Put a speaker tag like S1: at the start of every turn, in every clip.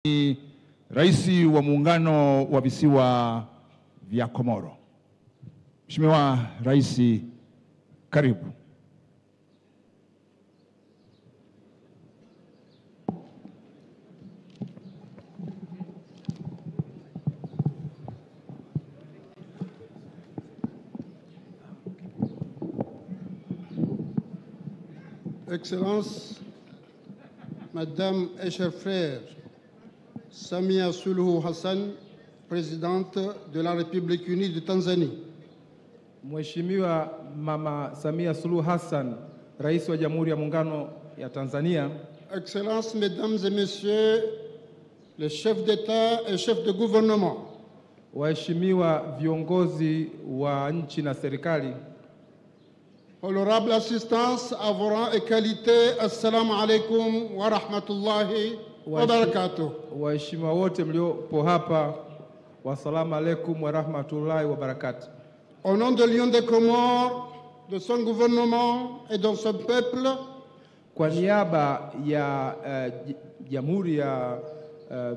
S1: Rais wa Muungano wa Visiwa vya Komoro. Mheshimiwa Rais, karibu.
S2: Excellences, Madame et chers frères, Samia Suluhu Hassan, présidente de la République unie de Tanzanie.
S3: Mheshimiwa Mama Samia Suluhu Hassan, Rais wa Jamhuri ya Muungano ya Tanzania.
S2: Excellences, Mesdames et Messieurs, les chefs d'État et chefs de gouvernement.
S3: Waheshimiwa viongozi wa nchi na serikali.
S2: Honorable assistance à vos rangs et qualités, assalamu alaikum wa rahmatullahi wa barakatuh.
S3: Waheshimiwa wote mliopo hapa, wassalamu alaikum wa rahmatullahi wa barakatuh.
S2: Au nom de l'Union des Comores, de son gouvernement et de son peuple,
S3: kwa niaba ya Jamhuri ya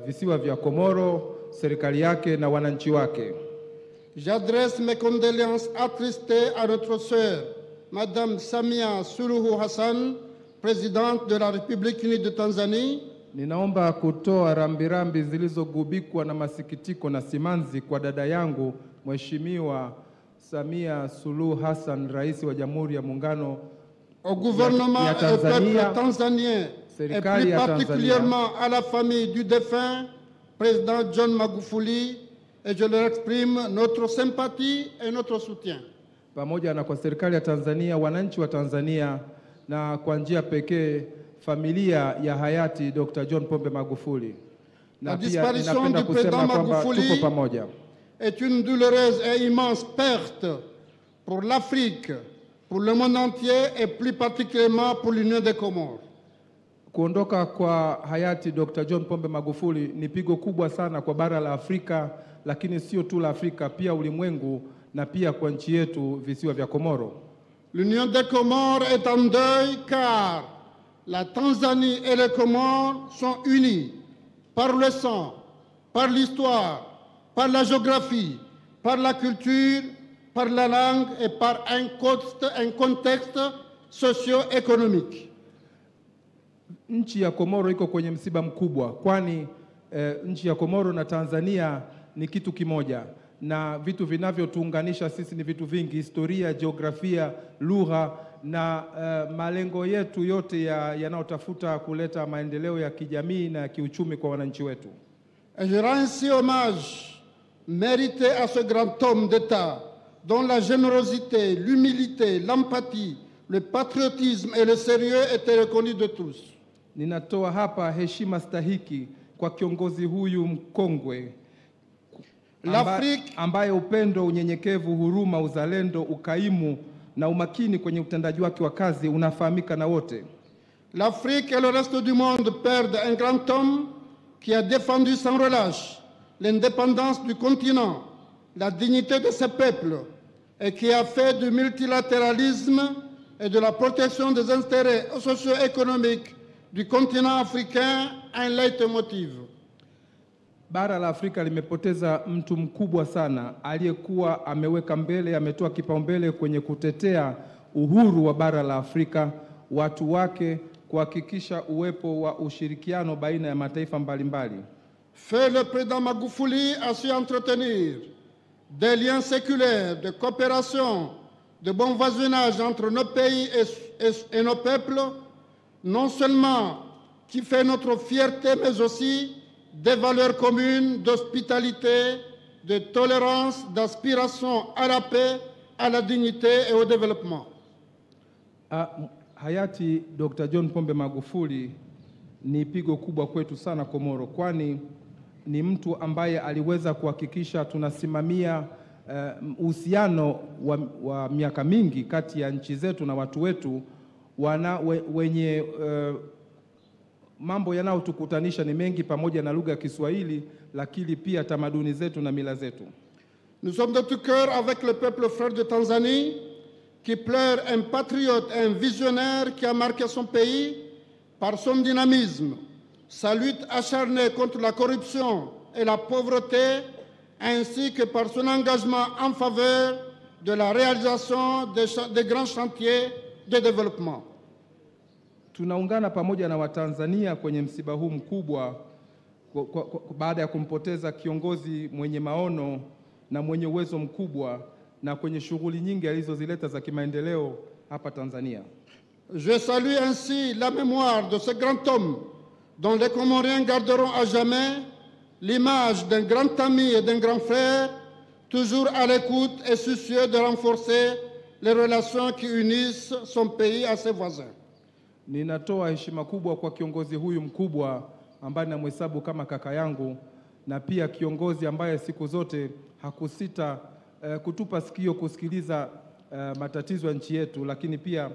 S3: Visiwa vya Komoro, serikali yake na wananchi wake,
S2: j'adresse mes condoléances attristées à notre sœur Madame Samia Suluhu Hassan, présidente de la République unie de Tanzanie.
S3: Ninaomba kutoa rambirambi zilizogubikwa na masikitiko na simanzi kwa dada yangu Mheshimiwa Samia Suluhu Hassan, Rais wa Jamhuri ya Muungano
S2: au gouvernement
S3: ya Tanzania,
S2: et peuple tanzanien, et plus particulièrement à la famille du défunt président John Magufuli, et je leur exprime notre sympathie et notre soutien.
S3: Pamoja na kwa serikali ya Tanzania, wananchi wa Tanzania, na kwa njia pekee familia ya hayati Dkt. John Pombe Magufuli.
S2: La disparition du président Magufuli
S3: pamoja
S2: est une douloureuse et immense perte pour l'Afrique, pour le monde entier et plus particulièrement pour l'Union des Comores.
S3: Kuondoka kwa hayati Dkt. John Pombe Magufuli ni pigo kubwa sana kwa bara la Afrika, lakini sio tu la Afrika, pia ulimwengu na pia kwa nchi yetu visiwa vya Komoro.
S2: L'Union des Comores est en deuil car la Tanzanie et les Comores sont unis par le sang, par l'histoire, par la géographie, par la culture, par la langue et par un contexte socio-économique.
S3: Nchi ya Komoro iko kwenye msiba mkubwa, kwani nchi ya Komoro na Tanzania ni kitu kimoja, na vitu vinavyotuunganisha sisi ni vitu vingi: historia, jiografia, lugha na malengo yetu yote yanayotafuta kuleta maendeleo ya kijamii na kiuchumi kwa wananchi wetu.
S2: Et je rends ainsi hommage mérité à ce grand homme d'État dont la générosité, l'humilité, l'empathie, le patriotisme et le sérieux étaient reconnus de tous.
S3: Ninatoa hapa heshima stahiki kwa kiongozi huyu mkongwe ambaye upendo, unyenyekevu, huruma, uzalendo, ukaimu na umakini kwenye utendaji wake wa kazi unafahamika na wote.
S2: L'Afrique et le reste du monde perdent un grand homme qui a défendu sans relâche l'indépendance du continent, la dignité de ses peuples et qui a fait du multilatéralisme et de la protection des intérêts socio-économiques du continent africain un leitmotiv.
S3: Bara la Afrika limepoteza mtu mkubwa sana aliyekuwa ameweka mbele, ametoa kipaumbele kwenye kutetea uhuru wa bara la Afrika, watu wake, kuhakikisha uwepo wa ushirikiano baina ya mataifa mbalimbali.
S2: Fait le président Magufuli a su entretenir des liens séculaires, de coopération, de bon voisinage entre nos pays et nos peuples, non seulement qui fait notre fierté, mais aussi des valeurs communes d'hospitalité, de tolérance, d'aspiration à la paix, à la dignité et au développement.
S3: Hayati Dkt. John Pombe Magufuli ni pigo kubwa kwetu sana Komoro, kwani ni mtu ambaye aliweza kuhakikisha tunasimamia uhusiano wa miaka mingi kati ya nchi zetu na watu wetu wenye mambo yanayotukutanisha ni mengi, pamoja na lugha ya Kiswahili, lakini pia tamaduni zetu na mila zetu.
S2: Nous sommes de tout cœur avec le peuple frère de Tanzanie qui pleure un patriote, un visionnaire qui a marqué son pays par son dynamisme, sa lutte acharnée contre la corruption et la pauvreté, ainsi que par son engagement en faveur de la réalisation des grands chantiers de développement.
S3: Tunaungana pamoja na Watanzania kwenye msiba huu mkubwa baada ya kumpoteza kiongozi mwenye maono na mwenye uwezo mkubwa na kwenye shughuli nyingi alizozileta za kimaendeleo hapa Tanzania.
S2: Je salue ainsi la mémoire de ce grand homme dont les Comoriens garderont à jamais l'image d'un grand ami et d'un grand frère, toujours à l'écoute et soucieux de renforcer les relations qui unissent son pays à ses voisins.
S3: Ninatoa heshima kubwa kwa kiongozi huyu mkubwa ambaye namhesabu kama kaka yangu, na pia kiongozi ambaye siku zote hakusita kutupa sikio kusikiliza matatizo ya nchi yetu, lakini pia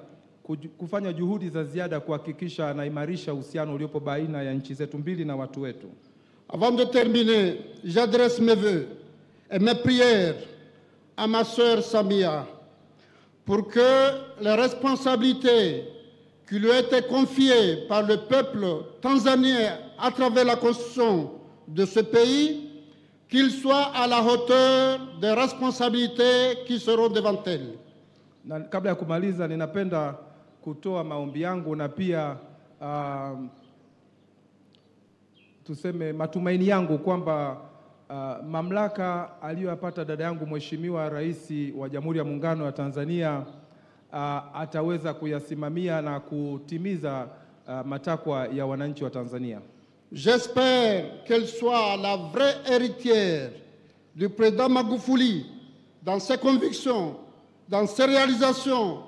S3: kufanya juhudi za ziada kuhakikisha anaimarisha uhusiano uliopo baina ya nchi zetu mbili na watu wetu.
S2: Avant de terminer, j'adresse mes vœux et mes prières à ma sœur Samia pour que les responsabilités qui lui ont été confiées par le peuple tanzanien à travers la constitution de ce pays, qu'il soit à la hauteur des responsabilités qui seront devant elle.
S3: Na kabla ya kumaliza, ninapenda kutoa maombi yangu na pia tuseme matumaini yangu kwamba mamlaka aliyopata dada yangu Mheshimiwa Rais wa Jamhuri ya Muungano wa Tanzania ataweza kuyasimamia na kutimiza matakwa ya wananchi wa Tanzania.
S2: J'espère qu'elle soit la vraie héritière du président Magufuli dans ses convictions, dans ses réalisations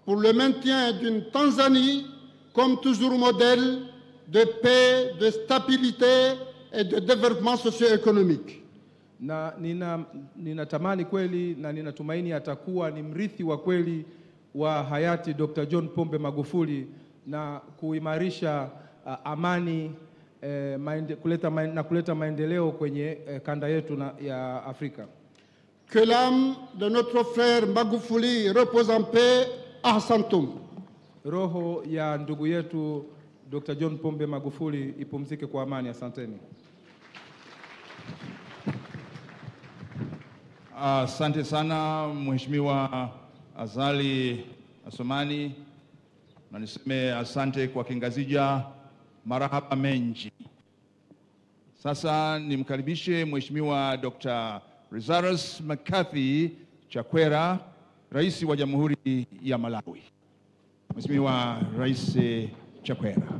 S2: pour le maintien d'une Tanzanie comme toujours modèle de paix, de stabilité et de développement socio-économique.
S3: Na ninatamani kweli na ninatumaini atakuwa ni mrithi wa kweli wa hayati Dr. John Pombe Magufuli na kuimarisha amani kuleta maendeleo kwenye kanda yetu ya Afrika.
S2: Que l'âme de notre frère Magufuli repose en paix à son tombe.
S3: Roho ya ndugu yetu Dr. John Pombe Magufuli ipumzike kwa amani. Asanteni.
S1: Asante sana Mheshimiwa Azali Assoumani, na niseme asante kwa Kingazija, marahaba menji. Sasa nimkaribishe Mheshimiwa Dr. Lazarus McCarthy Chakwera, Rais wa Jamhuri ya Malawi. Mheshimiwa Rais Chakwera.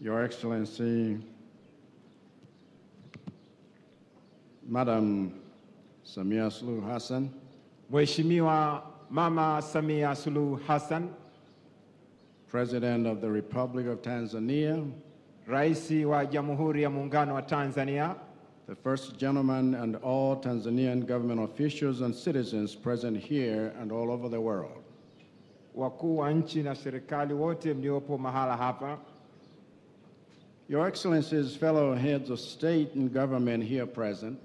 S4: Your Excellency, Madam Samia Suluhu Hassan,
S5: Mheshimiwa Mama Samia Suluhu Hassan,
S4: President of the Republic of Tanzania,
S5: Raisi wa Jamhuri ya Muungano wa Tanzania,
S4: the First Gentleman, and all Tanzanian government officials and citizens present here and all over the world.
S5: wakuu wa nchi na serikali wote mliopo mahala hapa,
S4: Your Excellencies, fellow heads of state and government here present,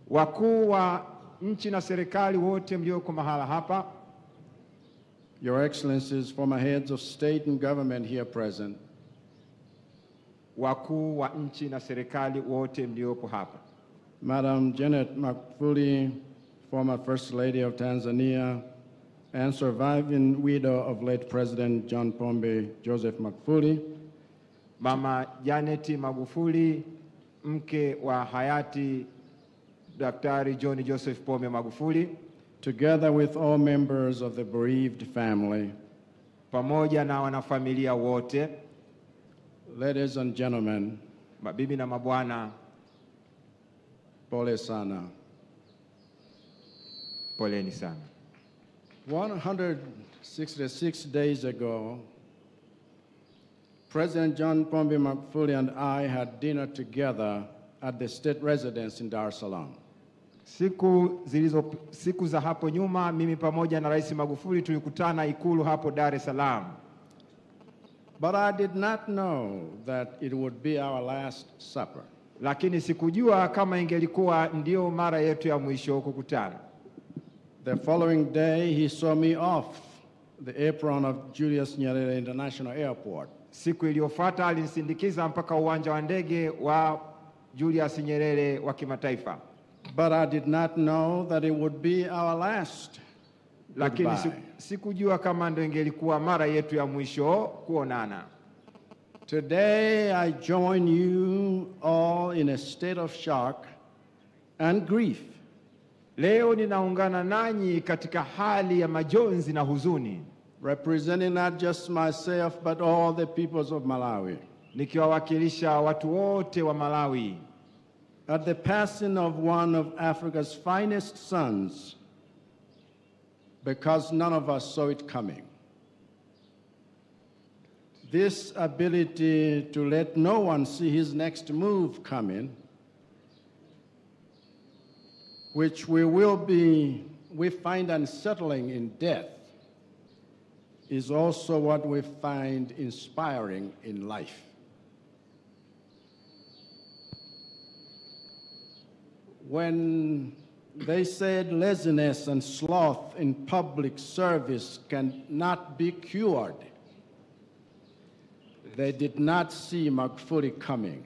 S5: wakuu wa nchi na serikali wote mlioko mahala hapa,
S4: Your Excellencies, former heads of state and government here present,
S5: wakuu wa nchi na serikali wote mliopo hapa,
S4: Madam Janet Magufuli, former First Lady of Tanzania and surviving widow of late President John Pombe Joseph Magufuli,
S5: Mama Janeti Magufuli, mke wa hayati Daktari John Joseph Pombe Magufuli,
S4: together with all members of the bereaved family,
S5: pamoja na wanafamilia wote,
S4: ladies and gentlemen,
S5: mabibi na mabwana,
S4: Pole sana.
S5: Poleni sana.
S4: 166 days ago, President John Pombe Magufuli and I had dinner together at the state residence in Dar es Salaam.
S5: Siku za hapo nyuma mimi pamoja na Rais Magufuli tulikutana Ikulu hapo Dar es Salaam.
S4: But I did not know that it would be our last supper.
S5: Lakini sikujua kama ingelikuwa ndio mara yetu ya mwisho kukutana.
S4: The following day he saw me off the apron of Julius Nyerere International Airport.
S5: Siku iliyofuata alinisindikiza mpaka uwanja wa ndege wa Julius Nyerere wa kimataifa.
S4: But I did not know that it would be our last.
S5: Lakini sikujua kama ndio ingelikuwa mara yetu ya mwisho kuonana.
S4: Today I join you all in a state of shock and grief.
S5: Leo ninaungana nanyi katika hali ya majonzi na huzuni.
S4: Representing not just myself but all the peoples of Malawi.
S5: Nikiwawakilisha watu wote wa Malawi.
S4: At the passing of one of Africa's finest sons, because none of us saw it coming. This ability to let no one see his next move coming, which we find unsettling in death, is also what we find inspiring in life. When they said laziness and sloth in public service cannot be cured, they did not see Magufuli coming.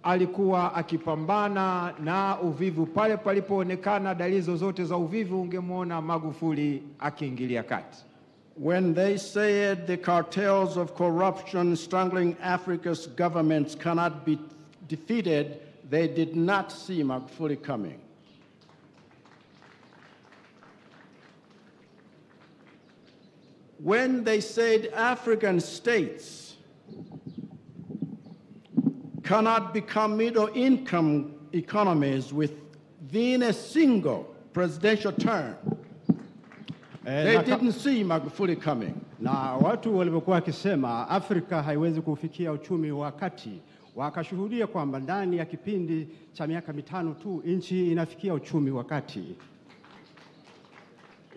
S5: Alikuwa akipambana na uvivu pale palipoonekana dalili zozote za uvivu, ungemwona Magufuli akiingilia kati.
S4: When they said the cartels of corruption strangling Africa's governments cannot be defeated, they did not see Magufuli coming. When they said African states cannot become middle-income economies within a single presidential term, they didn't see Magufuli coming.
S6: Na watu walipokuwa wakisema Afrika haiwezi kufikia uchumi wa kati, wakashuhudia kwamba ndani ya kipindi cha miaka mitano tu nchi inafikia uchumi wa kati.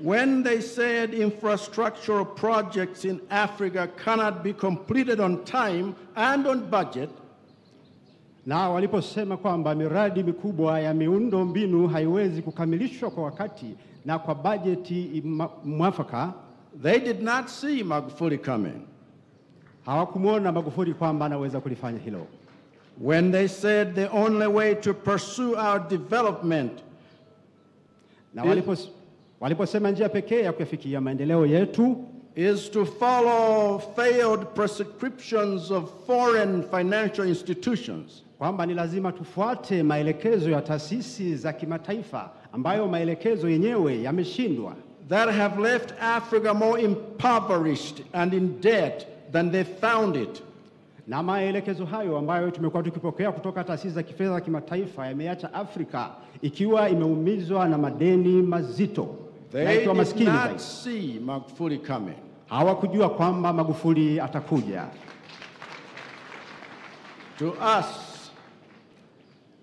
S4: When they said infrastructural projects in Africa cannot be completed on time and on budget,
S6: na waliposema kwamba miradi mikubwa ya miundo mbinu haiwezi kukamilishwa kwa wakati na kwa bajeti mwafaka,
S4: they did not see Magufuli coming.
S6: Hawakumuona Magufuli kwamba anaweza kulifanya hilo.
S4: When they said the only way to pursue our development,
S6: na waliposema njia pekee ya kufikia maendeleo yetu
S4: is to follow failed prescriptions of foreign financial institutions,
S6: kwamba ni lazima tufuate maelekezo ya taasisi za kimataifa ambayo maelekezo yenyewe yameshindwa,
S4: that have left Africa more impoverished and in debt than they found it.
S6: Na maelekezo hayo ambayo tumekuwa tukipokea kutoka taasisi za kifedha za kimataifa yameacha Afrika ikiwa imeumizwa na madeni mazito.
S4: They did not see Magufuli coming.
S6: Hawakujua kwamba Magufuli atakuja.
S4: To us,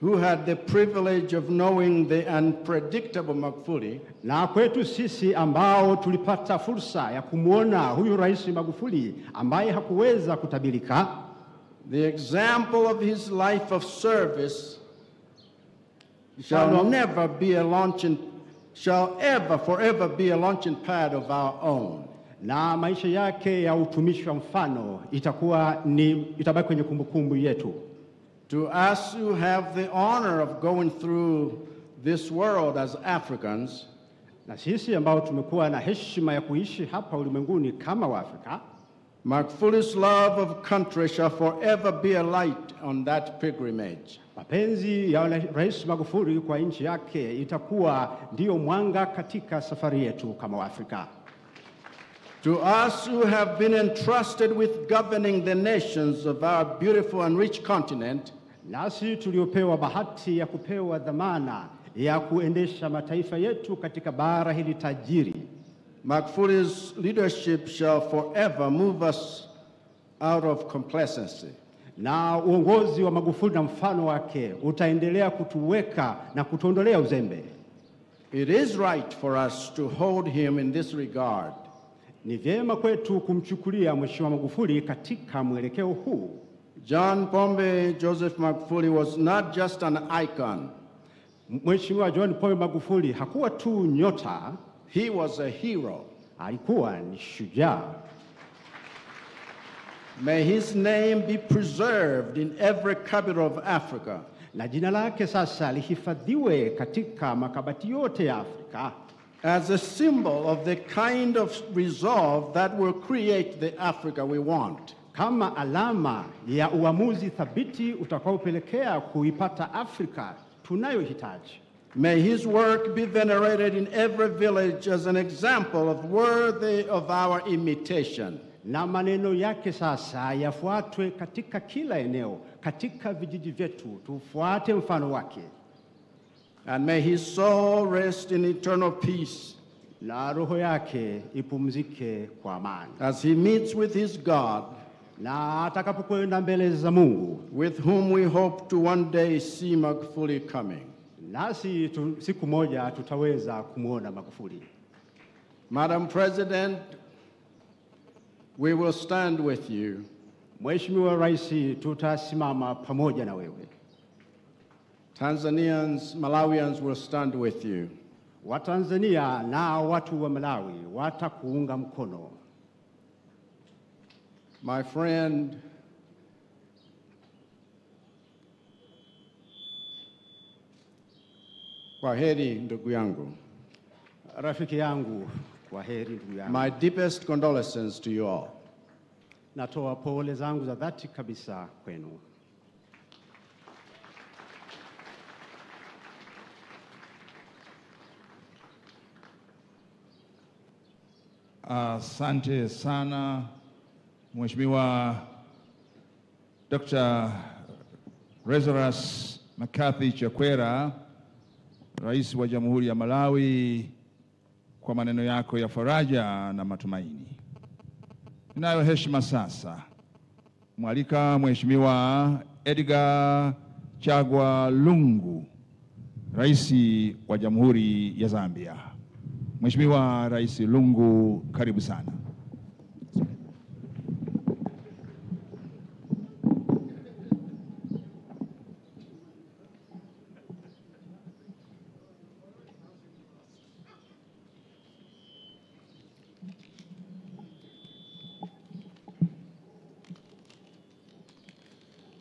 S4: who had the privilege of knowing the unpredictable Magufuli,
S6: na kwetu sisi ambao tulipata fursa ya kumuona huyu Rais Magufuli ambaye hakuweza kutabirika,
S4: the example of his life of service shall never be a launching, shall ever forever be a launching pad of our own.
S6: Na maisha yake ya utumishi wa mfano itabaki kwenye kumbukumbu yetu.
S4: To us who have the honor of going through this world as Africans,
S6: na sisi ambao tumekuwa na heshima ya kuishi hapa ulimwenguni kama Waafrika,
S4: Magufuli's love of country shall forever be a light on that pilgrimage.
S6: Mapenzi ya Rais Magufuli kwa nchi yake itakuwa ndio mwanga katika safari yetu kama Waafrika.
S4: To us who have been entrusted with governing the nations of our beautiful and rich continent,
S6: Nasi tuliopewa bahati ya kupewa dhamana ya kuendesha mataifa yetu katika bara hili tajiri.
S4: Magufuli's leadership shall forever move us out of complacency.
S6: Na uongozi wa Magufuli na mfano wake utaendelea kutuweka na kutuondolea uzembe.
S4: It is right for us to hold him in this regard.
S6: Ni vyema kwetu kumchukulia Mheshimiwa Magufuli katika mwelekeo huu.
S4: John Pombe Joseph Magufuli was not just an icon.
S6: Mheshimiwa John Pombe Magufuli hakuwa tu nyota,
S4: He was a hero.
S6: alikuwa ni shujaa.
S4: May his name be preserved in every capital of Africa.
S6: Na jina lake sasa lihifadhiwe katika makabati yote ya Afrika
S4: as a symbol of the kind of resolve that will create the Africa we want.
S6: kama alama ya uamuzi thabiti utakaopelekea kuipata Afrika tunayohitaji.
S4: May his work be venerated in every village as an example of worthy of our imitation.
S6: Na maneno yake sasa yafuatwe katika kila eneo, katika vijiji vyetu tufuate mfano wake.
S4: And may his soul rest in eternal peace.
S6: Na roho yake ipumzike kwa amani.
S4: As he meets with his God,
S6: na atakapokwenda mbele za Mungu,
S4: with whom we hope to one day see Magufuli coming.
S6: Nasi siku moja tutaweza kumuona Magufuli.
S4: Madam President, we will stand with you.
S6: Mheshimiwa Rais, tutasimama pamoja na wewe.
S4: Tanzanians, Malawians will stand with you.
S6: Watanzania na watu wa Malawi watakuunga mkono.
S4: My friend, kwaheri ndugu yangu.
S6: Rafiki yangu, kwaheri ndugu yangu.
S4: My deepest condolences to you all.
S6: Natoa pole zangu za dhati kabisa kwenu.
S1: Asante sana Mheshimiwa Dr. Lazarus Makathi Chakwera, Rais wa Jamhuri ya Malawi, kwa maneno yako ya faraja na matumaini. Ninayo heshima sasa mwalika Mheshimiwa Edgar Chagwa Lungu, Rais wa Jamhuri ya Zambia. Mheshimiwa Rais Lungu, karibu sana.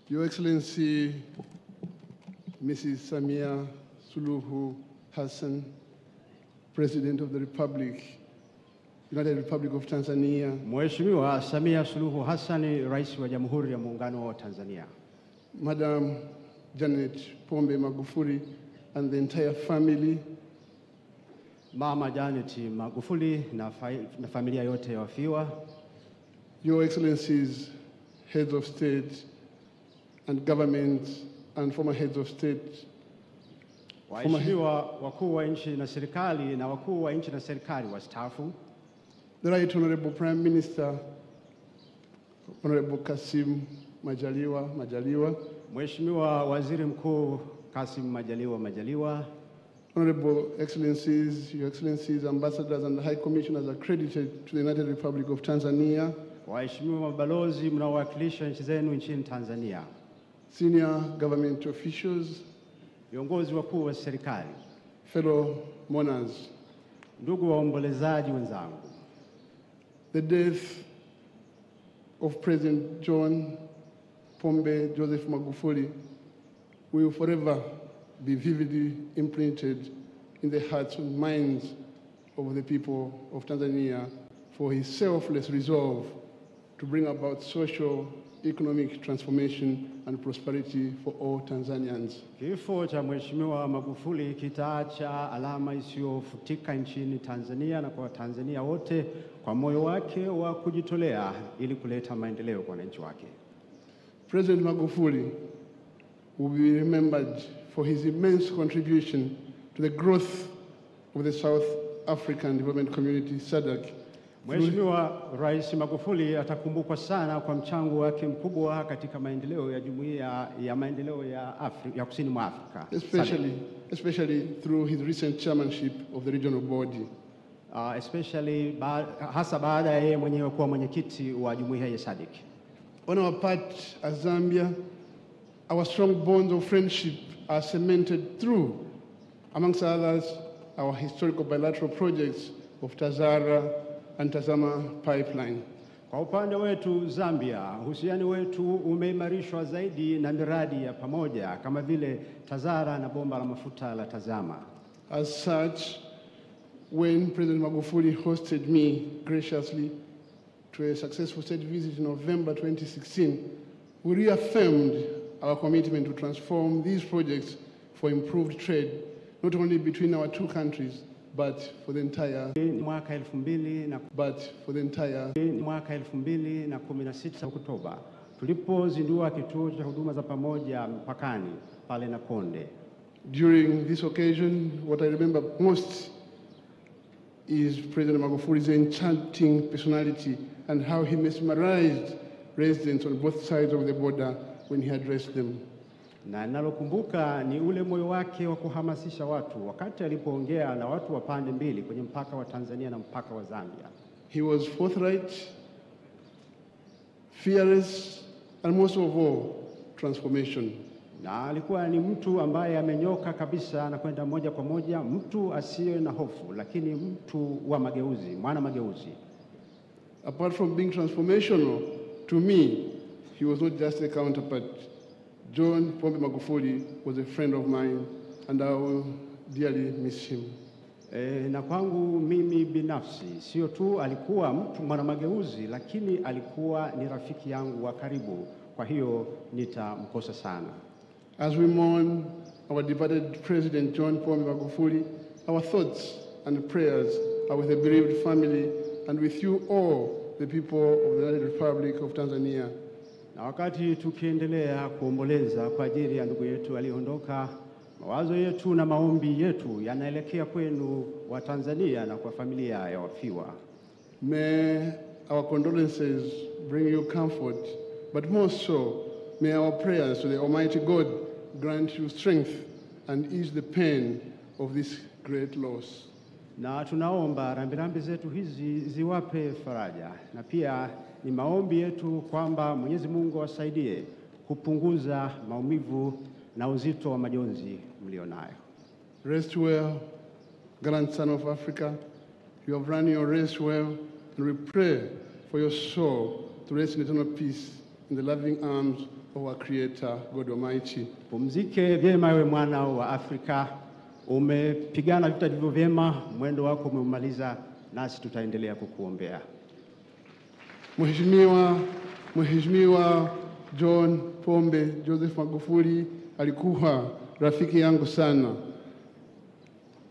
S2: Your Excellency, Mrs. Samia Suluhu Hassan, President of the Republic, United Republic of Tanzania.
S6: Mheshimiwa Samia Suluhu Hassan, Rais wa Jamhuri ya Muungano wa Tanzania.
S2: Madam Janet Pombe Magufuli and the entire family.
S6: Mama Janet Magufuli na familia yote ya wafiwa.
S2: Your Excellencies, heads of state and government and former heads of state.
S6: Waheshimiwa wakuu wa nchi na serikali na wakuu wa nchi na serikali wastaafu.
S2: The Right Honorable Prime Minister, Honorable Kassim Majaliwa.
S6: Mheshimiwa Waziri Mkuu Kassim Majaliwa.
S2: Honorable Excellencies, Your Excellencies, Ambassadors and High Commissioners accredited to the United Republic of Tanzania.
S6: Waheshimiwa mabalozi mnaowakilisha nchi zenu nchini Tanzania.
S2: Senior government officials.
S6: Viongozi wakuu wa serikali.
S2: Fellow mourners.
S6: Ndugu waombolezaji wenzangu.
S2: The death of President John Pombe Joseph Magufuli will forever be vividly imprinted in the hearts and minds of the people of Tanzania for his selfless resolve to bring about social, economic transformation and prosperity for all Tanzanians.
S6: Kifo cha Mheshimiwa Magufuli kitaacha alama isiyofutika nchini Tanzania na kwa Tanzania wote kwa moyo wake wa kujitolea ili kuleta maendeleo kwa wananchi wake.
S2: President Magufuli will be remembered for his immense contribution to the growth of the South African Development Community, SADC.
S6: Mheshimiwa Rais Magufuli atakumbukwa sana kwa mchango wake mkubwa katika maendeleo ya Jumuiya ya Maendeleo ya Kusini mwa Afrika.
S2: Especially through his recent chairmanship of the regional body.
S6: Hasa baada ya yeye mwenyewe kuwa mwenyekiti wa Jumuiya ya SADC.
S2: On our part as Zambia, our strong bonds of friendship are cemented through, amongst others, our historical bilateral projects of Tazara and Tazama pipeline.
S6: Kwa upande wetu Zambia, uhusiano wetu umeimarishwa zaidi na miradi ya pamoja kama vile Tazara na bomba la mafuta la Tazama.
S2: As such, when President Magufuli hosted me graciously to a successful state visit in November 2016, we reaffirmed our commitment to transform these projects for improved trade, not only between our two countries, but for the entire
S6: mwaka 2016 Oktoba tulipozindua kituo cha huduma za pamoja mpakani pale na Konde.
S2: During this occasion, what I remember most is President Magufuli's enchanting personality and how he mesmerized residents on both sides of the border when he addressed them.
S6: Na nalokumbuka ni ule moyo wake wa kuhamasisha watu wakati alipoongea na watu wa pande mbili kwenye mpaka wa Tanzania na mpaka wa Zambia.
S2: He was forthright, fearless, and most of all, transformation.
S6: Na alikuwa ni mtu ambaye amenyoka kabisa na kwenda moja kwa moja, mtu asiye na hofu, lakini mtu wa mageuzi, mwana mageuzi.
S2: Apart from being transformational, to me, he was not just a counterpart. John Pombe Magufuli was a friend of mine, and I will dearly miss him.
S6: Na kwangu mimi binafsi, sio tu alikuwa mtu mwana mageuzi, lakini alikuwa ni rafiki yangu wa karibu. Kwa hiyo nitamkosa sana.
S2: As we mourn our departed President John Pombe Magufuli, our thoughts and prayers are with the bereaved family and with you all, the people of the United Republic of Tanzania.
S6: Na wakati tukiendelea kuomboleza kwa ajili ya ndugu yetu aliondoka, mawazo yetu na maombi yetu yanaelekea kwenu wa Tanzania na kwa familia ya wafiwa.
S2: May our condolences bring you comfort, but more so, may our prayers to the Almighty God grant you strength and ease the pain of this great loss.
S6: Na tunaomba rambirambi zetu hizi ziwape faraja, na pia ni maombi yetu kwamba Mwenyezi Mungu awasaidie kupunguza maumivu na uzito wa majonzi mlionayo.
S2: Rest well, grandson of Africa. You have run your race well, and we pray for your soul to rest in eternal peace in the loving arms of our Creator, God Almighty.
S6: Pumzike vyema ewe mwana wa Afrika. Umepigana vita vilivyo vyema, mwendo wako umemaliza, nasi tutaendelea kukuombea.
S2: Mheshimiwa John Pombe Joseph Magufuli alikuwa rafiki yangu sana,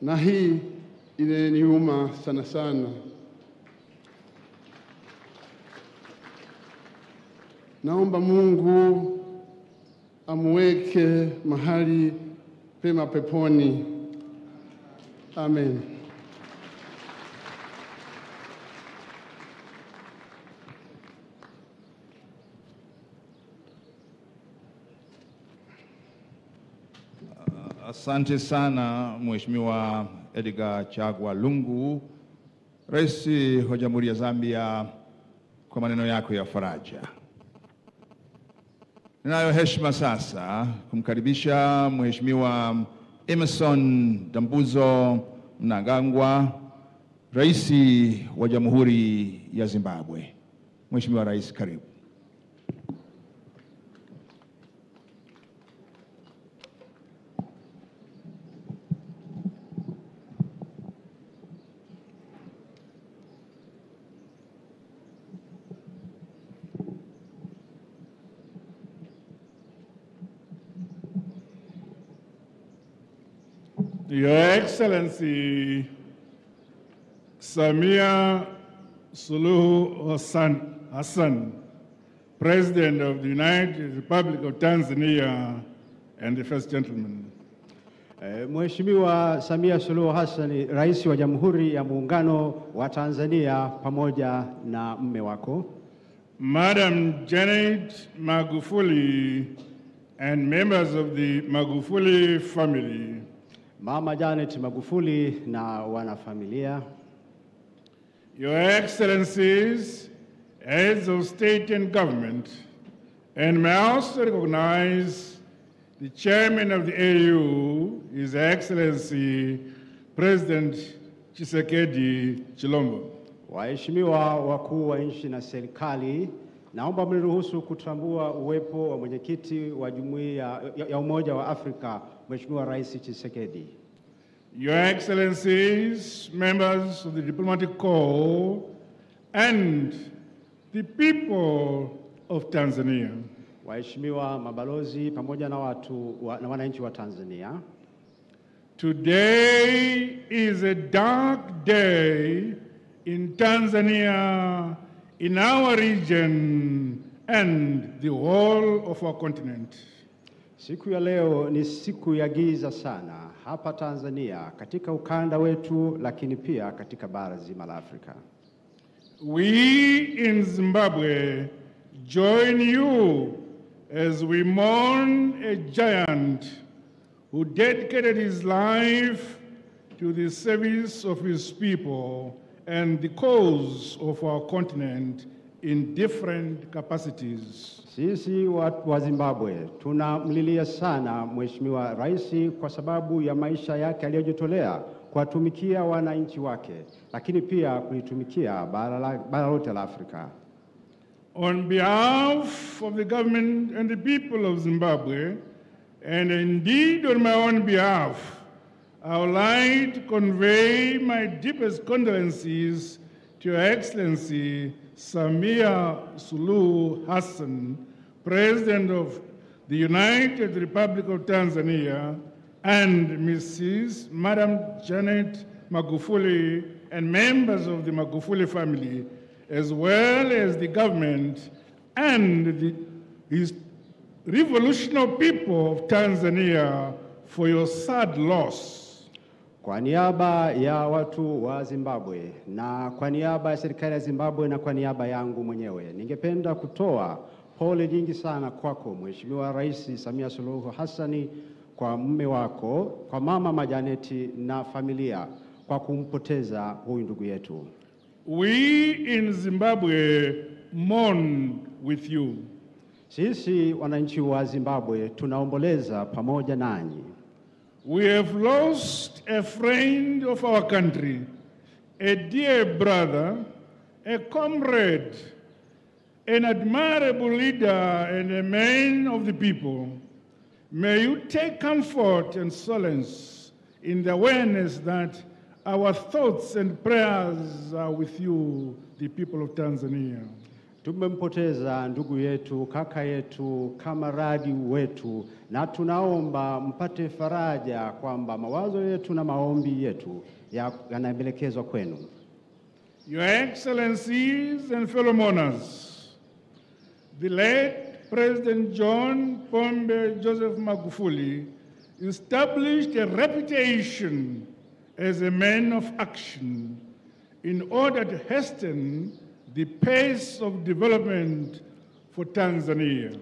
S2: na hii inaniuma sana sana. Naomba Mungu amweke mahali pema peponi. Amen.
S1: Asante sana Mheshimiwa Edgar Chagwa Lungu, Rais wa Jamhuri ya Zambia, kwa maneno yako ya faraja. Ninayo heshima sasa kumkaribisha Mheshimiwa Emerson Dambuzo Mnangagwa, Rais wa Jamhuri ya Zimbabwe. Mheshimiwa Rais, karibu.
S7: Your Excellency Samia Suluhu Hassan, President of the United Republic of Tanzania, and the First Gentleman.
S6: Mheshimiwa Samia Suluhu Hassan, Rais wa Jamhuri ya Muungano wa Tanzania, pamoja na mme wako.
S7: Madam Janet Magufuli and members of the Magufuli family.
S6: Mama Janet Magufuli na wanafamilia.
S7: Your Excellencies, heads of state and government, and may I also recognize the chairman of the AU, His Excellency President Tshisekedi Chilombo.
S6: Waheshimiwa wakuu wa nchi na serikali, naomba mniruhusu kutambua uwepo wa mwenyekiti wa Jumuiya ya Umoja wa Afrika, Mheshimiwa Rais Tshisekedi.
S7: Your Excellencies, members of the diplomatic corps, and the people of Tanzania.
S6: Waheshimiwa mabalozi pamoja na wananchi wa Tanzania.
S7: Today is a dark day in Tanzania, in our region, and the whole of our continent.
S6: Siku ya leo ni siku ya giza sana hapa Tanzania, katika ukanda wetu, lakini pia katika bara zima la Afrika.
S7: We in Zimbabwe join you as we mourn a giant who dedicated his life to the service of his people and the cause of our continent in different capacities.
S6: Sisi wa Zimbabwe tunamlilia sana Mheshimiwa Rais kwa sababu ya maisha yake aliyojitolea kuwatumikia wananchi wake, lakini pia kulitumikia bara lote la Afrika.
S7: On behalf of the government and the people of Zimbabwe, and indeed on my own behalf, I would like to convey my deepest condolences to Your Excellency Samia Suluhu Hassan, President of the United Republic of Tanzania, and Mrs. Madam Janet Magufuli and members of the Magufuli family, as well as the government and the revolutionary people of Tanzania for your sad loss.
S6: Kwa niaba ya watu wa Zimbabwe na kwa niaba ya serikali ya Zimbabwe na kwa niaba yangu mwenyewe, ningependa kutoa pole nyingi sana kwako Mheshimiwa Rais Samia Suluhu Hassan, kwa mume wako, kwa mama Majaneti na familia, kwa kumpoteza huyu ndugu yetu.
S7: We in Zimbabwe mourn with you.
S6: Sisi wananchi wa Zimbabwe tunaomboleza pamoja nanyi.
S7: We have lost a friend of our country, a dear brother, a comrade, an admirable leader, and a man of the people. May you take comfort and solace in the awareness that our thoughts and prayers are with you, the people of Tanzania.
S6: Tumempoteza ndugu yetu, kaka yetu, kamaradi wetu, na tunaomba mpate faraja kwamba mawazo yetu na maombi yetu yanaelekezwa kwenu.
S7: Your Excellencies and fellow mourners, the late President John Pombe Joseph Magufuli established a reputation as a man of action in order to hasten the pace of development for Tanzania.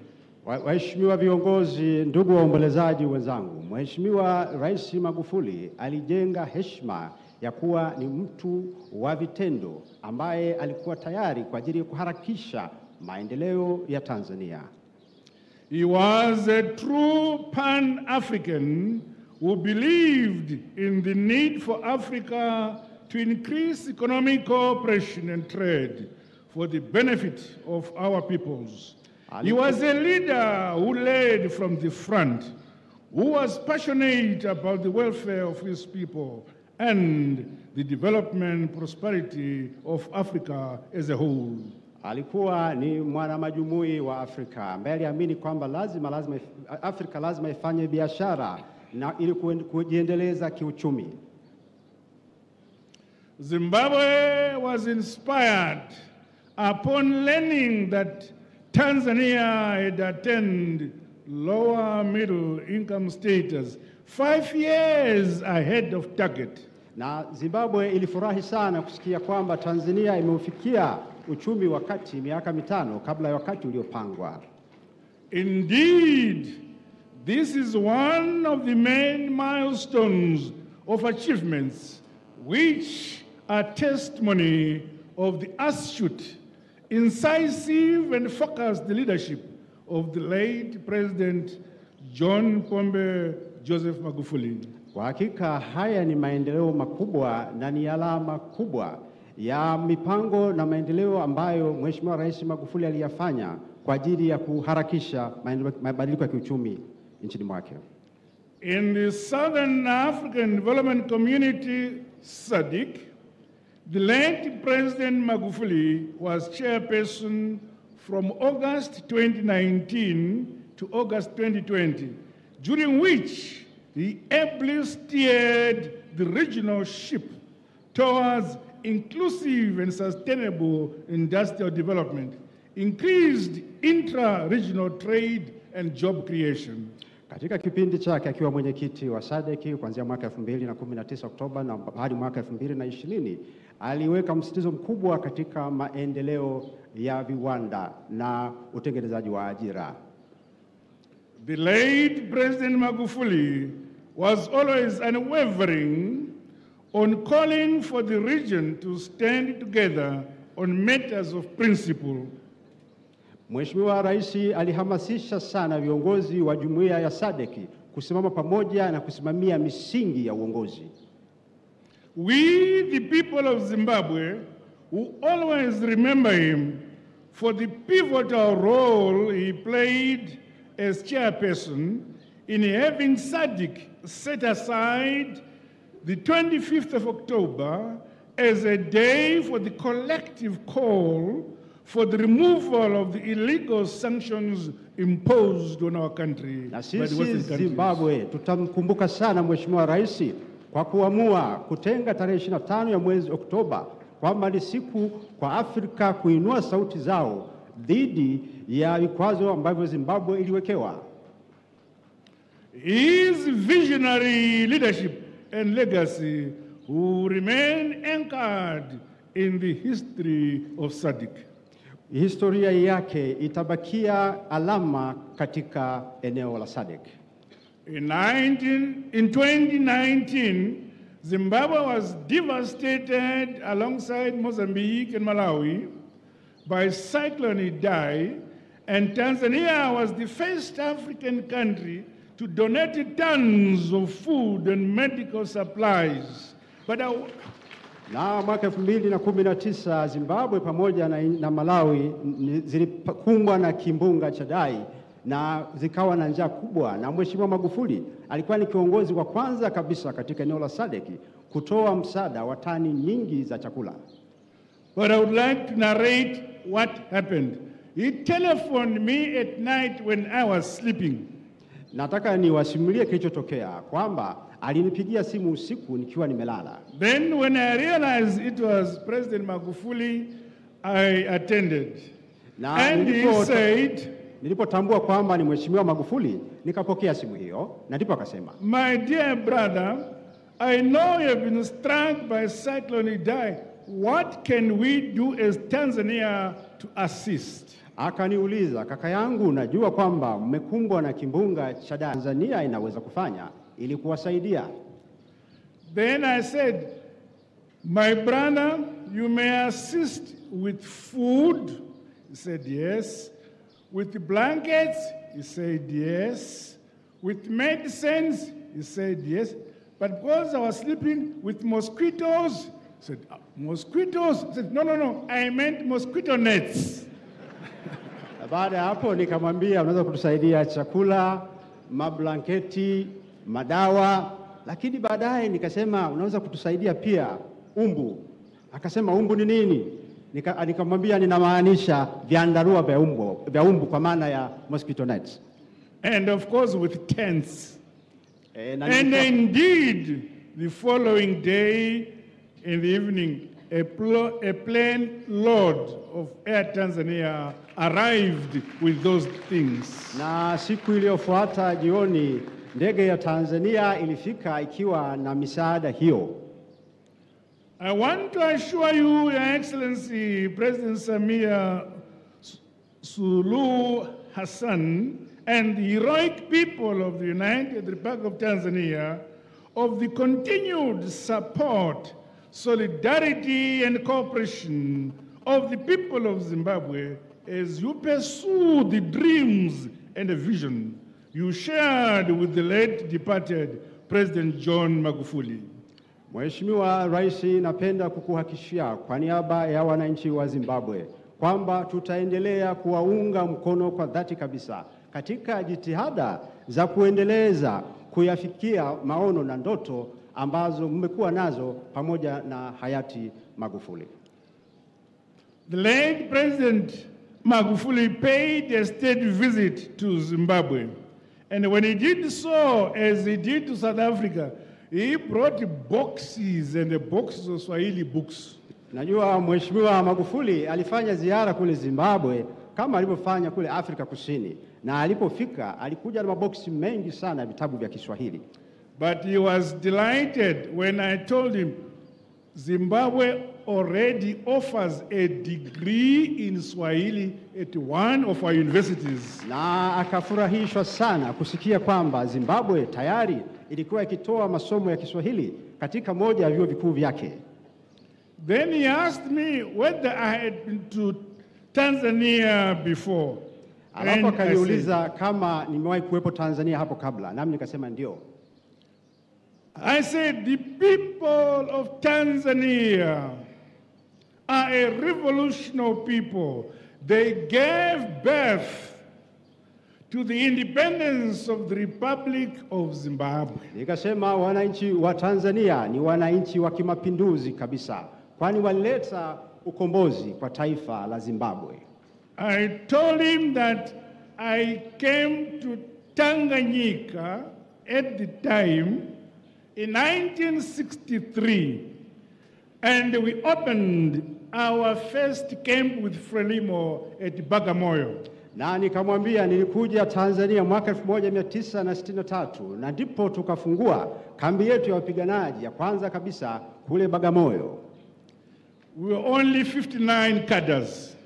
S6: Waheshimiwa viongozi, ndugu waombolezaji wenzangu, Mheshimiwa Rais Magufuli alijenga heshima ya kuwa ni mtu wa vitendo ambaye alikuwa tayari kwa ajili ya kuharakisha maendeleo ya Tanzania.
S7: He was a true Pan-African who believed in the need for Africa to increase economic cooperation and trade for the benefit of our peoples. He was a leader who led from the front, who was passionate about the welfare of his people and the development and prosperity of Africa as a whole.
S6: Alikuwa ni mwanamajumui wa Afrika ambaye aliamini kwamba Afrika lazima ifanye biashara na ili kujiendeleza kiuchumi.
S7: Zimbabwe was inspired upon learning that Tanzania had attained lower middle income status 5 years ahead of target.
S6: Na Zimbabwe ilifurahi sana kusikia kwamba Tanzania imeufikia uchumi wa kati miaka 5 kabla ya wakati uliopangwa.
S7: Indeed, this is one of the main milestones of achievements which are testimony of the astute, incisive and focused leadership of the late President John Pombe Joseph Magufuli.
S6: Kwa hakika haya ni maendeleo makubwa na ni alama kubwa ya mipango na maendeleo ambayo Mheshimiwa Rais Magufuli aliyafanya kwa ajili ya kuharakisha mabadiliko ya kiuchumi nchini mwake.
S7: In the Southern African Development Community, SADC, the late President Magufuli was chairperson from August 2019 to August 2020, during which he ably steered the regional ship towards inclusive and sustainable industrial development, increased intra-regional trade and job creation.
S6: Katika kipindi chake akiwa mwenyekiti wa SADC kuanzia mwaka 2019 Oktoba na hadi mwaka 2020, aliweka msitizo mkubwa katika maendeleo ya viwanda na utengenezaji wa ajira.
S7: The late President Magufuli was always unwavering on calling for the region to stand together on matters of principle.
S6: Mheshimiwa Rais alihamasisha sana viongozi wa jumuiya ya SADC kusimama pamoja na kusimamia misingi ya uongozi.
S7: We, the people of Zimbabwe, will always remember him for the pivotal role he played as chairperson in having SADC set aside the 25th of October as a day for the collective call for the removal of the illegal sanctions imposed on our country
S6: na
S7: by the Western countries.
S6: Zimbabwe tutamkumbuka sana Mheshimiwa Rais kwa kuamua kutenga tarehe 25 ya mwezi Oktoba kwamba ni siku kwa Afrika kuinua sauti zao dhidi ya vikwazo ambavyo Zimbabwe iliwekewa.
S7: His visionary leadership and legacy will remain anchored in the history of SADC.
S6: Historia yake itabakia alama katika eneo la SADC.
S7: In 2019, Zimbabwe was devastated alongside Mozambique and Malawi by Cyclone Idai, and Tanzania was the first African country to donate tons of food and medical supplies.
S6: Na mwaka 2019 Zimbabwe pamoja na Malawi zilikumbwa na kimbunga cha Idai na zikawa na njaa kubwa, na Mheshimiwa Magufuli alikuwa ni kiongozi wa kwanza kabisa katika eneo la SADC kutoa msaada wa tani nyingi za chakula.
S7: But I would like to narrate what happened. He telephoned me at night when I was sleeping.
S6: Nataka niwasimulie kilichotokea kwamba alinipigia simu usiku nikiwa nimelala.
S7: Then when I realized it was President Magufuli, I attended. And he said,
S6: nilipotambua kwamba ni Mheshimiwa Magufuli, nikapokea simu hiyo na ndipo akasema,
S7: "My dear brother, I know you have been struck by Cyclone Idai. What can we do as Tanzania to assist?"
S6: Akaniuliza, kaka yangu, najua kwamba mmekumbwa na kimbunga cha Idai. Tanzania inaweza kufanya ili kuwasaidia.
S7: Then I said, "My brother, you may assist with food." He said, "Yes." With the blankets? He said, "Yes." With medicines? He said, "Yes." But because I was sleeping with mosquitoes, he said, "Mosquitoes?" He said, No, I meant mosquito nets."
S6: Baada ya hapo nikamwambia, unaweza kutusaidia chakula, mablanketi, madawa, lakini baadaye nikasema unaweza kutusaidia pia umbu. Akasema umbu ni nini? Nikamwambia ninamaanisha vyandarua vya umbu kwa maana ya mosquito nets.
S7: And of course with tents. And indeed, the following day in the evening, a plane load of Air Tanzania arrived with those things.
S6: Na siku iliyofuata jioni ndege ya Tanzania ilifika ikiwa na misaada hiyo.
S7: I want to assure you, Your Excellency, President Samia Suluhu Hassan and the heroic people of the United Republic of Tanzania of the continued support, solidarity and cooperation of the people of Zimbabwe as you pursue the dreams and the vision you shared with the late departed President John Magufuli.
S6: Mheshimiwa Rais, napenda kukuhakikishia kwa niaba ya wananchi wa Zimbabwe kwamba tutaendelea kuwaunga mkono kwa dhati kabisa katika jitihada za kuendeleza kuyafikia maono na ndoto ambazo mmekuwa nazo pamoja na hayati Magufuli.
S7: The late President Magufuli paid a state visit to Zimbabwe, and when he did so, as he did to South Africa, he brought boxes and boxes of Swahili books.
S6: Najua Mheshimiwa Magufuli alifanya ziara kule Zimbabwe kama alivyofanya kule Afrika Kusini, na alipofika alikuja na maboksi mengi sana ya vitabu vya Kiswahili.
S7: But he was delighted when I told him Zimbabwe already offers a degree in Swahili at one of our universities.
S6: Na akafurahishwa sana kusikia kwamba Zimbabwe tayari ilikuwa ikitoa masomo ya Kiswahili katika moja ya vyuo vikuu vyake.
S7: Then he asked me whether I had been to Tanzania before.
S6: Alafu akaniuliza kama nimewahi kuwepo Tanzania hapo kabla, nami nikasema ndio.
S7: I said the people of Tanzania are a revolutionary people. They gave birth to the independence of the Republic of Zimbabwe.
S6: Nikasema wananchi wa Tanzania ni wananchi wa kimapinduzi kabisa, kwani walileta ukombozi kwa taifa la Zimbabwe.
S7: I told him that I came to Tanganyika at the time in 1963, and we opened our first camp with Frelimo at Bagamoyo.
S6: Na nikamwambia nilikuja Tanzania mwaka 1963 na ndipo tukafungua kambi yetu ya wapiganaji ya kwanza kabisa kule Bagamoyo.
S7: We were only 59 cadres.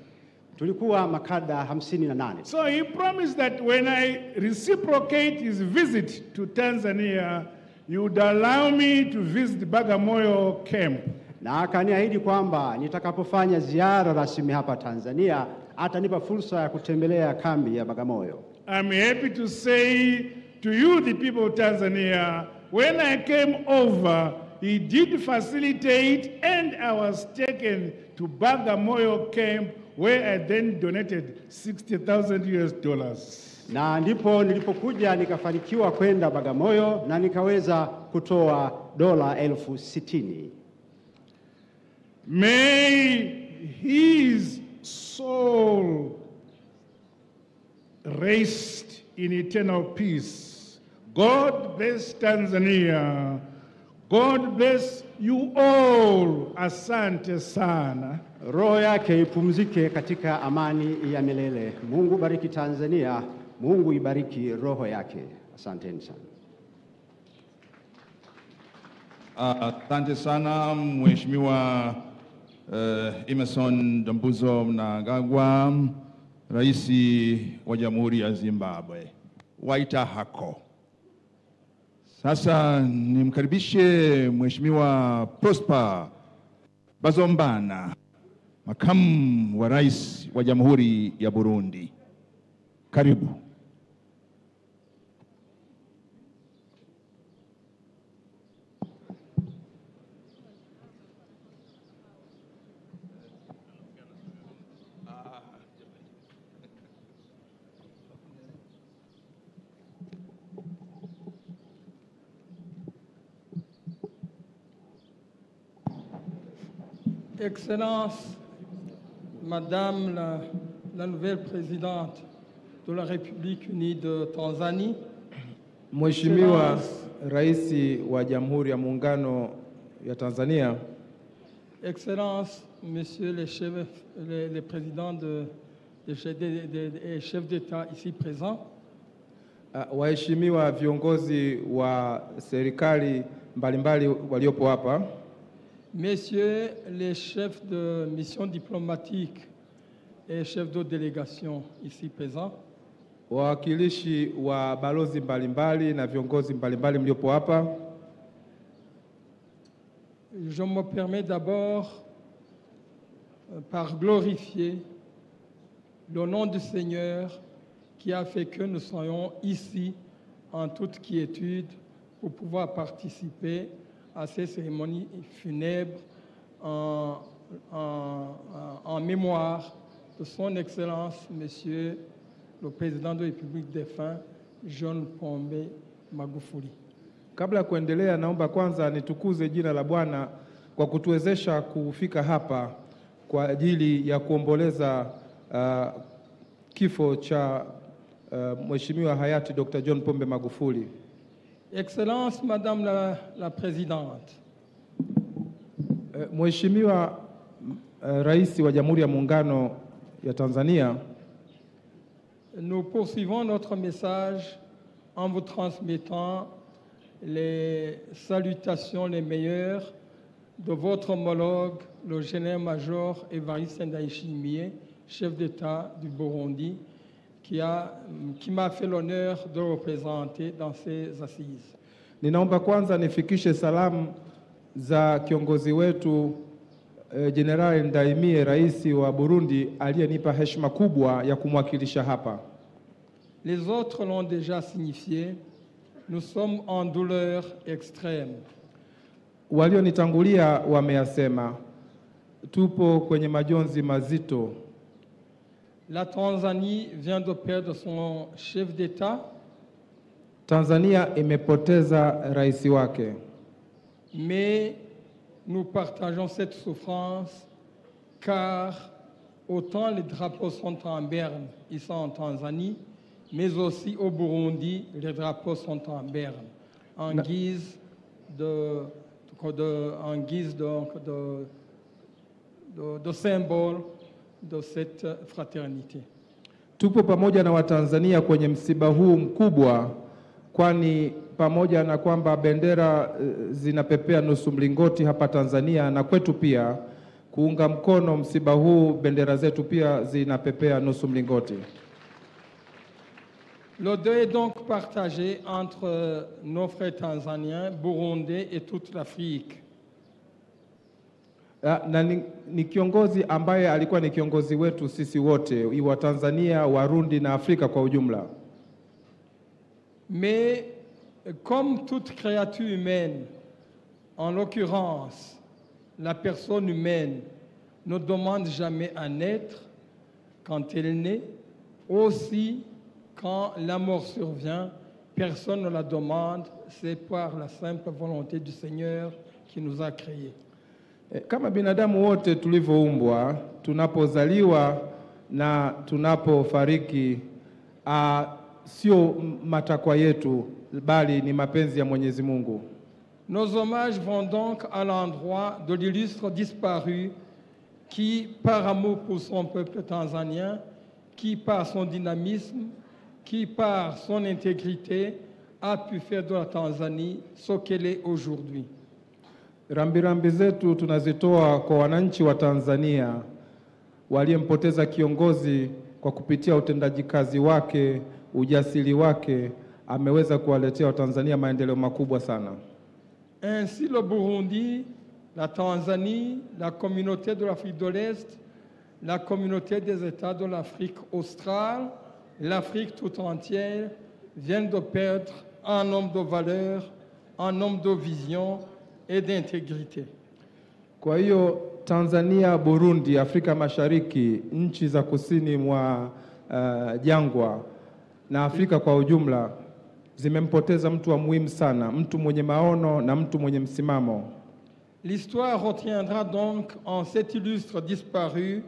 S6: Tulikuwa makada 58.
S7: So he promised that when I reciprocate his visit to Tanzania, you would allow me to visit Bagamoyo camp.
S6: Na akaniahidi kwamba nitakapofanya ziara rasmi hapa Tanzania atanipa fursa ya kutembelea kambi ya Bagamoyo.
S7: I'm happy to say to you, the people of Tanzania, when I came over, he did facilitate, and I was taken to Bagamoyo camp, where I then donated $60,000.
S6: Na ndipo nilipokuja nikafanikiwa kwenda Bagamoyo na nikaweza kutoa $60,000.
S7: May his soul rest in eternal peace. God bless Tanzania. God bless you all. Asante sana.
S6: Roho yake ipumzike katika amani ya milele. Mungu bariki Tanzania. Mungu ibariki roho yake. Asanteni sana.
S1: Asante sana Mheshimiwa Emmerson Dambuzo Mnangagwa, Rais wa Jamhuri ya Zimbabwe. Waita hako. Sasa nimkaribishe Mheshimiwa Prosper Bazombana, Makamu wa Rais wa Jamhuri ya Burundi. Karibu.
S8: Excellence, Madame la nouvelle présidente de la République unie de Tanzanie,
S3: Mheshimiwa Rais wa Jamhuri ya Muungano ya Tanzania,
S8: Excellences, Messieurs les présidents des chefs d'État ici présents,
S3: waheshimiwa viongozi wa serikali mbalimbali waliopo hapa,
S8: Messieurs les chefs de mission diplomatique et chefs de délégation ici présents,
S3: wawakilishi wa balozi mbalimbali na viongozi mbalimbali mliopo hapa,
S8: je me permets d'abord par glorifier le nom du Seigneur qui a fait que nous soyons ici en toute quiétude pour pouvoir participer à ces cérémonies funèbres en mémoire de son Excellence, Monsieur le Président de la République défunt, John Pombe Magufuli.
S3: Kabla kuendelea, naomba kwanza nitukuze jina la Bwana kwa kutuwezesha kufika hapa kwa ajili ya kuomboleza kifo cha Mheshimiwa Hayati Dkt. John Pombe Magufuli.
S8: Excellence, Madame la Présidente.
S3: Mheshimiwa Rais wa Jamhuri ya Muungano ya Tanzania,
S8: nous poursuivons notre message en vous transmettant les salutations les meilleures de votre homologue, le général-major Évariste Ndayishimiye, chef d'État du Burundi, qui m'a fait l'honneur de représenter dans ces assises.
S3: Ninaomba kwanza nifikishe salamu za kiongozi wetu General Ndayishimiye, rais wa Burundi, aliyenipa heshima kubwa ya kumwakilisha hapa.
S8: Les autres l'ont déjà signifié, nous sommes en douleur extrême.
S3: Walionitangulia wameyasema, tupo kwenye majonzi mazito.
S8: La Tanzanie vient de perdre son chef d'État.
S3: Tanzania imepoteza rais wake.
S8: Mais nous partageons cette souffrance car autant les drapeaux sont en berne, ils sont en Tanzanie, mais aussi au Burundi, les drapeaux sont en berne, en guise de symbole de cette fraternité.
S3: Tupo pamoja na Watanzania kwenye msiba huu mkubwa, kwani pamoja na kwamba bendera zinapepea nusu mlingoti hapa Tanzania, na kwetu pia kuunga mkono msiba huu, bendera zetu pia zinapepea nusu mlingoti.
S8: Le deuil est donc partagé entre nos frères tanzaniens, burundais et toute l'Afrique.
S3: Na ni kiongozi ambaye alikuwa ni kiongozi wetu sisi wote, wa Tanzania, Warundi na Afrika kwa ujumla.
S8: Mais comme toute créature humaine, en l'occurrence la personne humaine ne demande jamais à naître quand elle naît, aussi quand la mort survient, personne ne la demande, c'est par la simple volonté du Seigneur qui nous a créés.
S3: Kama binadamu wote tulivyoumbwa, tunapozaliwa na tunapofariki, sio matakwa yetu bali ni mapenzi ya Mwenyezi Mungu.
S8: Nos hommages vont donc à l'endroit de l'illustre disparu qui, par amour pour son peuple tanzanien, qui par son dynamisme, qui par son intégrité, a pu faire de la Tanzanie ce qu'elle est aujourd'hui.
S3: Rambirambi zetu tunazitoa kwa wananchi wa Tanzania waliyempoteza kiongozi kwa kupitia utendaji kazi wake, ujasiri wake, ameweza kuwaletea Watanzania maendeleo makubwa sana.
S8: Ainsi le Burundi, la Tanzanie, la communauté de l'Afrique de l'Est, la communauté des États de l'Afrique australe, l'Afrique tout entière viennent de perdre un homme de valeur, un homme de vision et d'intégrité.
S3: Kwa hiyo Tanzania, Burundi, Afrika Mashariki, nchi za kusini mwa jangwa na Afrika kwa ujumla zimempoteza mtu wa muhimu sana, mtu mwenye maono na mtu mwenye msimamo.
S8: L'histoire retiendra donc en cet illustre disparu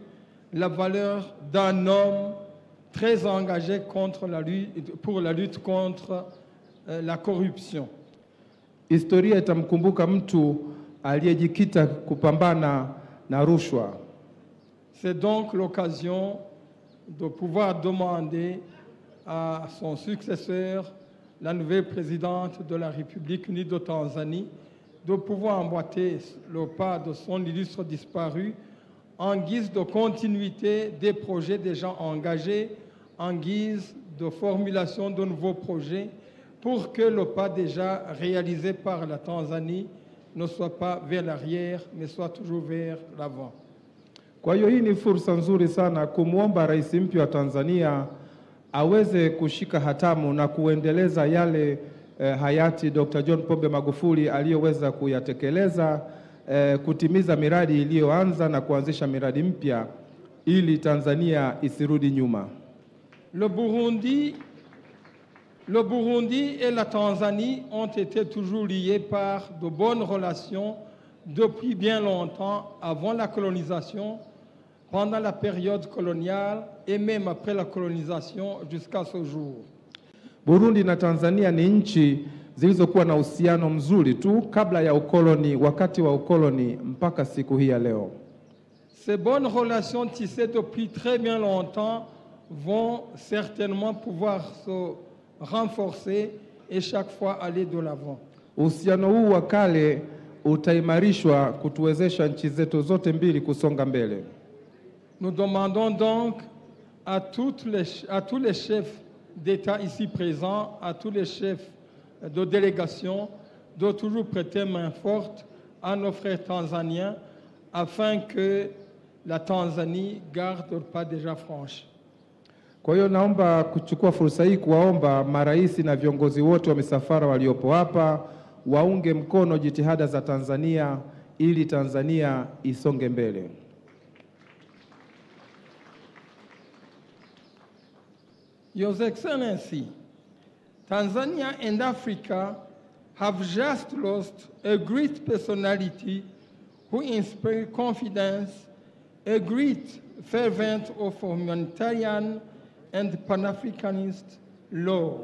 S8: la valeur d'un homme très engagé pour la lutte contre la corruption.
S3: Historia itamkumbuka mtu aliyejikita kupambana na rushwa.
S8: C'est donc l'occasion de pouvoir demander à son successeur, la nouvelle présidente de la République unie de Tanzanie, de pouvoir emboîter le pas de son illustre disparu en guise de continuité des projets déjà engagés, en guise de formulation de nouveaux projets, pour que le pas déjà réalisé par la Tanzanie ne soit pas vers l'arrière, mais soit toujours vers l'avant.
S3: Kwa hiyo hii ni fursa nzuri sana kumwomba rais mpya wa Tanzania aweze kushika hatamu na kuendeleza yale hayati Dr. John Pombe Magufuli aliyoweza kuyatekeleza, kutimiza miradi iliyoanza na kuanzisha miradi mpya ili Tanzania isirudi nyuma.
S8: Le Burundi et la Tanzanie ont été toujours liés par de bonnes relations depuis bien longtemps, avant la colonisation, pendant la période coloniale et même après la colonisation jusqu'à ce jour.
S3: Burundi na Tanzania ni nchi zilizokuwa na uhusiano mzuri tu kabla ya ukoloni, wakati wa ukoloni mpaka siku hii ya leo.
S8: Ces bonnes relations tissées depuis très bien longtemps vont certainement pouvoir se renforcer et chaque fois aller de l'avant.
S3: Uhusiano huu wa kale utaimarishwa kutuwezesha nchi zetu zote mbili kusonga mbele.
S8: Nous demandons donc à tous les chefs d'État ici présents, à tous les chefs de délégation, de toujours prêter main forte à nos frères tanzaniens afin que la Tanzanie garde le pas déjà franchi.
S3: Kwa hiyo naomba kuchukua fursa hii kuwaomba marais na viongozi wote wa misafara waliopo hapa waunge mkono jitihada za Tanzania ili Tanzania isonge mbele.
S8: Your Excellency, Tanzania and Africa have just lost a great personality who inspired confidence, a great fervent of humanitarian and Pan-Africanist law.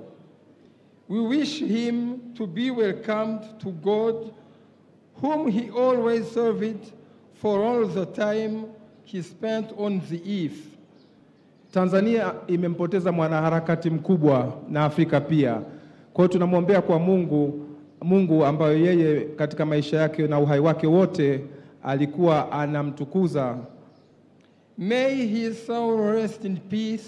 S8: We wish him to be welcomed to God, whom he always served for all the time he spent on the earth.
S3: Tanzania imempoteza mwanaharakati mkubwa na Afrika pia. Kwa hiyo tunamwombea kwa Mungu ambaye yeye katika maisha yake na uhai wake wote alikuwa anamtukuza.
S8: May his soul rest in peace.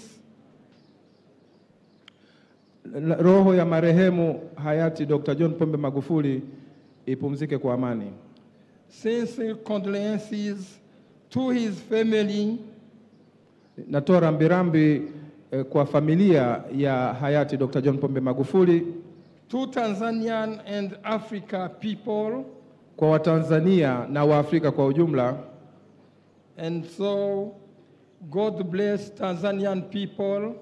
S3: Roho ya marehemu hayati Dr. John Pombe Magufuli ipumzike kwa amani.
S8: Sincere condolences to his family.
S3: Natoa rambirambi kwa familia ya hayati Dr. John Pombe Magufuli.
S8: To Tanzanian and Africa people.
S3: Kwa Watanzania na Waafrika kwa ujumla.
S8: And so, God bless Tanzanian people.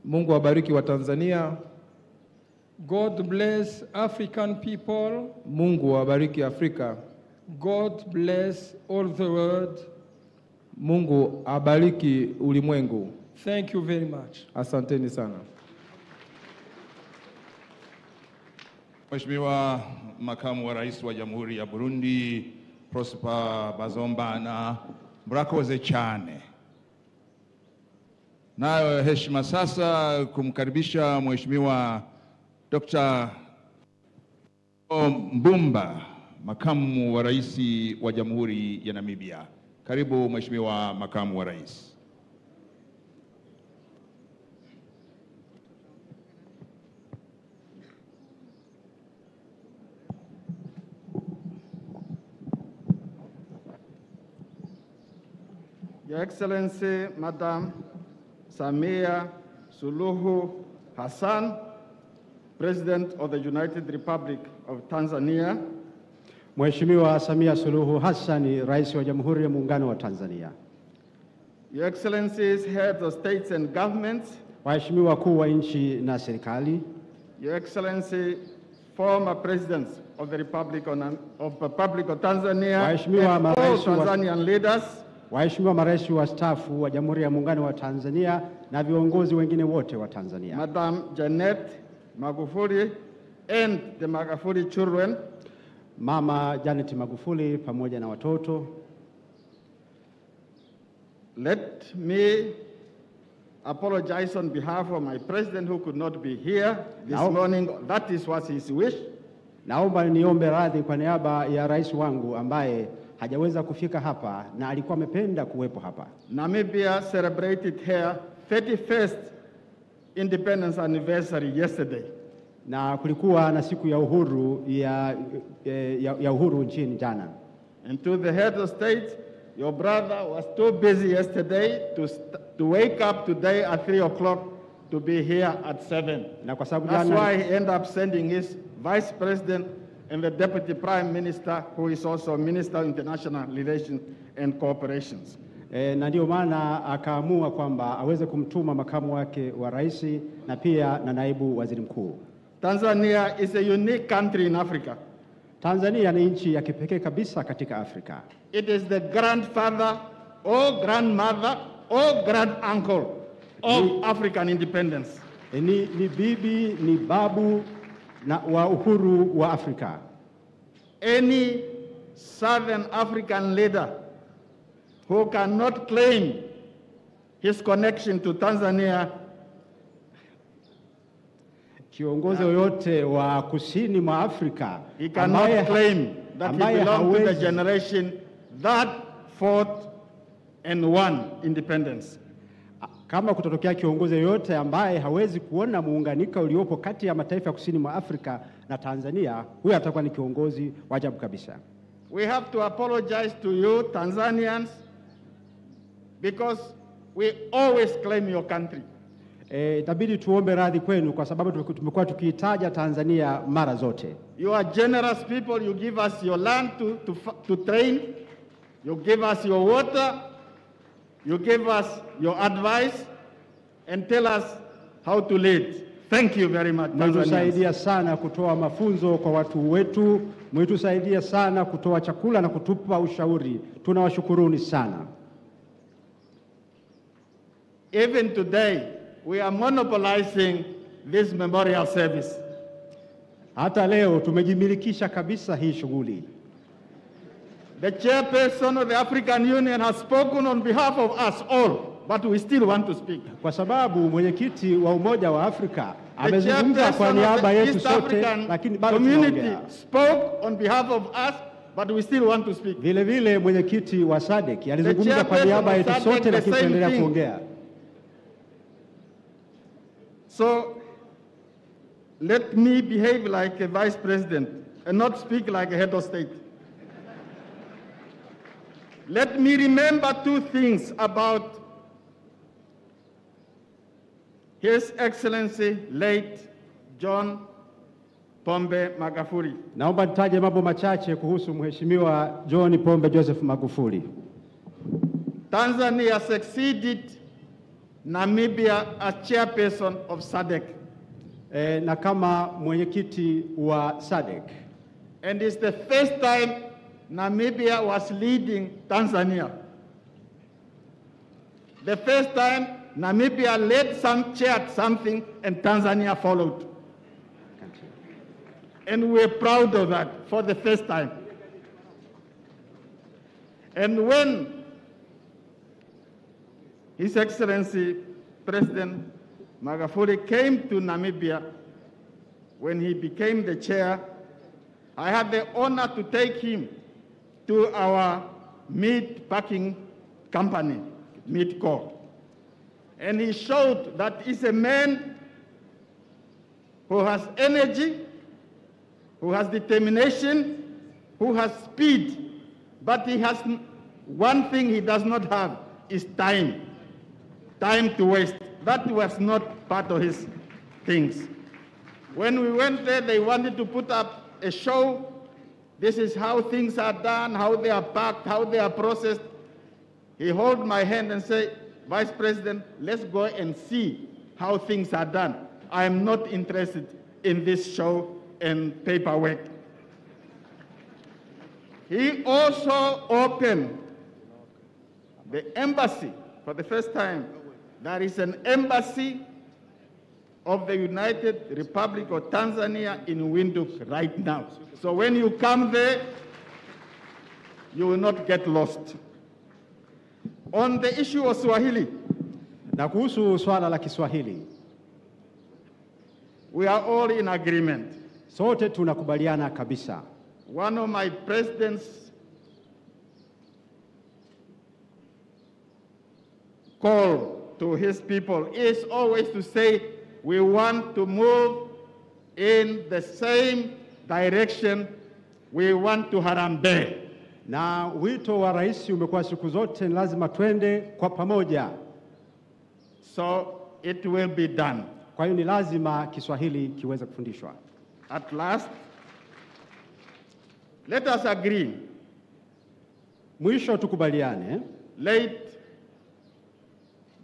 S3: Mungu awabariki wa Tanzania.
S8: God bless African people.
S3: Mungu awabariki Afrika.
S8: God bless all the world.
S3: Mungu abariki ulimwengu.
S8: Thank you very much.
S3: Asanteni sana.
S1: Mheshimiwa Makamu wa Rais wa Jamhuri ya Burundi, Prosper Bazombana, murakoze cyane. Nayo heshima sasa kumkaribisha Mheshimiwa Dr. Mbumba, Makamu wa Rais wa Jamhuri ya Namibia. Karibu Mheshimiwa Makamu wa Rais.
S4: Your Excellency, Madam Samia Suluhu Hassan, President of the United Republic of Tanzania.
S6: Mheshimiwa Samia Suluhu Hassan, Rais wa Jamhuri ya Muungano wa Tanzania.
S4: Your Excellencies, Heads of States and Governments.
S6: Waheshimiwa wakuu wa nchi na serikali.
S4: Your Excellency, former Presidents of the Republic of Tanzania.
S6: Waheshimiwa
S4: and all Tanzanian leaders.
S6: Waheshimiwa marais wastaafu wa Jamhuri ya Muungano wa Tanzania na viongozi wengine wote wa Tanzania.
S4: Madam Janet Magufuli and the Magufuli children.
S6: Mama Janet Magufuli pamoja na watoto.
S9: Let me apologize on behalf of my president who could not be here this morning. That was his wish.
S6: Naomba niombe radhi kwa niaba ya rais wangu ambaye hajaweza kufika hapa na alikuwa amependa kuwepo hapa.
S9: Namibia celebrated her 31st independence anniversary yesterday.
S6: Na kulikuwa na siku ya uhuru ya uhuru nchini jana.
S9: And to the head of state, your brother was too busy yesterday to wake up today at 3 o'clock to be here at 7. That's why he ended up sending his vice president and the deputy prime minister, who is also Minister of International Relations and Cooperations.
S6: Na ndio maana akaamua kwamba aweze kumtuma makamu wake wa rais na pia na naibu waziri mkuu.
S9: Tanzania is a unique country in Africa.
S6: Tanzania ni nchi ya kipekee kabisa katika Afrika.
S9: It is the grandfather or grandmother or grand uncle of African independence.
S6: Ni bibi, ni babu na wa uhuru wa Afrika.
S9: Any Southern African leader who cannot claim his connection to Tanzania,
S6: kiongozi yoyote wa kusini mwa Afrika,
S9: he cannot claim that he belongs to the generation that fought and won independence.
S6: Kama kutotokea kiongozi yoyote ambaye hawezi kuona muunganiko uliopo kati ya mataifa ya kusini mwa Afrika na Tanzania, huyo atakuwa ni kiongozi wa ajabu kabisa.
S9: We have to apologize to you Tanzanians because we always claim your country.
S6: Itabidi tuombe radhi kwenu kwa sababu tumekuwa tukiitaja Tanzania mara zote.
S9: You are generous people. You give us your land to train. You give us your water. You give us your advice and tell us how to lead. Thank you very much.
S6: Mmetusaidia sana kutoa mafunzo kwa watu wetu. Mmetusaidia sana kutoa chakula na kutupa ushauri. Tunawashukuruni sana.
S9: Even today, we are monopolizing this memorial service.
S6: Hata leo tumejimilikisha kabisa hii shughuli.
S9: The chairperson of the African Union has spoken on behalf of us all, but we still want to speak.
S6: Kwa sababu mwenyekiti wa Umoja wa Afrika amezungumza kwa niaba yetu sote, lakini bado tunaongea.
S9: Spoke on behalf of us, but we still want to speak.
S6: Vile vile mwenyekiti wa SADC alizungumza kwa niaba yetu sote, lakini tunaendelea kuongea.
S9: So let me behave like a vice president and not speak like a head of state. Let me remember two things about His Excellency late John Pombe Magufuli.
S6: Naomba nitaje mambo machache kuhusu Mheshimiwa John Pombe Joseph Magufuli.
S9: Tanzania succeeded Namibia as chairperson of SADC.
S6: Na kama mwenyekiti wa SADC.
S9: And it's the first time Namibia was leading Tanzania. The first time Namibia chaired something and Tanzania followed. And we're proud of that for the first time. And when His Excellency President Magufuli came to Namibia, when he became the chair, I had the honor to take him to our meat packing company, Meat Co. And he showed that he's a man who has energy, who has determination, who has speed, but he has one thing he does not have is time to waste. That was not part of his things. When we went there, they wanted to put up a show. This is how things are done, how they are packed, how they are processed. He held my hand and said, Vice President, let's go and see how things are done. I am not interested in this show and paperwork. He also opened the embassy for the first time. There is an embassy of the United Republic of Tanzania in Windhoek right now. So when you come there, you will not get lost. On the issue of Swahili,
S6: Na kuhusu swala la Kiswahili,
S9: we are all in agreement.
S6: sote tunakubaliana kabisa.
S9: One of my president's call to his people is always to say, we want to move in the same direction. We want to harambee.
S6: Na wito wa rais umekuwa siku zote ni lazima twende kwa pamoja.
S9: So it will be done.
S6: Kwa hiyo ni lazima Kiswahili kiweze kufundishwa.
S9: At last, let us agree.
S6: Mwisho tukubaliane,
S9: Late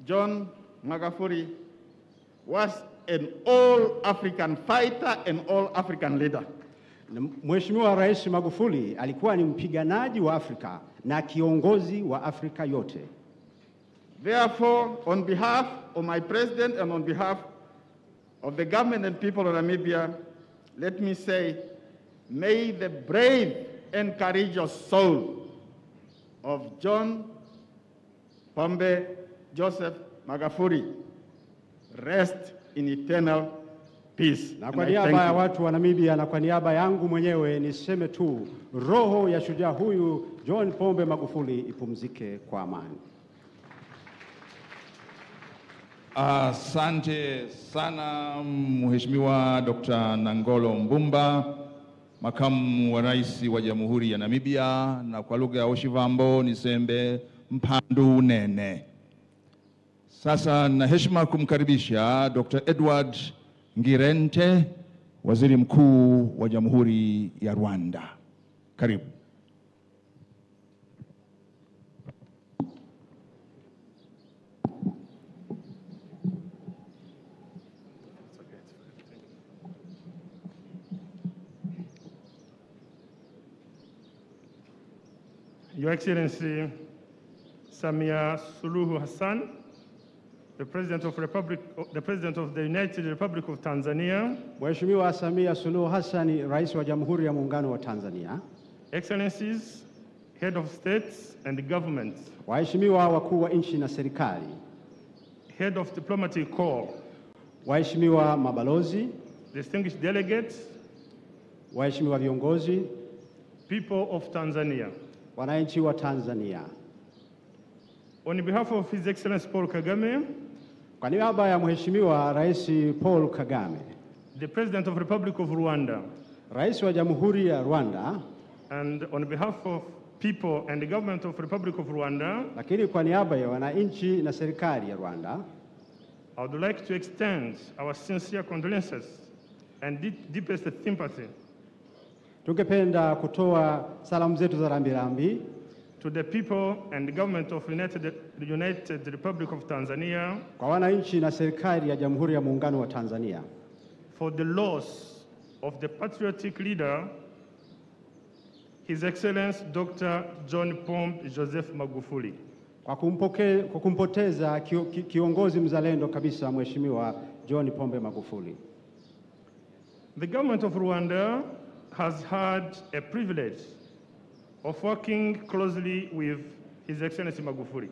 S9: John Magufuli was an all-African fighter and all-African leader.
S6: Mheshimiwa Rais Magufuli alikuwa ni mpiganaji wa Afrika na kiongozi wa Afrika yote.
S9: Therefore, on behalf of my president and on behalf of the government and people of Namibia, let me say, may the brave and courageous soul of John Pombe Joseph Magufuli rest in eternal peace.
S6: Na kwa niaba ya watu wa Namibia na kwa niaba yangu mwenyewe niseme tu, roho ya shujaa huyu John Pombe Magufuli ipumzike kwa amani.
S1: Asante sana Mheshimiwa Dr. Nangolo Mbumba, makamu wa rais wa Jamhuri ya Namibia, na kwa lugha ya Oshivambo nisembe mpandu nene. Sasa na heshima kumkaribisha Dr. Edward Ngirente, Waziri Mkuu wa Jamhuri ya Rwanda. Karibu.
S10: Your Excellency Samia Suluhu Hassan, the President of the United Republic of Tanzania,
S6: Mheshimiwa Samia Suluhu Hassan, Rais wa Jamhuri ya Muungano wa Tanzania,
S10: Excellencies, Head of States and Governments,
S6: waheshimiwa wakuu wa nchi na serikali,
S10: Head of Diplomatic Corps,
S6: waheshimiwa mabalozi,
S10: distinguished delegates,
S6: waheshimiwa viongozi,
S10: people of Tanzania.
S6: wananchi wa Tanzania.
S10: On behalf of His Excellency Paul Kagame,
S6: kwa niaba ya Mheshimiwa Rais Paul Kagame,
S10: the President of Republic of Rwanda,
S6: Rais wa Jamhuri ya Rwanda,
S10: and on behalf of people and the government of Republic of Rwanda,
S6: lakini kwa niaba ya wananchi na serikali ya Rwanda,
S10: I would like to extend our sincere condolences and deepest sympathy
S6: tungependa kutoa salamu zetu za rambirambi
S10: to the people and the government of United Republic of Tanzania
S6: kwa wananchi na serikali ya Jamhuri ya Muungano wa Tanzania
S10: for the loss of the patriotic leader, His Excellency Dr. John Pombe Joseph Magufuli.
S6: Kwa kumpoteza kiongozi mzalendo kabisa Mheshimiwa John Pombe Magufuli.
S10: The government of Rwanda has had a privilege of working closely with His Excellency Magufuli.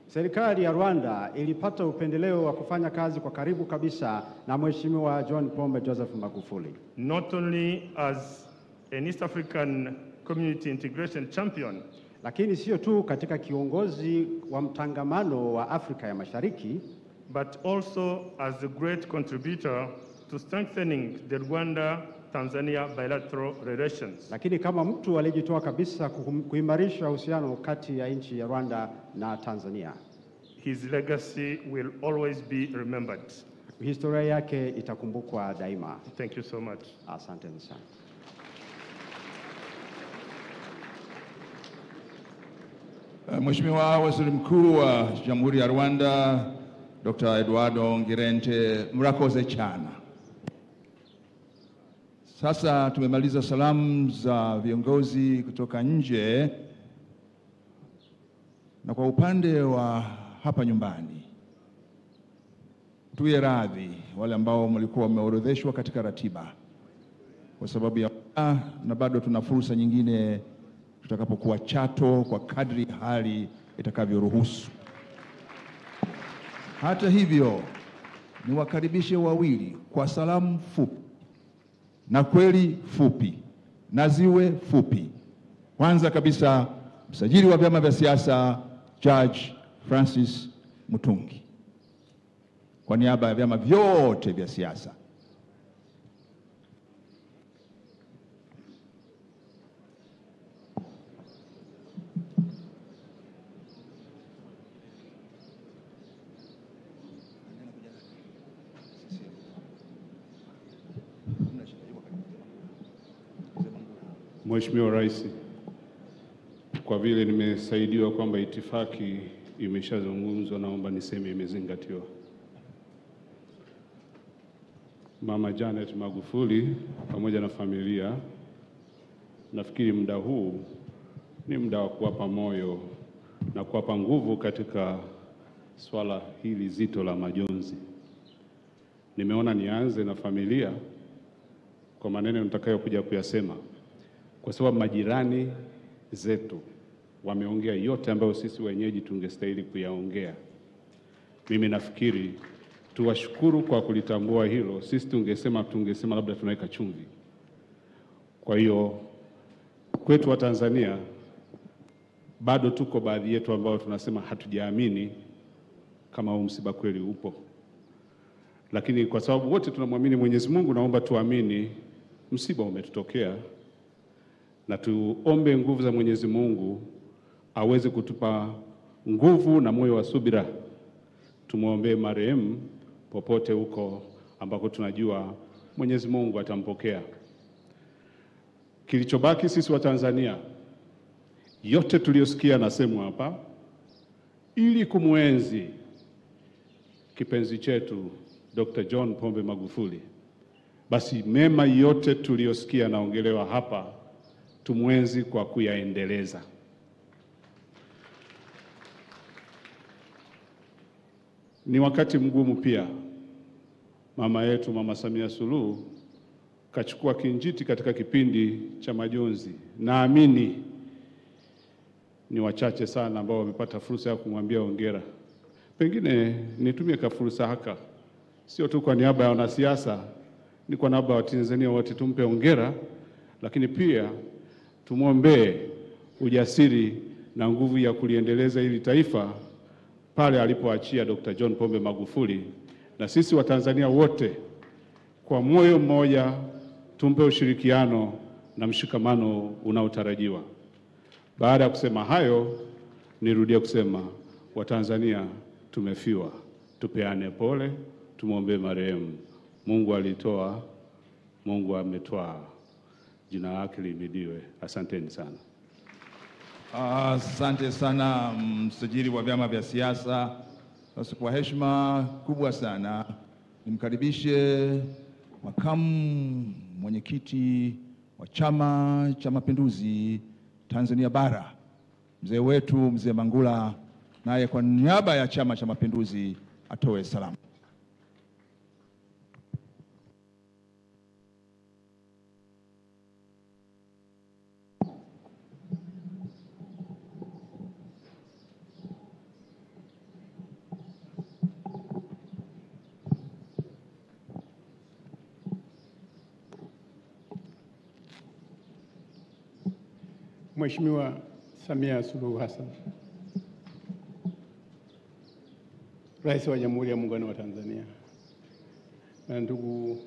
S6: Serikali ya Rwanda ilipata upendeleo wa kufanya kazi kwa karibu kabisa na Mheshimiwa John Pombe Joseph Magufuli.
S10: Not only as an East African community integration champion,
S6: lakini sio tu katika kiongozi wa mtangamano wa Afrika ya Mashariki,
S10: but also as a great contributor to strengthening the Rwanda-Tanzania bilateral relations.
S6: Lakini kama mtu alijitoa kabisa kuimarisha uhusiano kati ya nchi ya Rwanda na Tanzania.
S10: His legacy will always be remembered.
S6: Historia yake itakumbukwa daima.
S10: Thank you so much.
S6: Asante sana.
S1: Mheshimiwa Waziri Mkuu wa Jamhuri ya Rwanda, Dr. Eduardo Ngirente, murakoze chana. Sasa tumemaliza salamu za viongozi kutoka nje, na kwa upande wa hapa nyumbani tuwe radhi wale ambao mlikuwa wameorodheshwa katika ratiba kwa sababu ya na bado tuna fursa nyingine tutakapokuwa Chato kwa kadri hali itakavyoruhusu. Hata hivyo, niwakaribishe wawili kwa salamu fupi na kweli fupi na ziwe fupi. Kwanza kabisa, msajili wa vyama vya siasa Judge Francis Mutungi, kwa niaba ya vyama vyote vya siasa.
S11: Mheshimiwa Rais, kwa vile nimesaidiwa kwamba itifaki imeshazungumzwa, naomba niseme imezingatiwa. Mama Janet Magufuli pamoja na familia, nafikiri muda huu ni muda wa kuwapa moyo na kuwapa nguvu katika swala hili zito la majonzi. Nimeona nianze na familia kwa maneno nitakayokuja kuyasema, kwa sababu majirani zetu wameongea yote ambayo sisi wenyeji tungestahili kuyaongea. Mimi nafikiri tuwashukuru kwa kulitambua hilo. Sisi tungesema labda tunaweka chumvi. Kwa hiyo kwetu wa Tanzania bado tuko baadhi yetu ambao tunasema hatujaamini kama huu msiba kweli upo. Lakini kwa sababu wote tunamwamini Mwenyezi Mungu, naomba tuamini msiba umetutokea, na tuombe nguvu za Mwenyezi Mungu aweze kutupa nguvu na moyo wa subira. Tumuombe marehemu popote huko ambako tunajua Mwenyezi Mungu atampokea. Kilichobaki sisi wa Tanzania, yote tuliyosikia nasemwa hapa, ili kumwenzi kipenzi chetu Dr. John Pombe Magufuli, basi mema yote tuliyosikia naongelewa hapa tumwenzi kwa kuyaendeleza. Ni wakati mgumu pia. Mama yetu Mama Samia Suluhu kachukua kinjiti katika kipindi cha majonzi. Naamini ni wachache sana ambao wamepata fursa ya kumwambia hongera. Pengine nitumie fursa haka, sio tu kwa niaba ya wanasiasa, ni kwa niaba ya Watanzania wote tumpe hongera, lakini pia tumwombee ujasiri na nguvu ya kuliendeleza hili taifa pale alipoachia Dr. John Pombe Magufuli. Na sisi wa Tanzania wote kwa moyo mmoja tumpe ushirikiano na mshikamano unaotarajiwa. Baada ya kusema hayo, nirudie kusema Watanzania tumefiwa, tupeane pole, tumwombee marehemu. Mungu alitoa, Mungu ametwaa, jina lake lihimidiwe. Asanteni sana.
S1: Asante sana msajili wa vyama vya siasa. Sasa kwa heshima kubwa sana nimkaribishe makamu mwenyekiti wa Chama cha Mapinduzi Tanzania Bara, mzee wetu Mzee Mangula, naye kwa niaba ya Chama cha Mapinduzi atoe salamu.
S12: Mheshimiwa Samia Suluhu Hassan, Rais wa Jamhuri ya Muungano wa Tanzania, na ndugu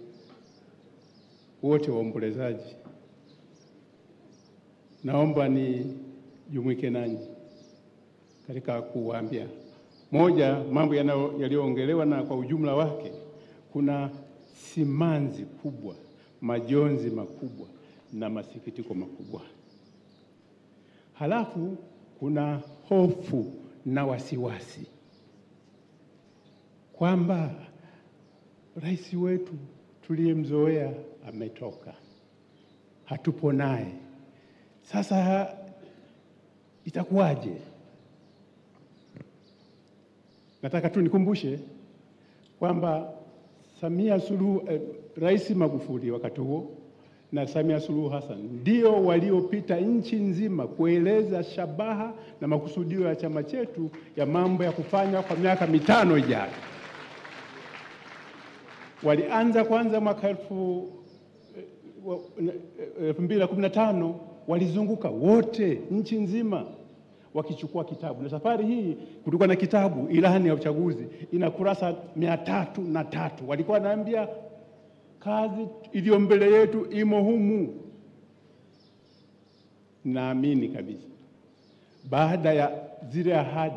S12: wote waombolezaji, naomba nijumuike nanyi katika kuwaambia moja, mambo yaliyoongelewa na kwa ujumla wake kuna simanzi kubwa, majonzi makubwa na masikitiko makubwa. Halafu kuna hofu na wasiwasi kwamba rais wetu tuliyemzoea ametoka, hatupo naye. Sasa itakuwaje? Nataka tu nikumbushe kwamba Rais Magufuli wakati huo na Samia Suluhu Hassan ndio waliopita nchi nzima kueleza shabaha na makusudio ya chama chetu ya mambo ya kufanya kwa miaka 5 ijayo. Walianza kwanza mwaka 2015, walizunguka wote nchi nzima wakichukua kitabu. Na safari hii kulikuwa na kitabu ilani ya uchaguzi, ina kurasa 303. Walikuwa wanaambia kazi iliyo mbele yetu imo humu. Naamini kabisa baada ya zile ahadi,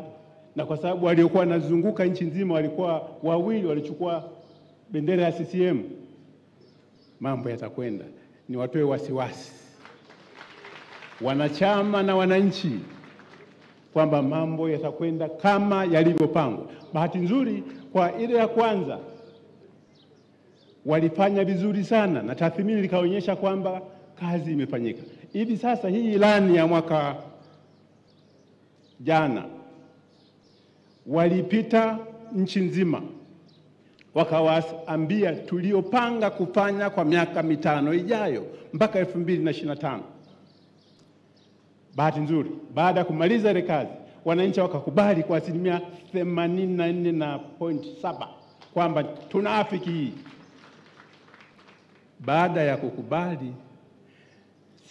S12: na kwa sababu waliokuwa wanazunguka nchi nzima walikuwa wawili, walichukua bendera ya CCM, mambo yatakwenda. Ni watoe wasiwasi wanachama na wananchi kwamba mambo yatakwenda kama yalivyopangwa. Bahati nzuri kwa ile ya kwanza walifanya vizuri sana, na tathmini likaonyesha kwamba kazi imefanyika. Hivi sasa hii ilani ya mwaka jana walipita nchi nzima wakawaambia tuliopanga kufanya kwa miaka 5 ijayo mpaka 2025. Bahati nzuri baada ya kumaliza ile kazi wananchi wakakubali kwa 84.7 kwamba tunaafiki hii. Baada ya kukubali,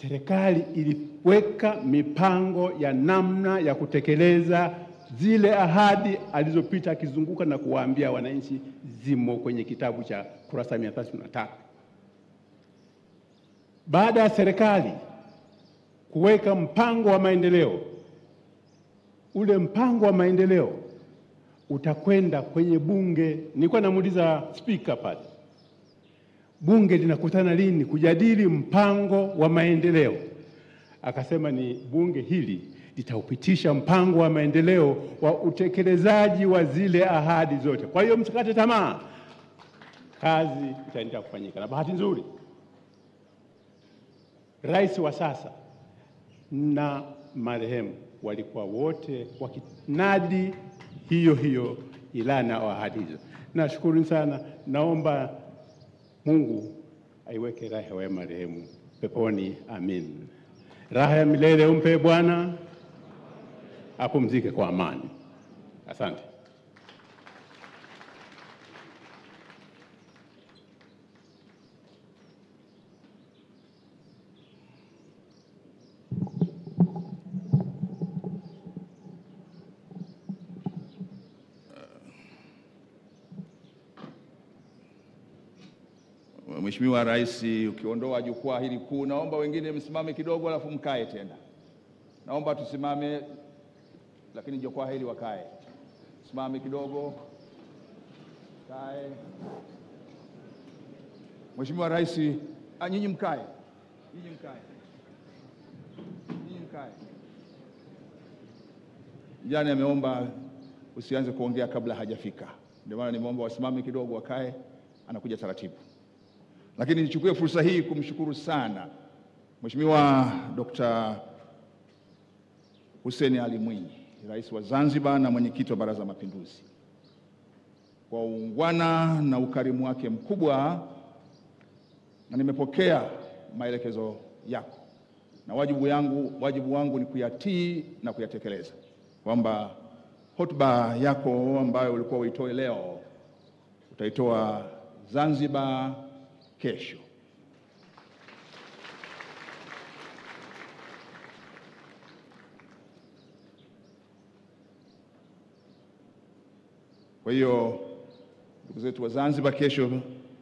S12: serikali iliweka mipango ya namna ya kutekeleza zile ahadi alizopita akizunguka na kuwaambia wananchi, zimo kwenye kitabu cha kurasa 303. Baada ya serikali kuweka mpango wa maendeleo, ule mpango wa maendeleo utakwenda kwenye bunge. Nilikuwa namuuliza speaker pale, bunge linakutana lini kujadili mpango wa maendeleo? Akasema ni bunge hili litaupitisha mpango wa maendeleo wa utekelezaji wa zile ahadi zote. Kwa hiyo msikate tamaa, kazi itaendelea kufanyika. Na bahati nzuri rais wa sasa na marehemu walikuwa wote wakinadi hiyo ilani au ahadi hizo. Nashukuru sana. Naomba Mungu aiweke raha ya marehemu peponi, amin. Raha ya milele umpe Bwana, apumzike kwa amani. Asante.
S1: Mheshimiwa Rais, ukiondoa jukwaa hili kuu, naomba wengine msimame kidogo alafu mkae tena. Naomba tusimame lakini jukwaa hili wakae. Simame kidogo. Kae. Mheshimiwa Rais, nyinyi mkae. Nyinyi mkae. Nyinyi mkae. Jana ameomba usianze kuongea kabla hajafika. Ndio maana nimeomba wasimame kidogo wakae, anakuja taratibu. Lakini nichukue fursa hii kumshukuru sana Mheshimiwa Dkt. Hussein Ali Mwinyi, Rais wa Zanzibar na mwenyekiti wa Baraza la Mapinduzi, kwa uungwana na ukarimu wake mkubwa, na nimepokea maelekezo yako, na wajibu wangu ni kuyatii na kuyatekeleza, kwamba hotuba yako ambayo ulikuwa uitoe leo utaitoa Zanzibar kesho. Kwa hiyo ndugu zetu wa Zanzibar, kesho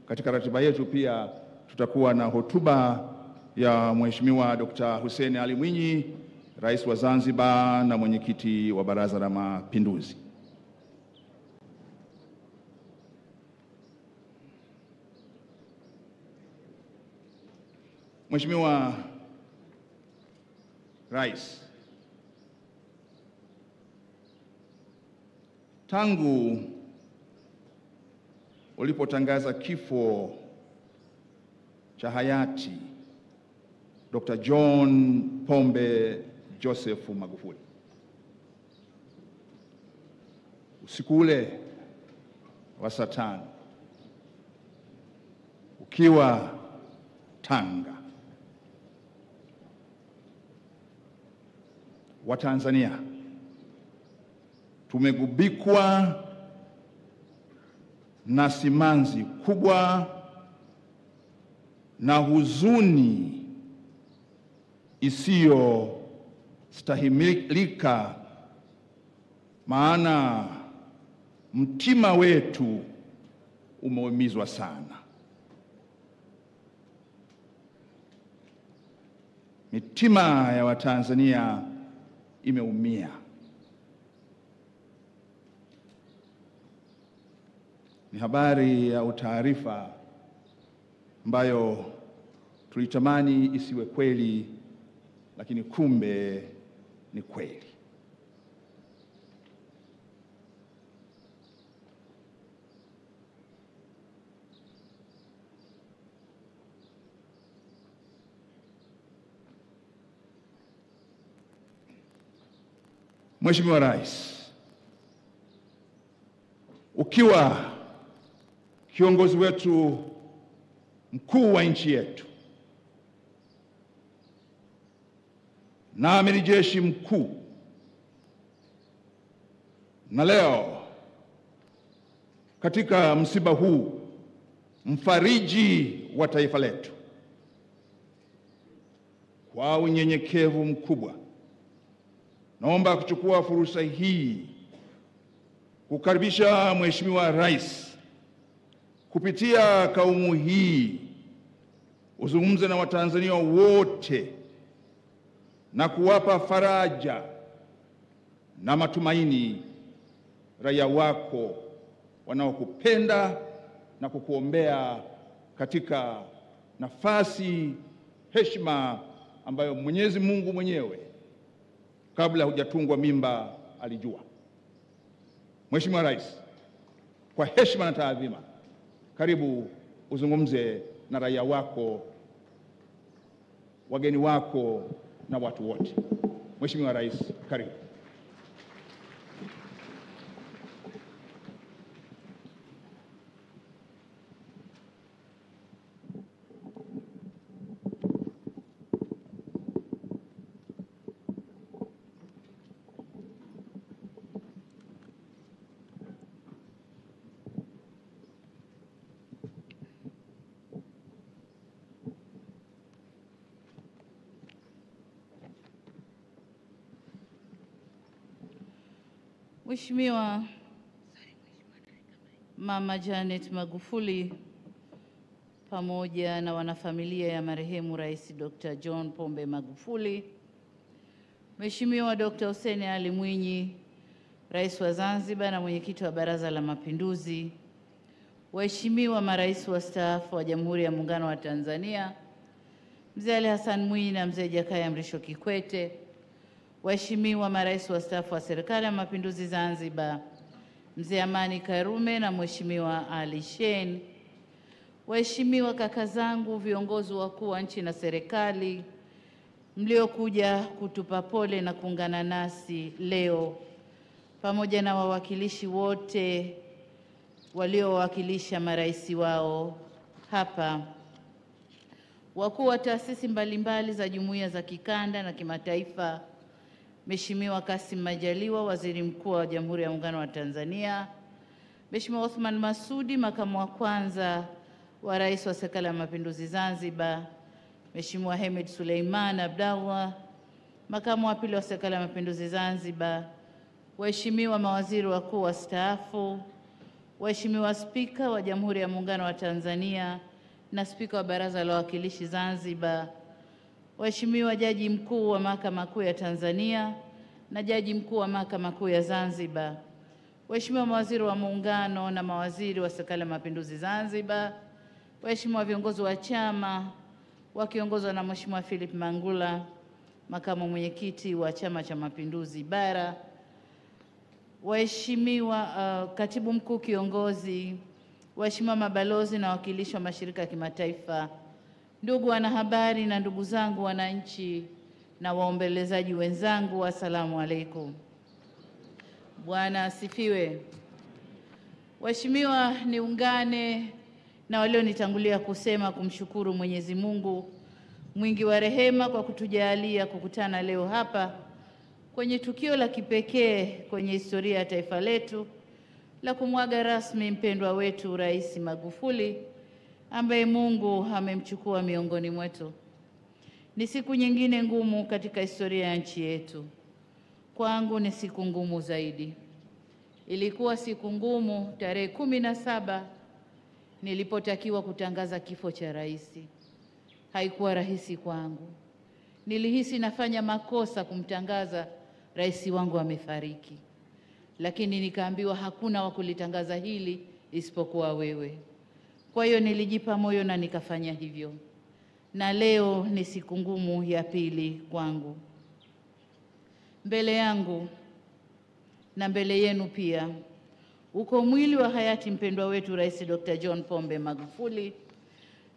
S1: katika ratiba yetu pia tutakuwa na hotuba ya Mheshimiwa Dkt. Hussein Ali Mwinyi, Rais wa Zanzibar na mwenyekiti wa Baraza la Mapinduzi. Mheshimiwa Rais, tangu ulipotangaza kifo cha hayati Dr. John Pombe Joseph Magufuli, usiku ule wa saa 5 ukiwa Tanga, wa Tanzania tumegubikwa na simanzi kubwa na huzuni isiyostahimilika, maana mtima wetu umeumizwa sana. Mitima ya Watanzania imeumia. Ni habari au taarifa ambayo tulitamani isiwe kweli, lakini kumbe ni kweli. Mheshimiwa Rais, ukiwa kiongozi wetu mkuu wa nchi yetu na amiri jeshi mkuu, na leo katika msiba huu mfariji wa taifa letu, kwa unyenyekevu mkubwa naomba kuchukua fursa hii kukaribisha Mheshimiwa Rais kupitia kaumu hii uzungumze na Watanzania wote na kuwapa faraja na matumaini raia wako wanaokupenda na kukuombea katika nafasi, heshima ambayo Mwenyezi Mungu mwenyewe kabla hujatungwa mimba alijua. Mheshimiwa Rais, kwa heshima na taadhima, karibu uzungumze na raia wako, wageni wako na watu wote. Mheshimiwa Rais, karibu.
S13: Mheshimiwa Mama Janet Magufuli pamoja na wanafamilia ya marehemu Rais Dr. John Pombe Magufuli, Mheshimiwa Dr. Hussein Ali Mwinyi, Rais wa Zanzibar na mwenyekiti wa Baraza la Mapinduzi, waheshimiwa marais wastaafu wa Jamhuri ya Muungano wa Tanzania, Mzee Ali Hassan Mwinyi na Mzee Jakaya Mrisho Kikwete, waheshimiwa marais wastaafu wa Serikali ya Mapinduzi Zanzibar, Mzee Amani Karume na Mheshimiwa Ali Shein, waheshimiwa kaka zangu viongozi wakuu wa nchi na serikali mliokuja kutupa pole na kuungana nasi leo, pamoja na wawakilishi wote waliowakilisha marais wao hapa, wakuu wa taasisi mbalimbali za jumuiya za kikanda na kimataifa, Mheshimiwa Kassim Majaliwa, Waziri Mkuu wa Jamhuri ya Muungano wa Tanzania, Mheshimiwa Othman Masudi, Makamu wa Kwanza wa Rais wa Serikali ya Mapinduzi Zanzibar, Mheshimiwa Hemed Suleiman Abdallah, Makamu wa Pili wa Serikali ya Mapinduzi Zanzibar, waheshimiwa mawaziri wakuu wastaafu, waheshimiwa Spika wa Jamhuri ya Muungano wa Tanzania na Spika wa Baraza la Wawakilishi Zanzibar, waheshimiwa Jaji Mkuu wa Mahakama Kuu ya Tanzania na Jaji Mkuu wa Mahakama Kuu ya Zanzibar, waheshimiwa mawaziri wa Muungano na mawaziri wa Serikali ya Mapinduzi Zanzibar, waheshimiwa viongozi wa chama wakiongozwa na Mheshimiwa Philip Mangula, Makamu Mwenyekiti wa Chama cha Mapinduzi Bara, waheshimiwa Katibu Mkuu Kiongozi, waheshimiwa mabalozi na wakilishi wa mashirika ya kimataifa, ndugu wanahabari na ndugu zangu wananchi na waombelezaji wenzangu, assalamu alaikum. Bwana asifiwe. Waheshimiwa, niungane na walionitangulia kusema kumshukuru Mwenyezi Mungu mwingi wa rehema kwa kutujalia kukutana leo hapa kwenye tukio la kipekee kwenye historia ya taifa letu la kumwaga rasmi mpendwa wetu Rais Magufuli ambaye Mungu amemchukua miongoni mwetu. Ni siku nyingine ngumu katika historia ya nchi yetu. Kwangu ni siku ngumu zaidi. Ilikuwa siku ngumu tarehe 17 nilipotakiwa kutangaza kifo cha rais. Haikuwa rahisi kwangu. Nilihisi nafanya makosa kumtangaza rais wangu amefariki. Lakini nikaambiwa hakuna wa kulitangaza hili isipokuwa wewe. Kwa hiyo nilijipa moyo na nikafanya hivyo. Na leo ni siku ngumu ya pili kwangu. Mbele yangu na mbele yenu pia uko mwili wa hayati mpendwa wetu Rais Dr. John Pombe Magufuli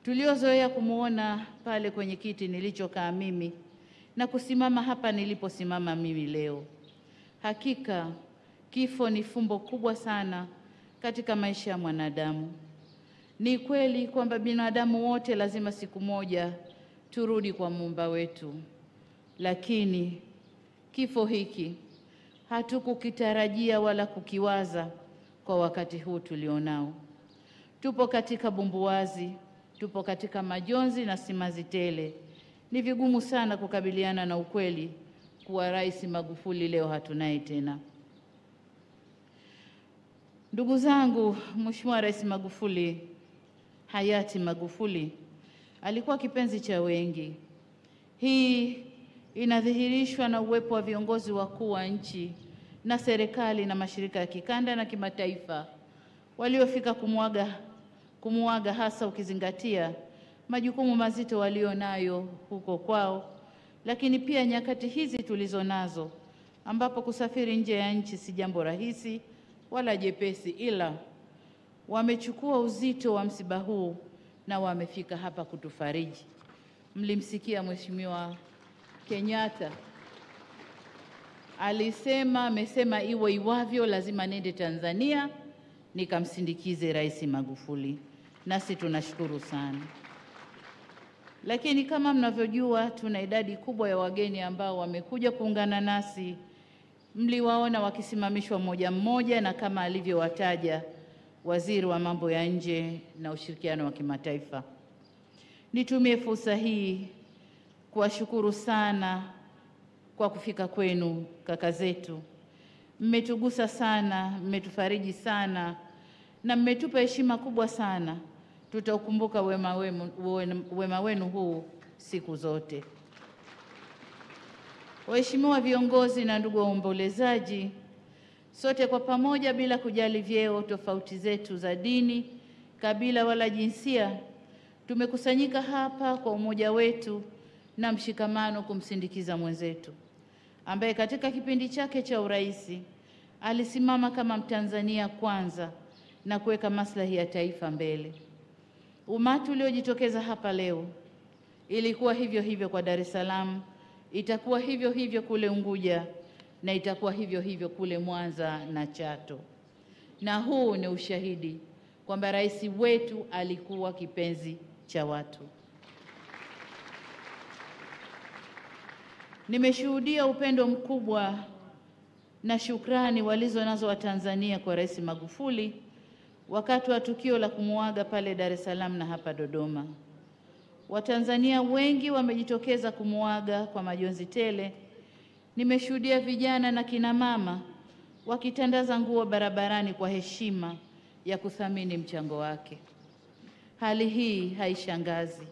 S13: tuliozoea kumuona pale kwenye kiti nilichokaa mimi na kusimama hapa niliposimama mimi leo. Hakika kifo ni fumbo kubwa sana katika maisha ya mwanadamu. Ni kweli kwamba binadamu wote lazima siku moja turudi kwa Muumba wetu. Lakini kifo hiki hatukukitarajia wala kukiwaza kwa wakati huu tulionao. Tupo katika bumbuwazi, tupo katika majonzi na simanzi tele. Ni vigumu sana kukabiliana na ukweli kuwa Rais Magufuli leo hatunaye tena. Ndugu zangu, Mheshimiwa Rais Magufuli, hayati Magufuli, alikuwa kipenzi cha wengi. Hii inadhihirishwa na uwepo wa viongozi wakuu wa nchi na serikali na mashirika ya kikanda na kimataifa waliofika kumuaga, hasa ukizingatia majukumu mazito walionayo huko kwao, lakini pia nyakati hizi tulizo nazo ambapo kusafiri nje ya nchi si jambo rahisi wala jepesi, ila wamechukua uzito wa msiba huu na wamefika hapa kutufariji. Mlimsikia Mheshimiwa Kenyatta amesema iwe iwavyo lazima nende Tanzania nikamsindikize Rais Magufuli. Nasi tunashukuru sana. Lakini kama mnavyojua tuna idadi kubwa ya wageni ambao wamekuja kuungana nasi. Mliwaona wakisimamishwa mmoja mmoja, na kama alivyowataja Waziri wa Mambo ya Nje na Ushirikiano wa Kimataifa. Nitumie fursa hii kuwashukuru sana kwa kufika kwenu kaka zetu. Mmetugusa sana, mmetufariji na mmetupa heshima kubwa sana. Tutaukumbuka wema wenu huu siku zote. Waheshimiwa viongozi na ndugu waombolezaji, sote kwa pamoja bila kujali vyeo, tofauti zetu za dini, kabila wala jinsia, tumekusanyika hapa kwa umoja wetu na mshikamano kumsindikiza mwenzetu ambaye katika kipindi chake cha urais alisimama kama Mtanzania kwanza na kuweka maslahi ya taifa mbele. Umati uliojitokeza hapa leo ilikuwa hivyo hivyo kwa Dar es Salaam, itakuwa hivyo hivyo kule Unguja na itakuwa hivyo hivyo kule Mwanza na Chato. Na huu ni ushahidi kwamba rais wetu alikuwa kipenzi cha watu. Nimeshuhudia upendo mkubwa na shukrani walizo nazo Watanzania kwa Rais Magufuli wakati wa tukio la kumuaga pale Dar es Salaam na hapa Dodoma. Watanzania wengi wamejitokeza kumuaga kwa majonzi tele. Nimeshuhudia vijana na kina mama wakitandaza nguo barabarani kwa heshima ya kuthamini mchango wake. Hali hii haishangazi,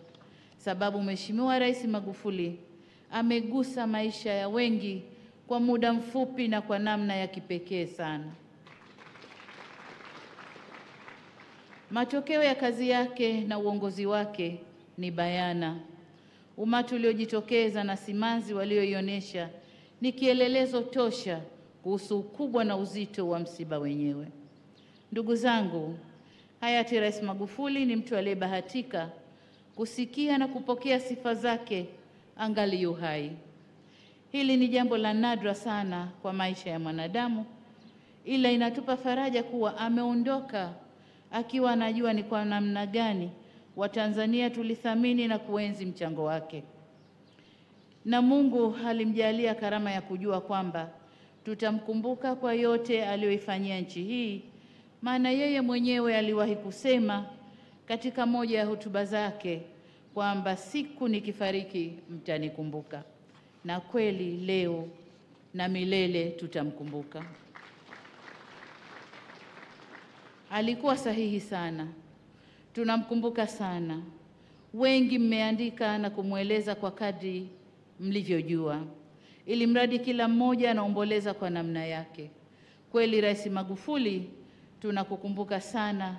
S13: sababu Mheshimiwa Rais Magufuli amegusa maisha ya wengi kwa muda mfupi na kwa namna ya kipekee sana. Matokeo ya kazi yake na uongozi wake ni bayana. Umati uliojitokeza na simanzi walioionyesha ni kielelezo tosha kuhusu ukubwa na uzito wa msiba wenyewe. Ndugu zangu, hayati Rais Magufuli ni mtu aliyebahatika kusikia na kupokea sifa zake angali yu hai. Hili ni jambo la nadra sana kwa maisha ya mwanadamu, ila inatupa faraja kuwa ameondoka akiwa anajua ni kwa namna gani Watanzania tulithamini na kuenzi mchango wake. na Mungu alimjalia karama ya kujua kwamba tutamkumbuka kwa yote aliyoifanyia nchi hii, maana yeye mwenyewe aliwahi kusema katika moja ya hotuba zake kwamba siku nikifariki mtanikumbuka, na kweli leo na milele tutamkumbuka. Alikuwa sahihi sana, tunamkumbuka sana. Wengi mmeandika na kumweleza kwa kadri mlivyojua, ili mradi kila mmoja anaomboleza kwa namna yake. Kweli Rais Magufuli, tunakukumbuka sana,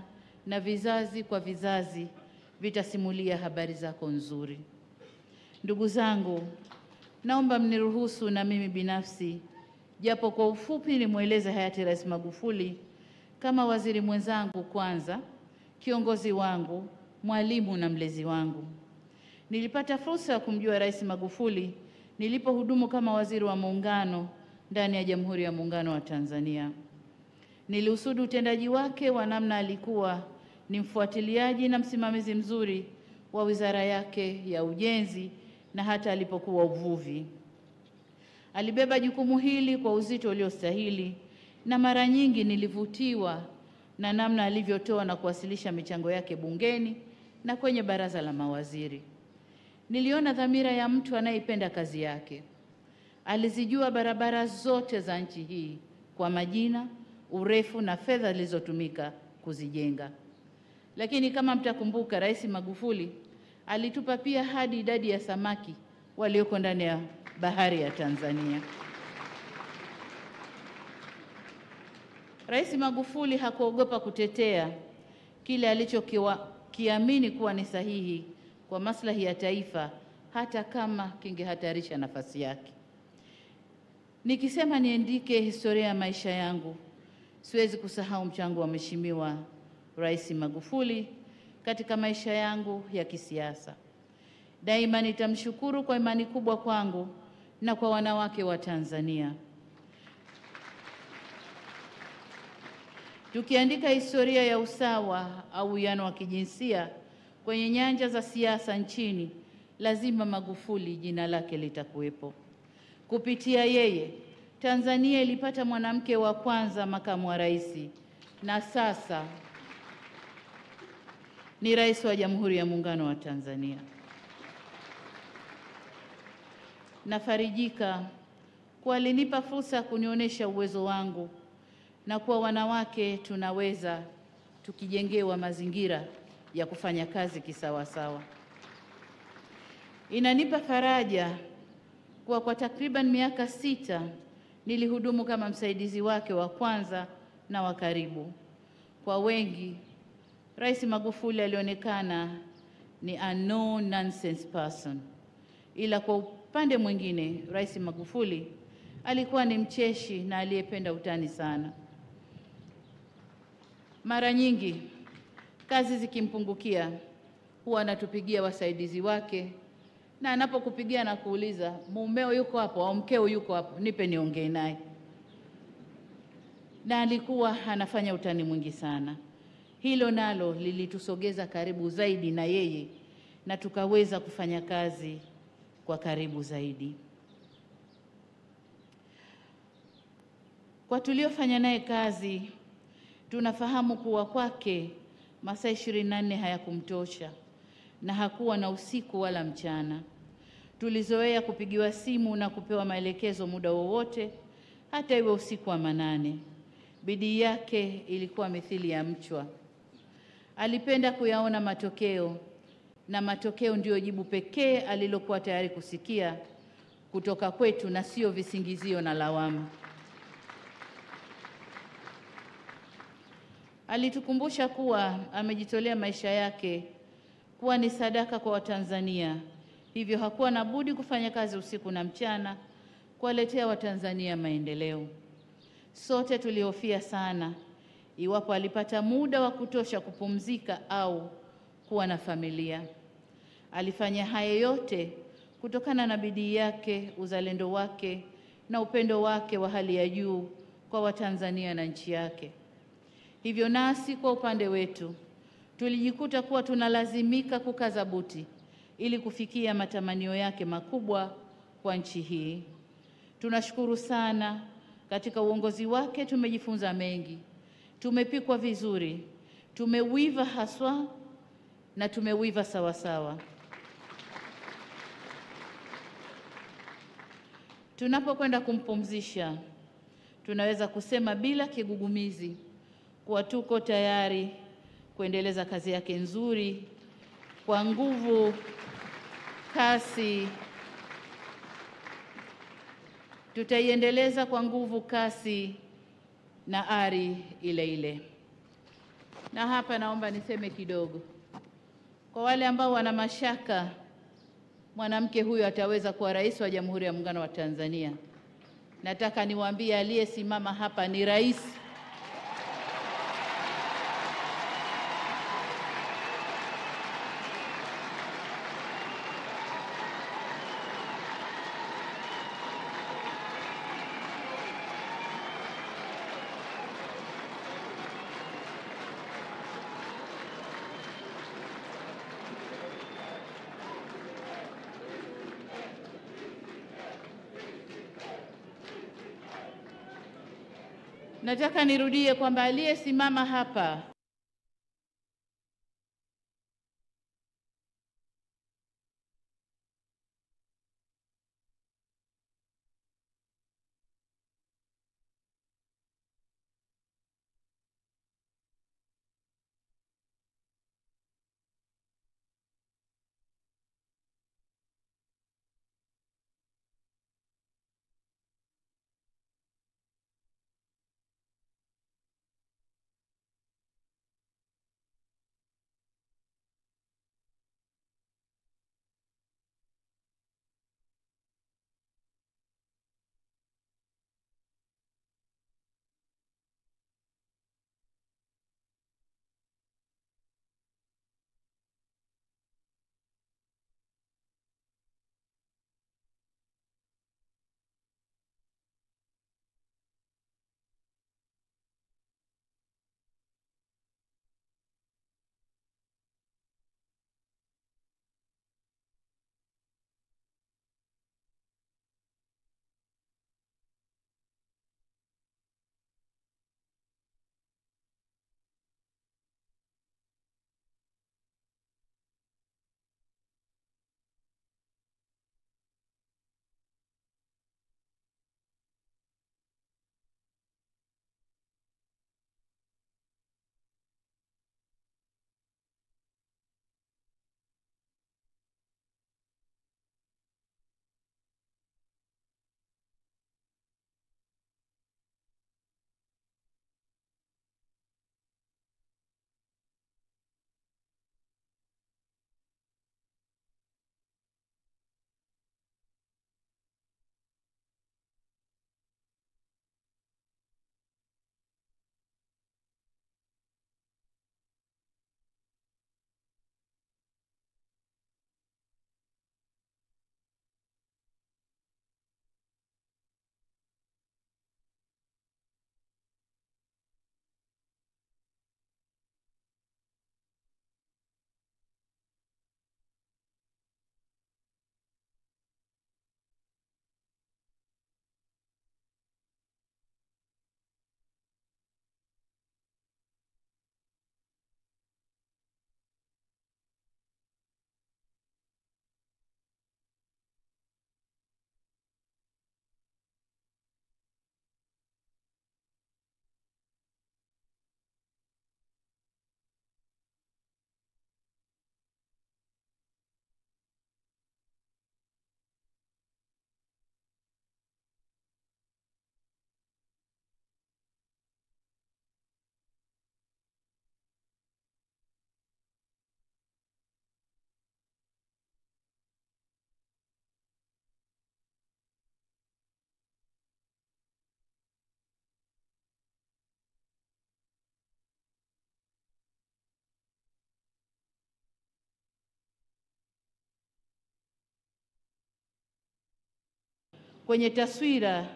S13: na vizazi kwa vizazi vitasimulia habari zako nzuri. Ndugu zangu, naomba mniruhusu na mimi binafsi japo kwa ufupi nimweleze hayati Rais Magufuli kama waziri mwenzangu kwanza, kiongozi wangu, mwalimu na mlezi wangu. Nilipata fursa ya kumjua Rais Magufuli nilipohudumu kama waziri wa muungano ndani ya Jamhuri ya Muungano wa Tanzania. Niliusudu utendaji wake wa namna alikuwa ni mfuatiliaji na msimamizi mzuri wa wizara yake ya ujenzi, na hata alipokuwa uvuvi alibeba jukumu hili kwa uzito uliostahili, na mara nyingi nilivutiwa na namna alivyotoa na kuwasilisha michango yake bungeni na kwenye baraza la mawaziri. Niliona dhamira ya mtu anayependa kazi yake. Alizijua barabara zote za nchi hii kwa majina, urefu na fedha zilizotumika kuzijenga. Lakini kama mtakumbuka, Rais Magufuli alitupa pia hadi idadi ya samaki walioko ndani ya bahari ya Tanzania. Rais Magufuli hakuogopa kutetea kile alichokiamini kuwa ni sahihi kwa maslahi ya taifa, hata kama kingehatarisha nafasi yake. Nikisema niandike historia ya maisha yangu, siwezi kusahau mchango wa Mheshimiwa Rais Magufuli katika maisha yangu ya kisiasa. Daima nitamshukuru kwa imani kubwa kwangu na kwa wanawake wa Tanzania. Tukiandika historia ya usawa au uwiano wa kijinsia kwenye nyanja za siasa nchini, lazima Magufuli jina lake litakuwepo. Kupitia yeye, Tanzania ilipata mwanamke wa kwanza makamu wa rais, na sasa ni rais wa Jamhuri ya Muungano wa Tanzania. Nafarijika kwa alinipa fursa ya kunionyesha uwezo wangu na kuwa wanawake tunaweza tukijengewa mazingira ya kufanya kazi kisawasawa. Inanipa faraja kwa takriban miaka 6 nilihudumu kama msaidizi wake wa kwanza na wa karibu. Kwa wengi, Rais Magufuli alionekana ni a no nonsense person, ila kwa upande mwingine Rais Magufuli alikuwa ni mcheshi na aliyependa utani sana. Mara nyingi kazi zikimpungukia huwa anatupigia wasaidizi wake, na anapokupigia na kuuliza mumeo yuko hapo au mkeo yuko hapo, nipe niongee naye. Na alikuwa anafanya utani mwingi sana. Hilo nalo lilitusogeza karibu zaidi na yeye, na tukaweza kufanya kazi kwa karibu zaidi. Kwa tuliofanya naye kazi, tunafahamu kuwa kwake masaa 24 hayakumtosha na hakuwa na usiku wala mchana. Tulizoea kupigiwa simu na kupewa maelekezo muda wowote, hata iwe usiku wa manane. Bidii yake ilikuwa mithili ya mchwa. Alipenda kuyaona matokeo, na matokeo ndiyo jibu pekee alilokuwa tayari kusikia kutoka kwetu, na sio visingizio na lawama. Alitukumbusha kuwa amejitolea maisha yake kuwa ni sadaka kwa Watanzania, hivyo hakuwa na budi kufanya kazi usiku na mchana kuwaletea Watanzania maendeleo. Sote tulihofia sana iwapo alipata muda wa kutosha kupumzika au kuwa na familia. Alifanya haya yote kutokana na bidii yake, uzalendo wake na upendo wake wa hali ya juu kwa Watanzania na nchi yake. Hivyo nasi kwa upande wetu tulijikuta kuwa tunalazimika kukaza buti ili kufikia matamanio yake makubwa kwa nchi hii. Tunashukuru sana. Katika uongozi wake tumejifunza mengi, tumepikwa vizuri, tumewiva haswa na tumewiva sawa sawa. Tunapokwenda kumpumzisha, tunaweza kusema bila kigugumizi kuwa tuko tayari kuendeleza kazi yake nzuri kwa nguvu, kasi. Tutaiendeleza kwa nguvu, kasi na ari ile ile. Na hapa naomba niseme kidogo. Kwa wale ambao wana mashaka mwanamke huyu ataweza kuwa rais wa Jamhuri ya Muungano wa Tanzania, nataka niwaambie aliyesimama hapa ni rais. Nataka nirudie kwamba aliyesimama hapa kwenye taswira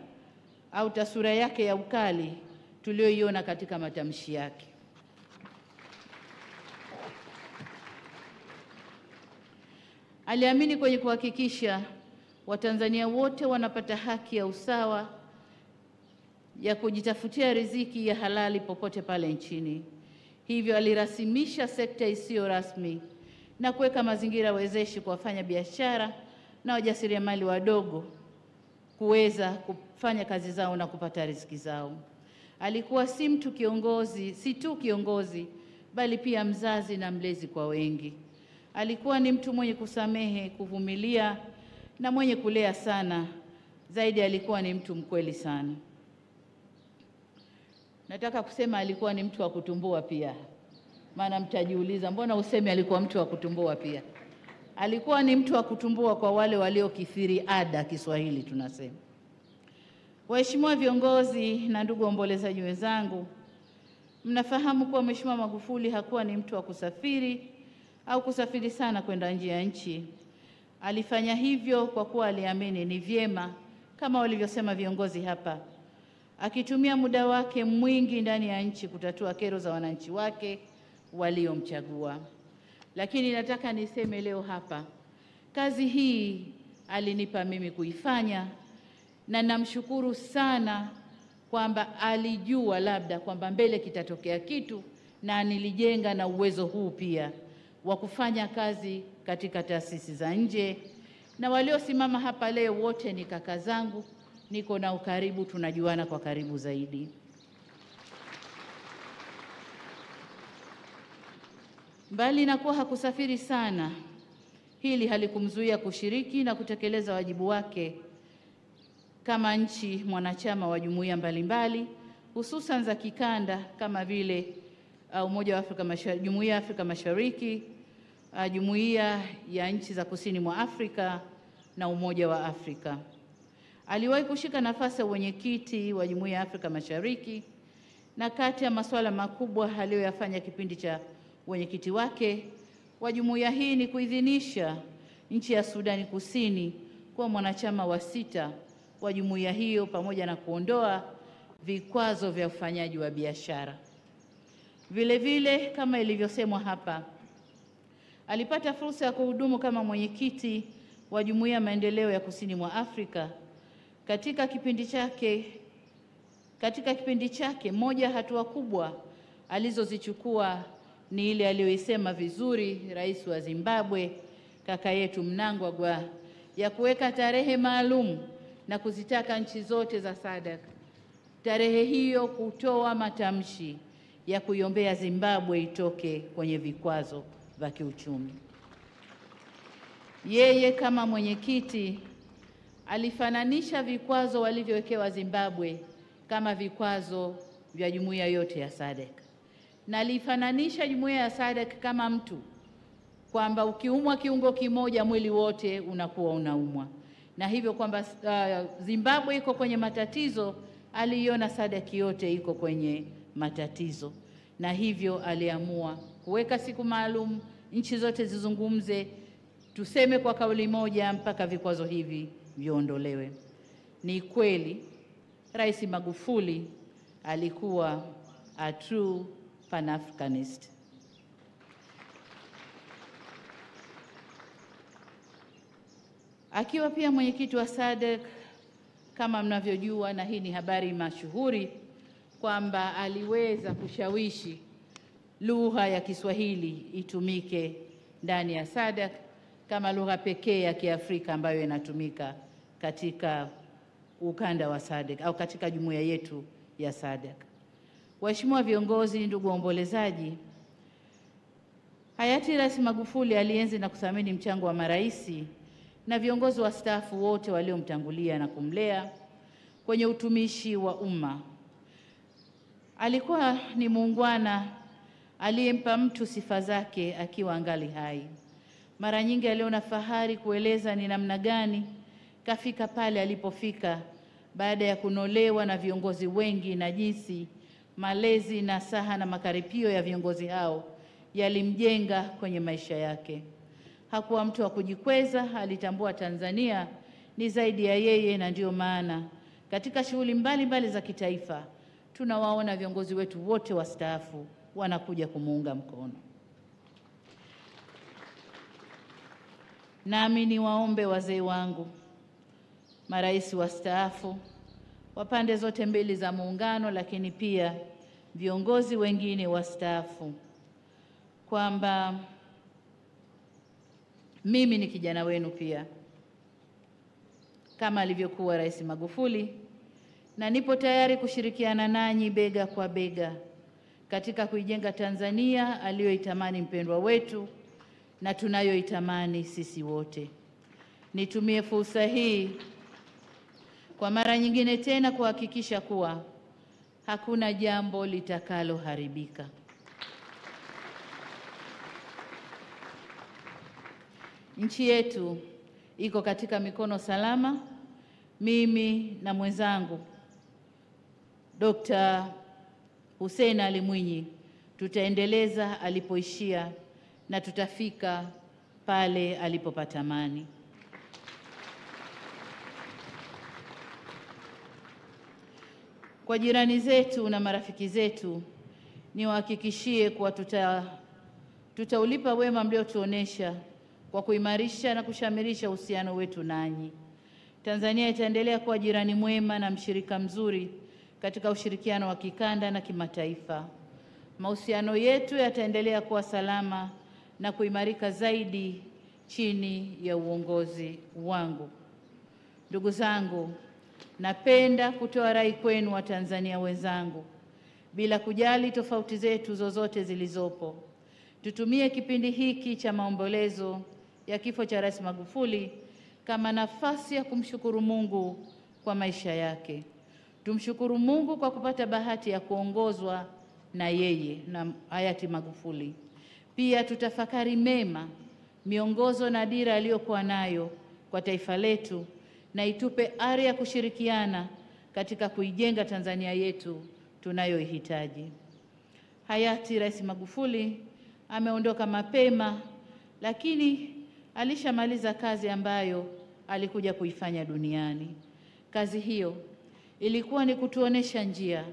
S13: au taswira yake ya ukali tuliyoiona katika matamshi yake. Aliamini kwenye kuhakikisha Watanzania wote wanapata haki ya usawa ya kujitafutia riziki ya halali popote pale nchini. Hivyo alirasimisha sekta isiyo rasmi na kuweka mazingira wezeshi kwa wafanya biashara na wajasiriamali wadogo kuweza kufanya kazi zao na kupata riziki zao. Alikuwa si tu kiongozi, bali pia mzazi na mlezi kwa wengi. Alikuwa ni mtu mwenye kusamehe, kuvumilia na mwenye kulea sana. Zaidi alikuwa ni mtu mkweli sana. Nataka kusema alikuwa ni mtu wa kutumbua pia. Maana mtajiuliza mbona useme alikuwa mtu wa kutumbua pia? Alikuwa ni mtu wa kutumbua kwa wale waliokithiri ada, Kiswahili tunasema. Waheshimiwa viongozi na ndugu waombolezaji wenzangu, mnafahamu kuwa Mheshimiwa Magufuli hakuwa ni mtu wa kusafiri au kusafiri sana kwenda nje ya nchi. Alifanya hivyo kwa kuwa aliamini ni vyema, kama walivyosema viongozi hapa, akitumia muda wake mwingi ndani ya nchi kutatua kero za wananchi wake waliomchagua. Lakini nataka niseme leo hapa, kazi hii alinipa mimi kuifanya, na namshukuru sana kwamba alijua labda kwamba mbele kitatokea kitu, na nilijenga na uwezo huu pia wa kufanya kazi katika taasisi za nje. Na waliosimama hapa leo wote ni kaka zangu, niko na ukaribu, tunajuana kwa karibu zaidi. Mbali na kuwa hakusafiri sana, hili halikumzuia kushiriki na kutekeleza wajibu wake kama nchi mwanachama wa jumuiya mbalimbali, hususan za kikanda kama vile Umoja wa Afrika Mashariki, Jumuiya ya Afrika Mashariki, Jumuiya ya nchi za Kusini mwa Afrika na Umoja wa Afrika. Aliwahi kushika nafasi ya mwenyekiti wa Jumuiya ya Afrika Mashariki, na kati ya masuala makubwa aliyoyafanya kipindi cha mwenyekiti wake wa jumuiya hii ni kuidhinisha nchi ya Sudani Kusini kuwa mwanachama wa 6 wa jumuiya hiyo, pamoja na kuondoa vikwazo vya ufanyaji wa biashara. Vile vile, kama ilivyosemwa hapa, alipata fursa ya kuhudumu kama mwenyekiti wa Jumuiya ya Maendeleo ya Kusini mwa Afrika. Katika kipindi chake moja hatua kubwa alizozichukua ni ile aliyoisema vizuri Rais wa Zimbabwe kaka yetu Mnangagwa, ya kuweka tarehe maalum na kuzitaka nchi zote za SADC tarehe hiyo kutoa matamshi ya kuiombea Zimbabwe itoke kwenye vikwazo vya kiuchumi. Yeye kama mwenyekiti alifananisha vikwazo walivyowekewa Zimbabwe kama vikwazo vya jumuiya yote ya SADC, na alifananisha jumuiya ya SADC kama mtu, kwamba ukiumwa kiungo kimoja mwili wote unakuwa unaumwa, na hivyo kwamba Zimbabwe iko kwenye matatizo, aliiona SADC yote iko kwenye matatizo, na hivyo aliamua kuweka siku maalum, nchi zote zizungumze, tuseme kwa kauli moja mpaka vikwazo hivi viondolewe. Ni kweli Rais Magufuli alikuwa a true Pan-Africanist. Akiwa pia mwenyekiti wa SADC, kama mnavyojua, na hii ni habari mashuhuri, kwamba aliweza kushawishi lugha ya Kiswahili itumike ndani ya SADC kama lugha pekee ya Kiafrika ambayo inatumika katika ukanda wa SADC au katika jumuiya yetu ya SADC. Waheshimiwa viongozi, ndugu waombolezaji, hayati Rais Magufuli alienzi na kuthamini mchango wa maraisi na viongozi wastaafu wote waliomtangulia na kumlea kwenye utumishi wa umma. Alikuwa ni muungwana aliyempa mtu sifa zake akiwa angali hai. Mara nyingi aliona fahari kueleza ni namna gani kafika pale alipofika baada ya kunolewa na viongozi wengi, na jinsi malezi, nasaha na makaripio ya viongozi hao yalimjenga kwenye maisha yake. Hakuwa mtu wa kujikweza, alitambua Tanzania ni zaidi ya yeye, na ndio maana katika shughuli mbalimbali za kitaifa tunawaona viongozi wetu wote wastaafu wanakuja kumuunga mkono. Nami niwaombe wazee wangu, marais wastaafu wa pande zote mbili za muungano, lakini pia viongozi wengine wastaafu, kwamba mimi ni kijana wenu pia kama alivyokuwa Rais Magufuli, na nipo tayari kushirikiana nanyi bega kwa bega katika kuijenga Tanzania aliyoitamani mpendwa wetu na tunayoitamani sisi wote. Nitumie fursa hii kwa mara nyingine tena kuhakikisha kuwa hakuna jambo litakaloharibika. Nchi yetu iko katika mikono salama. Mimi na mwenzangu Dkt. Hussein Ali Mwinyi tutaendeleza alipoishia na tutafika pale alipopatamani. Kwa jirani zetu na marafiki zetu, niwahakikishie kuwa tutaulipa wema mliotuonesha kwa kuimarisha na kushamirisha uhusiano wetu nanyi. Tanzania itaendelea kuwa jirani mwema na mshirika mzuri katika ushirikiano wa kikanda na kimataifa. Mahusiano yetu yataendelea kuwa salama na kuimarika zaidi chini ya uongozi wangu. Ndugu zangu, napenda kutoa rai kwenu wa Tanzania wenzangu, bila kujali tofauti zetu zozote zilizopo, tutumie kipindi hiki cha maombolezo ya kifo cha Rais Magufuli kama nafasi ya kumshukuru Mungu kwa maisha yake. Tumshukuru Mungu kwa kupata bahati ya kuongozwa na yeye na hayati Magufuli. Pia tutafakari mema, miongozo na dira aliyokuwa nayo kwa taifa letu, na itupe ari ya kushirikiana katika kuijenga Tanzania yetu tunayoihitaji. Hayati Rais Magufuli ameondoka mapema, lakini alishamaliza kazi ambayo alikuja kuifanya duniani. Kazi hiyo ilikuwa ni kutuonesha njia,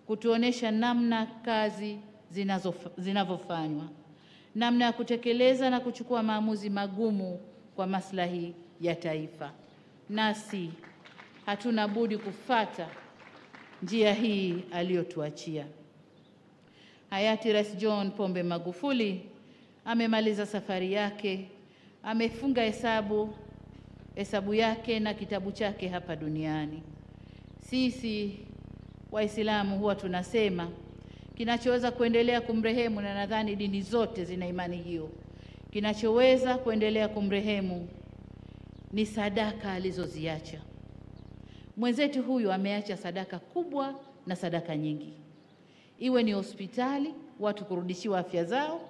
S13: kutuonesha namna kazi zinavyofanywa, namna ya kutekeleza na kuchukua maamuzi magumu kwa maslahi ya taifa. Nasi hatuna budi kufata njia hii aliyotuachia. Hayati Rais John Pombe Magufuli amemaliza safari yake, amefunga hesabu yake na kitabu chake hapa duniani. Sisi Waislamu huwa tunasema kinachoweza kuendelea kumrehemu, na nadhani dini zote zina imani hiyo, kinachoweza kuendelea kumrehemu ni sadaka alizoziacha. Mwenzetu huyu ameacha sadaka kubwa na sadaka nyingi, iwe ni hospitali, watu kurudishiwa afya zao,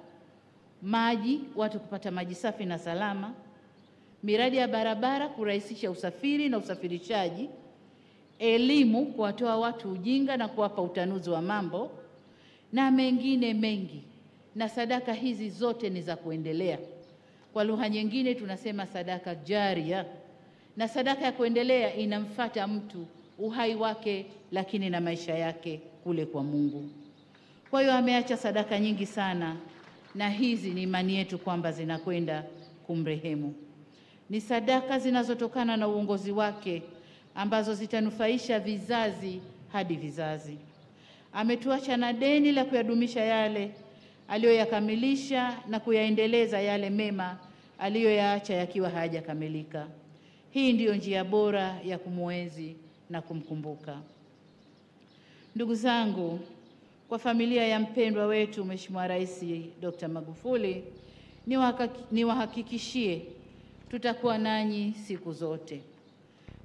S13: maji, watu kupata maji safi na salama, miradi ya barabara kurahisisha usafiri na usafirishaji, elimu kuwatoa watu ujinga na kuwapa utanuzi wa mambo, na mengine mengi. Na sadaka hizi zote ni za kuendelea. Kwa lugha nyingine tunasema sadaka jaria, na sadaka ya kuendelea inamfuata mtu uhai wake, lakini na maisha yake kule kwa Mungu. Kwa hiyo ameacha sadaka nyingi sana, na hizi ni imani yetu kwamba zinakwenda kumrehemu. Ni sadaka zinazotokana na uongozi wake ambazo zitanufaisha vizazi hadi vizazi. Ametuacha na deni la kuyadumisha yale aliyoyakamilisha na kuyaendeleza yale mema aliyoyaacha yakiwa hayajakamilika. Hii ndiyo njia bora ya kumuenzi na kumkumbuka. Ndugu zangu, kwa familia ya mpendwa wetu Mheshimiwa Rais Dr. Magufuli, niwahakikishie tutakuwa nanyi siku zote.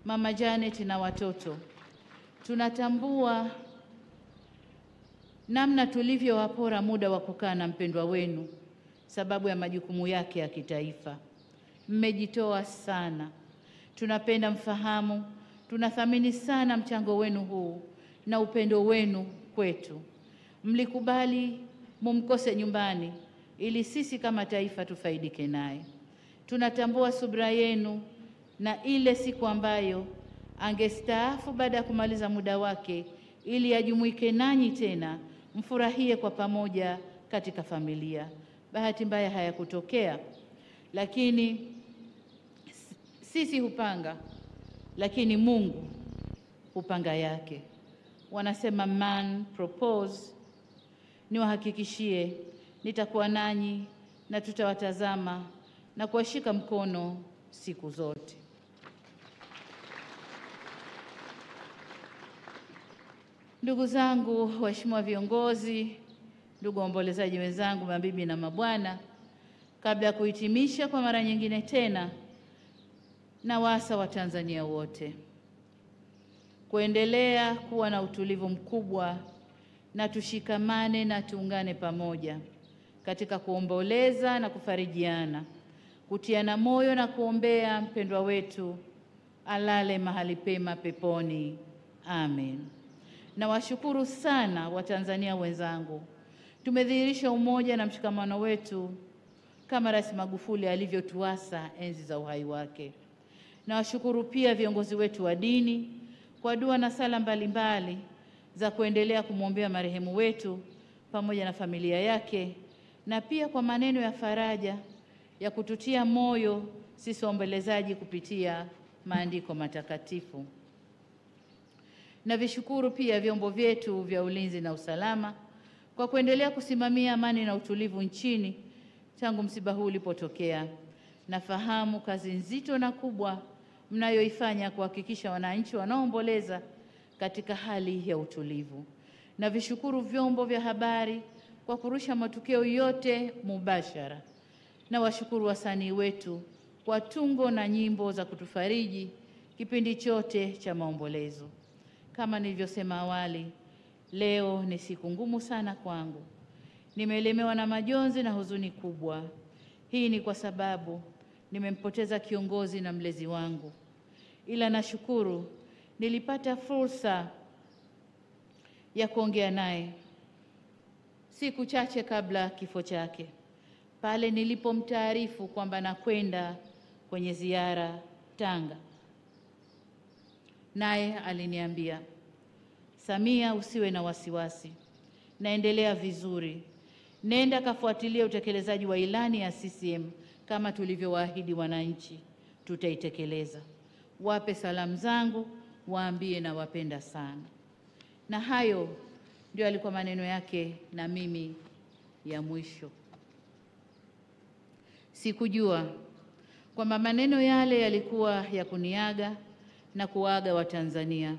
S13: Mama Janet na watoto, tunatambua namna tulivyowapora muda wa kukaa na mpendwa wenu sababu ya majukumu yake ya kitaifa. Mmejitoa sana. Tunapenda mfahamu, tunathamini sana mchango wenu huu na upendo wenu kwetu. Mlikubali mumkose nyumbani ili sisi kama taifa tufaidike naye. Tunatambua subira yenu, na ile siku ambayo angestaafu baada ya kumaliza muda wake ili ajumuike nanyi tena, mfurahie kwa pamoja katika familia. Bahati mbaya hayakutokea, lakini sisi hupanga, lakini Mungu hupanga yake. Wanasema man propose. Niwahakikishie nitakuwa nanyi na tutawatazama na kuwashika mkono siku zote. Ndugu zangu, waheshimiwa viongozi, ndugu waombolezaji wenzangu, mabibi na mabwana, kabla ya kuhitimisha kwa mara nyingine tena, na waasa wa Tanzania wote kuendelea kuwa na utulivu mkubwa na tushikamane na tuungane pamoja katika kuomboleza na kufarijiana, kutiana moyo na kuombea mpendwa wetu alale mahali pema peponi. Amen. Na washukuru sana Watanzania wenzangu. Tumedhihirisha umoja na mshikamano wetu kama Rais Magufuli alivyotuasa enzi za uhai wake. Na washukuru pia viongozi wetu wa dini kwa dua na sala mbalimbali za kuendelea kumwombea marehemu wetu pamoja na familia yake, na pia kwa maneno ya faraja ya kututia moyo sisi waombolezaji kupitia maandiko matakatifu. Na vishukuru pia vyombo vyetu vya ulinzi na usalama kwa kuendelea kusimamia amani na utulivu nchini tangu msiba huu ulipotokea. Nafahamu kazi nzito na kubwa mnayoifanya kuhakikisha wananchi wanaoomboleza katika hali ya utulivu. Na vishukuru vyombo vya habari kwa kurusha matukio yote mubashara. Na washukuru wasanii wetu kwa tungo na nyimbo za kutufariji kipindi chote cha maombolezo. Kama nilivyosema awali, leo ni siku ngumu sana kwangu. Nimelemewa na majonzi na huzuni kubwa. Hii ni kwa sababu nimempoteza kiongozi na mlezi wangu. Ila nashukuru nilipata fursa ya kuongea naye siku chache kabla kifo chake, pale nilipomtaarifu kwamba nakwenda kwenye ziara Tanga. Naye aliniambia, Samia, usiwe na wasiwasi, naendelea vizuri. Nenda kafuatilia utekelezaji wa ilani ya CCM kama tulivyowaahidi wananchi, tutaitekeleza. Wape salamu zangu, waambie na wapenda sana. Na hayo ndio alikuwa maneno yake na mimi ya mwisho. Sikujua kwamba maneno yale yalikuwa ya kuniaga na kuaga Watanzania.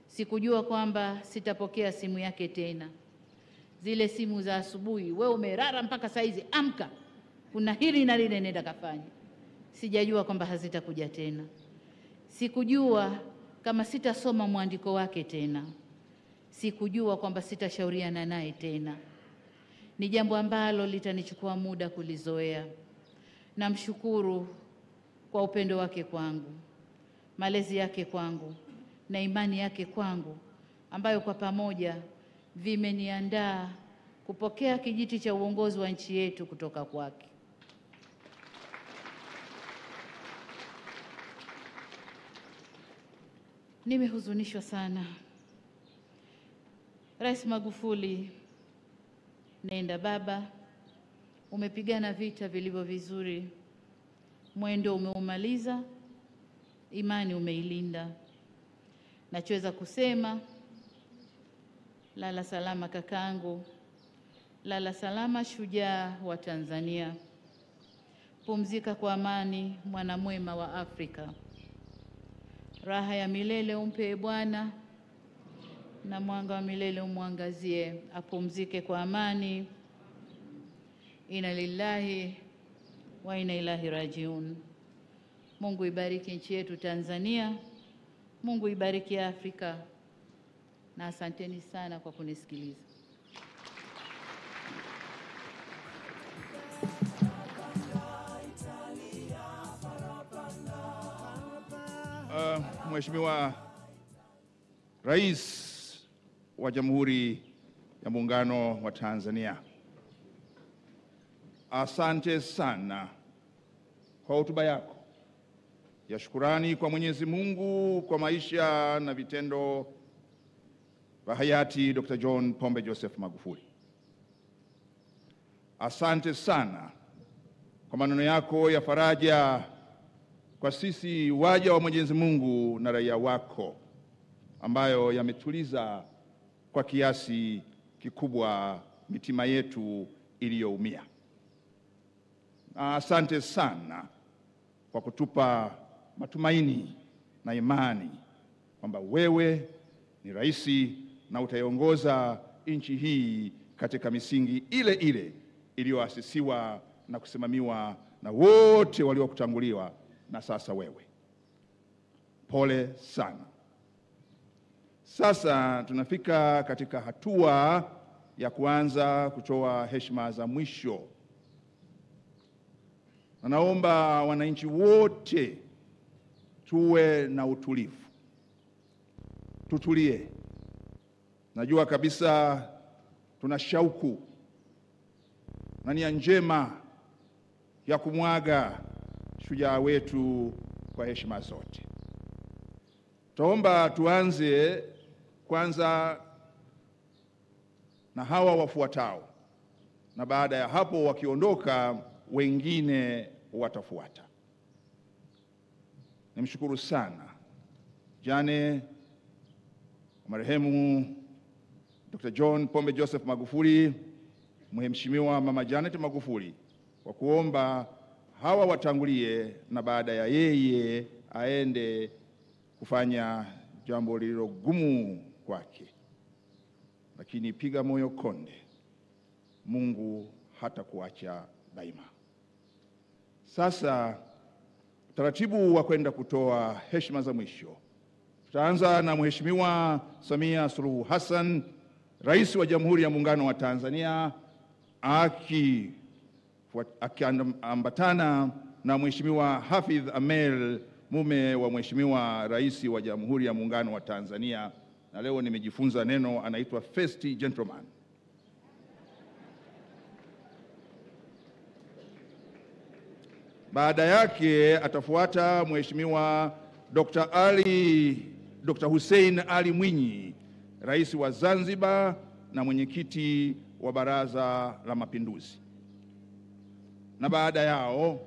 S13: Sikujua kwamba sitapokea simu yake tena. Zile simu za asubuhi, wewe umerara mpaka saizi, amka, kuna hili na lile nenda kafanya. Sijajua kwamba hazitakuja tena. Sikujua kama sitasoma mwandiko wake tena. Sikujua kwamba sitashauriana naye tena. Ni jambo ambalo litanichukua muda kulizoea. Namshukuru kwa upendo wake kwangu, malezi yake kwangu na imani yake kwangu, ambayo kwa pamoja vimeniandaa kupokea kijiti cha uongozi wa nchi yetu kutoka kwake. Nimehuzunishwa sana. Rais Magufuli, nenda baba, umepigana vita vilivyo vizuri, mwendo umeumaliza, imani umeilinda. Nachoweza kusema, lala salama kakangu, lala salama shujaa wa Tanzania. Pumzika kwa amani, mwana mwema wa Afrika. Raha ya milele umpe Bwana, na mwanga wa milele umwangazie. Apumzike kwa amani. Inna lillahi wa inna ilaihi rajiun. Mungu ibariki nchi yetu Tanzania. Mungu ibariki Afrika. Na asanteni sana kwa kunisikiliza.
S1: Mheshimiwa Rais wa Jamhuri ya Muungano wa Tanzania, asante sana kwa hotuba yako ya shukurani kwa Mwenyezi Mungu kwa maisha na vitendo vya hayati Dkt. John Pombe Joseph Magufuli. Asante sana kwa maneno yako ya faraja kwa sisi waja wa Mwenyezi Mungu na raia wako, ambayo yametuliza kwa kiasi kikubwa mitima yetu iliyoumia. Asante sana kwa kutupa matumaini na imani kwamba wewe ni rais na utaiongoza nchi hii katika misingi ile ile iliyoasisiwa na kusimamiwa na wote waliokutanguliwa na sasa wewe. Pole sana. Sasa tunafika katika hatua ya kuanza kutoa heshima za mwisho. Na naomba wananchi wote tuwe na utulivu. Tutulie. Najua kabisa tuna shauku na nia njema ya kumwaga shujaa wetu kwa heshima zote. Tuomba tuanze kwanza na hawa wafuatao, na baada ya hapo wakiondoka wengine watafuata. Nimshukuru sana jane marehemu Dr. John Pombe Joseph Magufuli, Mheshimiwa Mama Janet Magufuli, kwa kuomba hawa watangulie na baada ya yeye aende kufanya jambo lililo gumu kwake. Lakini piga moyo konde, Mungu hatakuacha daima. Sasa taratibu wa kwenda kutoa heshima za mwisho. Tutaanza na Mheshimiwa Samia Suluhu Hassan, Rais wa Jamhuri ya Muungano wa Tanzania, akiambatana na Mheshimiwa Hafidh Amel, mume wa Mheshimiwa Rais wa Jamhuri ya Muungano wa Tanzania, na leo nimejifunza neno, anaitwa first gentleman. Baada yake atafuata Mheshimiwa Dr. Hussein Ali Mwinyi, Rais wa Zanzibar na mwenyekiti wa Baraza la Mapinduzi. Na baada yao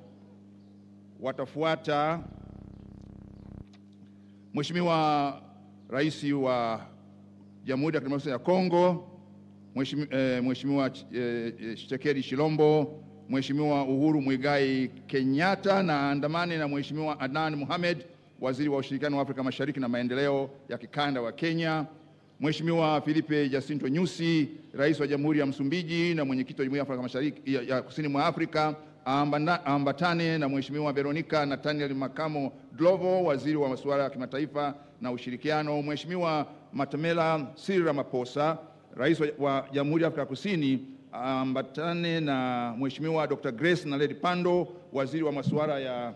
S1: watafuata Mheshimiwa Rais wa Jamhuri ya Kidemokrasia ya Kongo, Mheshimiwa Tshisekedi Tshilombo, Mheshimiwa Uhuru Muigai Kenyatta, na andamane na Mheshimiwa Adnan Mohamed, Waziri wa Ushirikiano wa Afrika Mashariki na Maendeleo ya Kikanda wa Kenya, Mheshimiwa Filipe Jacinto Nyusi, Rais wa Jamhuri ya Msumbiji na mwenyekiti wa Jumuiya ya Afrika Mashariki ya Kusini mwa Afrika, ambatane na Mheshimiwa Veronica Nathaniel Makamo Glovo, Waziri wa Masuala ya Kimataifa na Ushirikiano, Mheshimiwa Matamela Cyril Ramaphosa, Rais wa Jamhuri ya Afrika Kusini, ambatane na Mheshimiwa Dr. Grace Naledi Pando, Waziri wa Masuala ya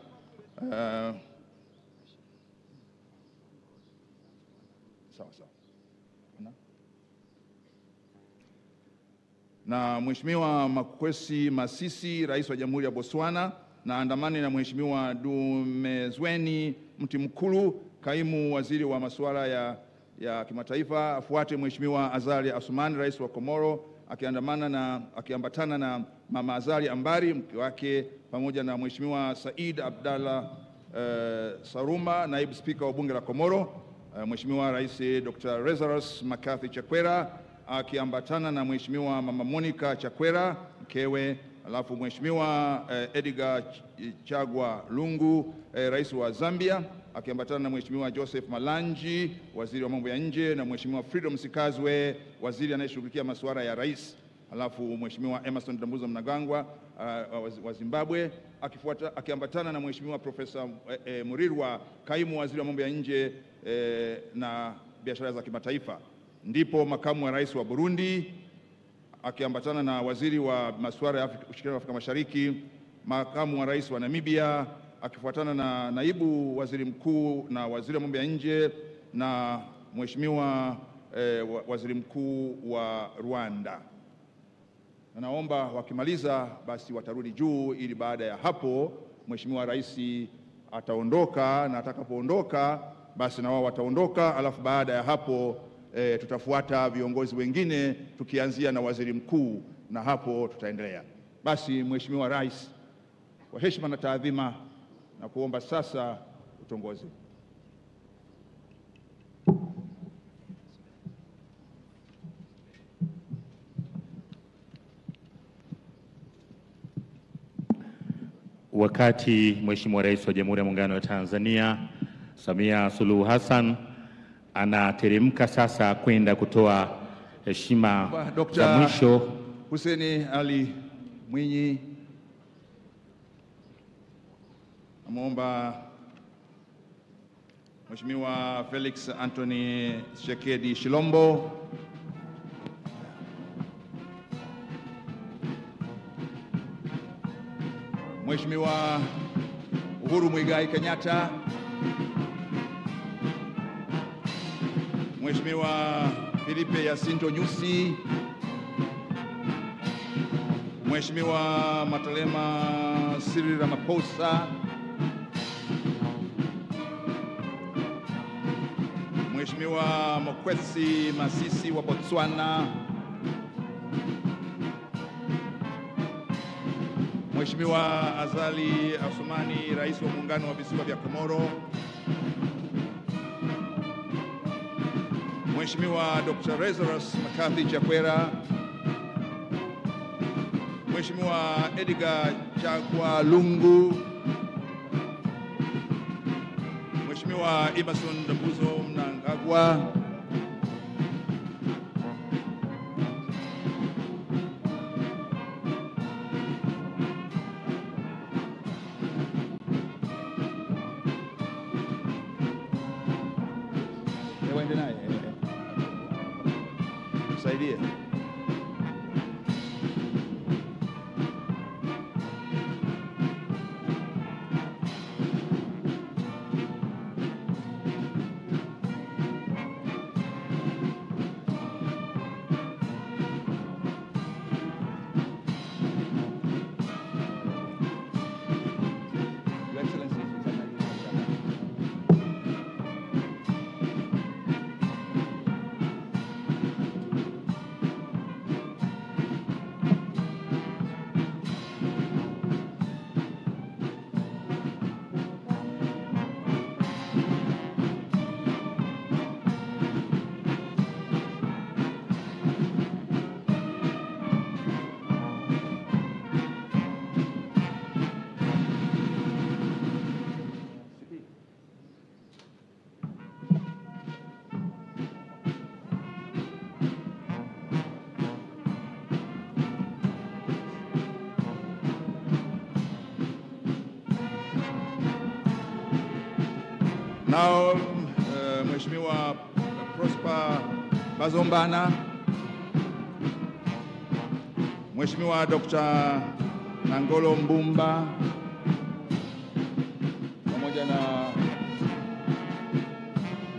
S1: na Mheshimiwa Makwesi Masisi, Rais wa Jamhuri ya Botswana, na andamane na Mheshimiwa Dumezweni Mtimkulu, Kaimu Waziri wa Masuala ya Kimataifa. Afuate Mheshimiwa Azali Asumani, Rais wa Komoro, akiambatana na Mama Azali Ambari, mke wake, pamoja na Mheshimiwa Said Abdallah Saruma, Naibu Spika wa Bunge la Komoro, Mheshimiwa Rais Dr. Lazarus Makathi Chakwera, akiambatana na Mheshimiwa Mama Monica Chakwera, mkewe, alafu Mheshimiwa Edgar Chagwa Lungu, Rais wa Zambia, akiambatana na Mheshimiwa Joseph Malanji, Waziri wa Mambo ya Nje, na Mheshimiwa Freedom Sikazwe, Waziri anayeshughulikia masuala ya rais, alafu Mheshimiwa Emerson Dambuzo Mnangagwa wa Zimbabwe, akiambatana na Mheshimiwa Profesa Murirwa, Kaimu Waziri wa Mambo ya Nje na Biashara za Kimataifa. Ndipo Makamu wa Rais wa Burundi, akiambatana na Waziri wa Masuala ya Ushirikiano wa Afrika Mashariki, Makamu wa Rais wa Namibia, akifuatana na Naibu Waziri Mkuu na Waziri wa Mambo ya Nje na Mheshimiwa Waziri Mkuu wa Rwanda. Na naomba wakimaliza basi watarudi juu, ili baada ya hapo Mheshimiwa Rais ataondoka, na atakapoondoka basi na wao wataondoka, alafu baada ya hapo tutafuata viongozi wengine tukianzia na Waziri Mkuu, na hapo tutaendelea. Basi Mheshimiwa Rais, kwa heshima na taadhima, na kuomba sasa utongozi.
S14: Wakati Mheshimiwa Rais wa Jamhuri ya Muungano wa Tanzania Samia Suluhu Hassan anateremka sasa kwenda kutoa heshima za mwisho,
S1: Hussein Ali Mwinyi namwomba Mheshimiwa Felix Anthony Tshisekedi Tshilombo, Mheshimiwa Uhuru Muigai Kenyatta, Mheshimiwa Filipe Jacinto Nyusi, Mheshimiwa Matalema Cyril Ramaphosa, Mheshimiwa Mokwetsi Masisi wa Botswana, Mheshimiwa Azali Assoumani, Rais wa Muungano wa Visiwa vya Komoro, Mheshimiwa Dr. Lazarus Makathi Chakwera, Mheshimiwa Edgar Chagwa Lungu, Mheshimiwa Emerson Dambuzo Mnangagwa, msaidie. Now, Mheshimiwa Prosper Bazombana, Mheshimiwa Dr. Nangolo Mbumba pamoja na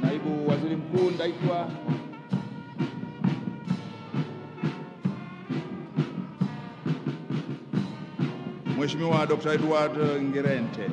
S1: Naibu Waziri Mkuu Ndaitwa, Mheshimiwa Dr. Edward Ngerente.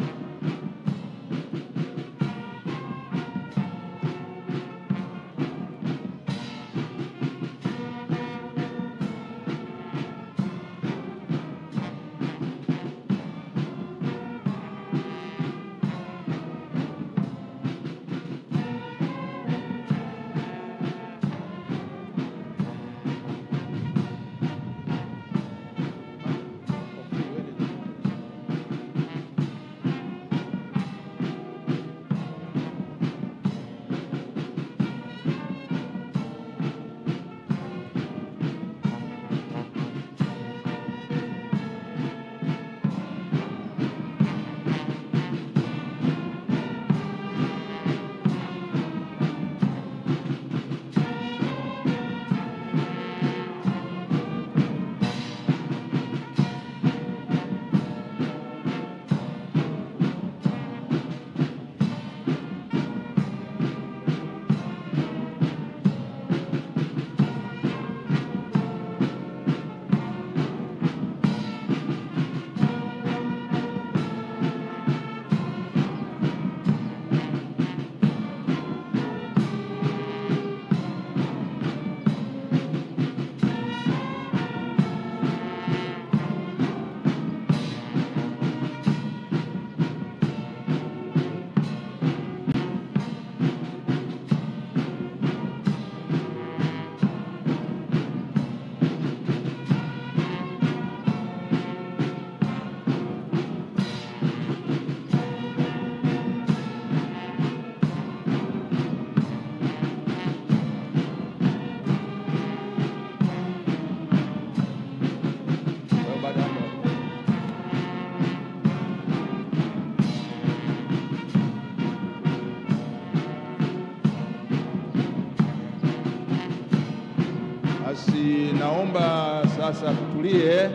S1: Basi naomba sasa tutulie,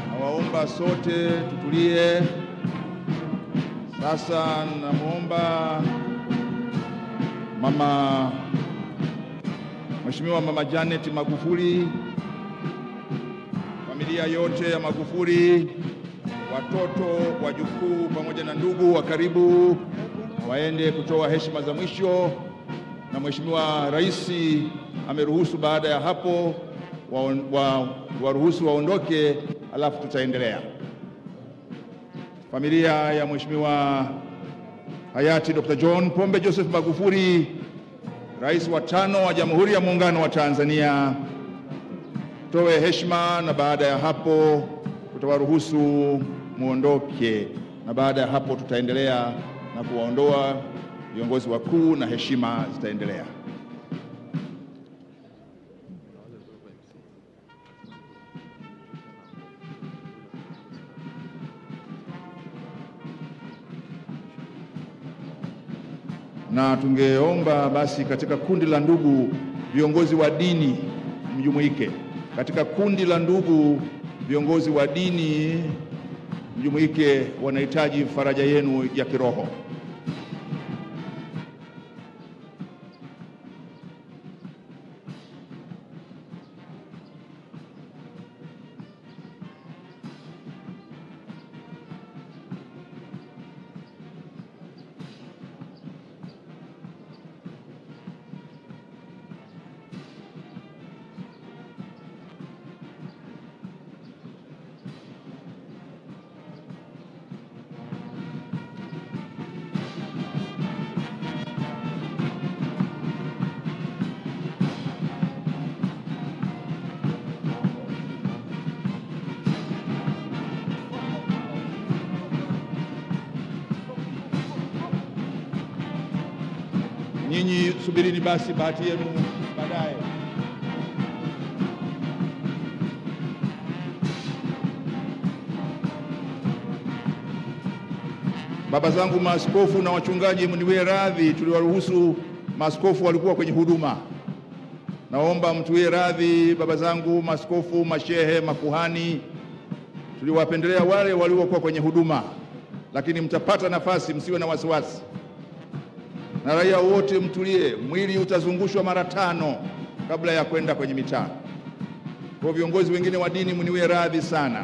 S1: nawaomba sote tutulie. Sasa namwomba Mheshimiwa Mama Janet Magufuli, familia yote ya Magufuli, watoto, wajukuu pamoja na ndugu wa karibu waende kutoa heshima za mwisho, na Mheshimiwa Rais ameruhusu baada ya hapo waruhusu waondoke, alafu tutaendelea. Familia ya Mheshimiwa Hayati Dkt. John Pombe Joseph Magufuli, Rais wa 5 wa Jamhuri ya Muungano wa Tanzania, toe heshima, na baada ya hapo tutawaruhusu muondoke, na baada ya hapo tutaendelea na kuwaondoa viongozi wakuu na heshima zitaendelea. Na tungeomba basi katika kundi la ndugu viongozi wa dini mjumuike. Katika kundi la ndugu viongozi wa dini mjumuike, wanahitaji faraja yenu ya kiroho. Nyinyi subirini basi bahati yenu baadaye. Baba zangu maaskofu na wachungaji, mniwie radhi, tuliwaruhusu maaskofu walikuwa kwenye huduma. Naomba mtuwie radhi baba zangu maaskofu, mashehe, makuhani, tuliwapendelea wale waliokuwa kwenye huduma, lakini mtapata nafasi, msiwe na wasiwasi. Na raia wote mtulie, mwili utazungushwa mara 5 kabla ya kwenda kwenye mitaa. Kwa viongozi wengine wa dini mniwie radhi sana.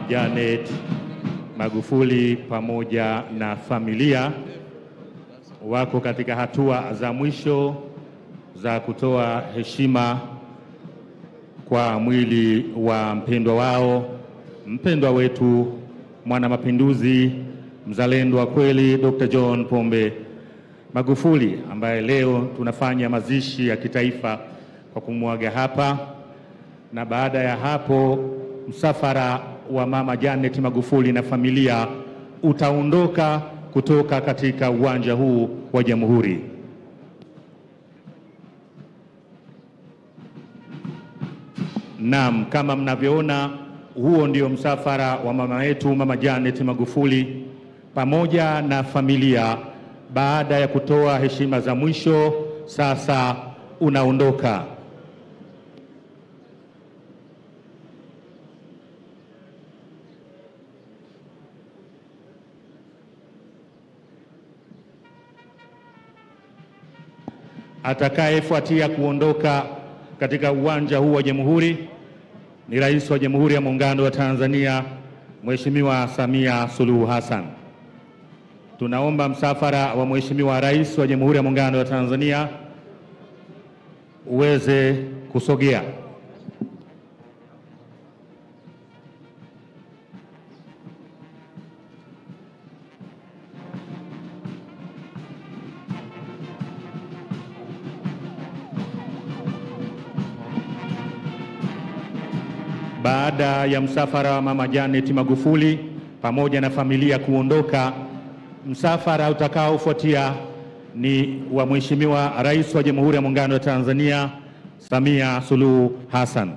S14: Janet Magufuli pamoja na familia wako katika hatua za mwisho za kutoa heshima kwa mwili wa mpendwa wao, mpendwa wetu, mwana mapinduzi, mzalendo wa kweli, Dr. John Pombe Magufuli, ambaye leo tunafanya mazishi ya kitaifa kwa kumwaga hapa. Na baada ya hapo msafara wa mama Janet Magufuli na familia utaondoka kutoka katika uwanja huu wa Jamhuri. Naam, kama mnavyoona, huo ndio msafara wa mama yetu, mama Janet Magufuli pamoja na familia. Baada ya kutoa heshima za mwisho, sasa unaondoka. Atakayefuatia kuondoka katika uwanja huu wa Jamhuri ni Rais wa Jamhuri ya Muungano wa Tanzania, Mheshimiwa Samia Suluhu Hassan. Tunaomba msafara wa Mheshimiwa Rais wa Jamhuri ya Muungano wa Tanzania uweze kusogea. Baada ya msafara wa mama Janet Magufuli pamoja na familia kuondoka, msafara utakaofuatia ni wa Mheshimiwa Rais wa Jamhuri ya Muungano wa Tanzania, Samia Suluhu Hassan.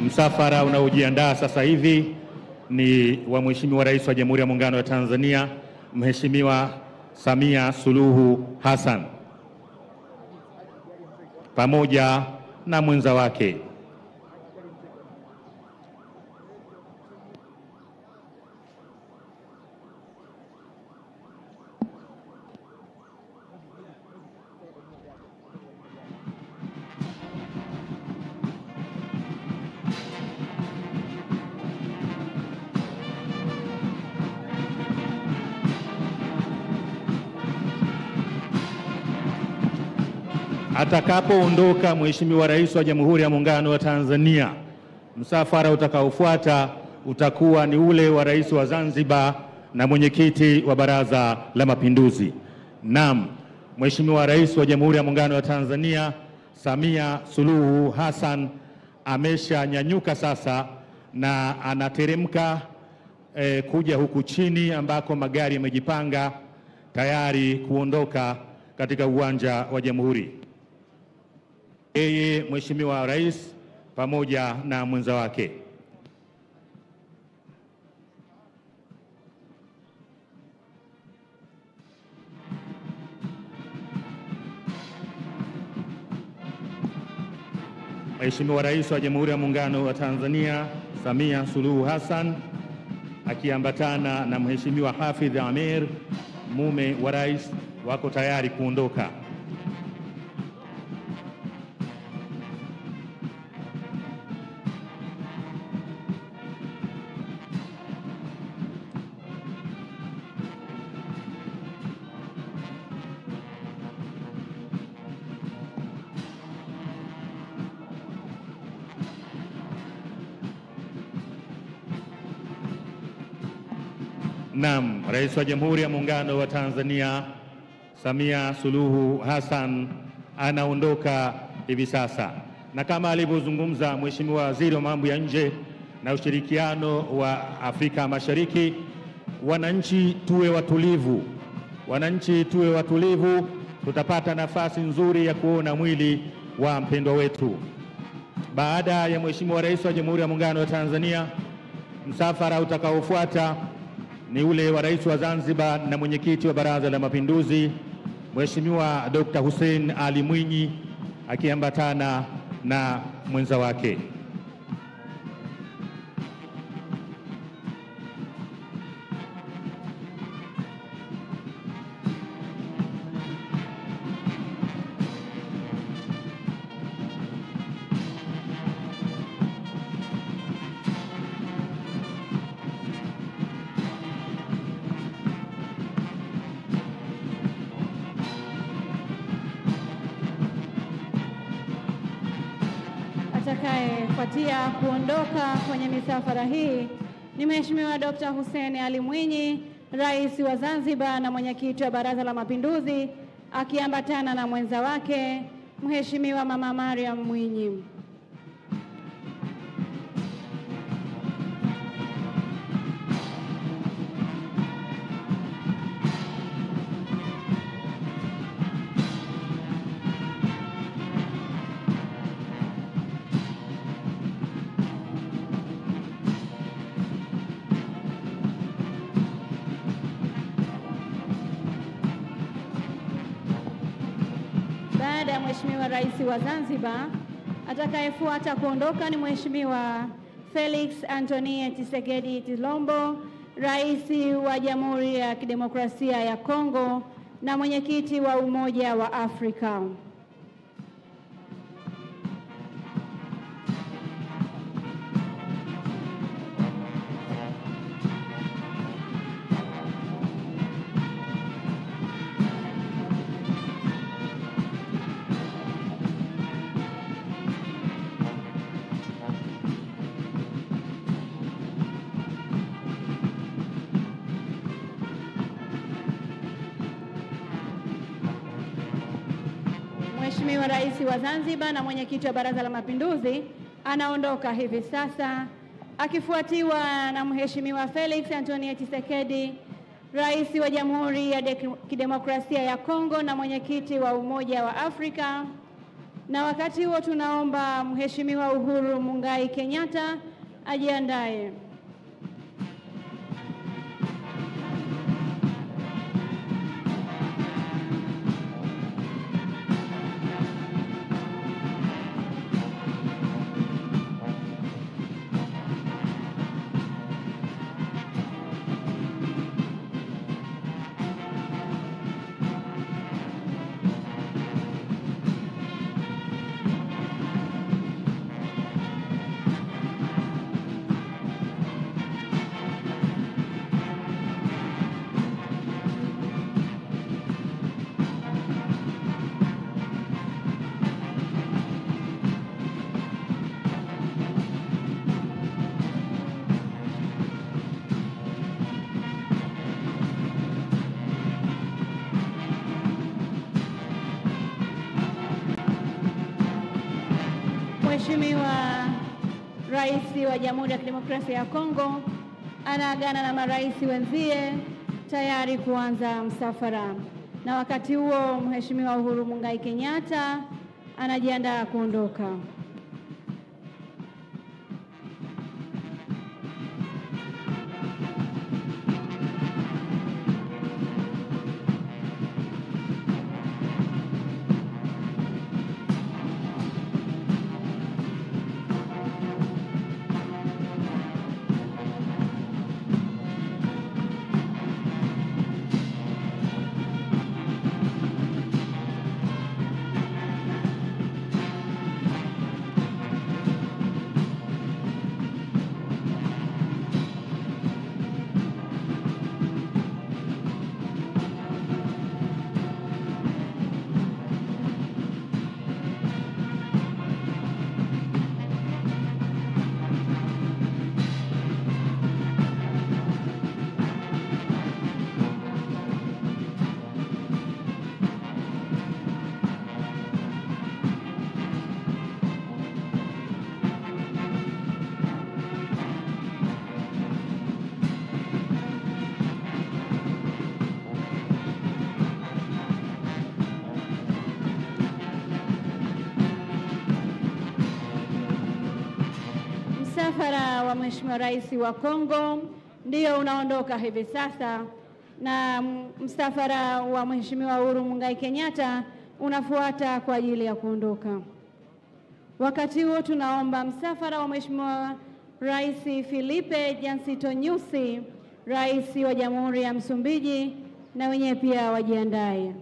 S14: Msafara unaojiandaa sasa hivi ni wa Mheshimiwa Rais wa Jamhuri ya Muungano wa Tanzania, Mheshimiwa Samia Suluhu Hassan pamoja na mwenza wake. Atakapoondoka Mheshimiwa Rais wa Jamhuri ya Muungano wa Tanzania, msafara utakaofuata utakuwa ni ule wa Rais wa Zanzibar na mwenyekiti wa Baraza la Mapinduzi. Naam, Mheshimiwa Rais wa Jamhuri ya Muungano wa Tanzania, Samia Suluhu Hassan ameshanyanyuka sasa na anateremka kuja huku chini ambako magari yamejipanga tayari kuondoka katika uwanja wa Jamhuri. Yeye Mheshimiwa Rais pamoja na mwenza wake. Mheshimiwa Rais wa Jamhuri ya Muungano wa Tanzania, Samia Suluhu Hassan, akiambatana na Mheshimiwa Hafidh Amir, mume wa Rais, wako tayari kuondoka. Naam, Rais wa Jamhuri ya Muungano wa Tanzania, Samia Suluhu Hassan anaondoka hivi sasa. Na kama alivyozungumza Mheshimiwa Waziri wa Mambo ya Nje na Ushirikiano wa Afrika Mashariki, wananchi tuwe watulivu, Wananchi tuwe watulivu, tutapata nafasi nzuri ya kuona mwili wa mpendwa wetu. Baada ya Mheshimiwa Rais wa Jamhuri ya Muungano wa Tanzania, msafara utakaofuata ni ule wa Rais wa Zanzibar na Mwenyekiti wa Baraza la Mapinduzi, Mheshimiwa Dkt. Hussein Ali Mwinyi akiambatana na mwenza wake.
S15: Atakayefuatia kuondoka kwenye misafara hii ni Mheshimiwa Dkt. Hussein Ali Mwinyi, Rais wa Zanzibar na Mwenyekiti wa Baraza la Mapinduzi, akiambatana na mwenza wake Mheshimiwa Mama Mariam Mwinyi. Baada ya Mheshimiwa Rais wa Zanzibar, atakayefuata kuondoka ni Mheshimiwa Felix Antoine Tshisekedi Tshilombo, Rais wa Jamhuri ya Kidemokrasia ya Kongo na Mwenyekiti wa Umoja wa Afrika. Mheshimiwa Rais wa Zanzibar na Mwenyekiti wa Baraza la Mapinduzi anaondoka hivi sasa, akifuatiwa na Mheshimiwa Felix Antoine Tshisekedi, Rais wa Jamhuri ya Kidemokrasia ya Kongo na Mwenyekiti wa Umoja wa Afrika. Na wakati huo tunaomba Mheshimiwa Uhuru Muigai Kenyatta ajiandae. Mheshimiwa Rais wa Jamhuri ya Kidemokrasia ya Kongo anaagana na marais wenzie tayari kuanza msafara. Na wakati huo Mheshimiwa Uhuru Muigai Kenyatta anajiandaa kuondoka. Msafara wa Mheshimiwa Rais wa Kongo ndio unaondoka hivi sasa, na msafara wa Mheshimiwa Uhuru Muigai Kenyatta unafuata kwa ajili ya kuondoka. Wakati huo tunaomba msafara wa Mheshimiwa Rais Filipe Jacinto Nyusi, Rais wa Jamhuri ya Msumbiji, na wenyewe pia wajiandae.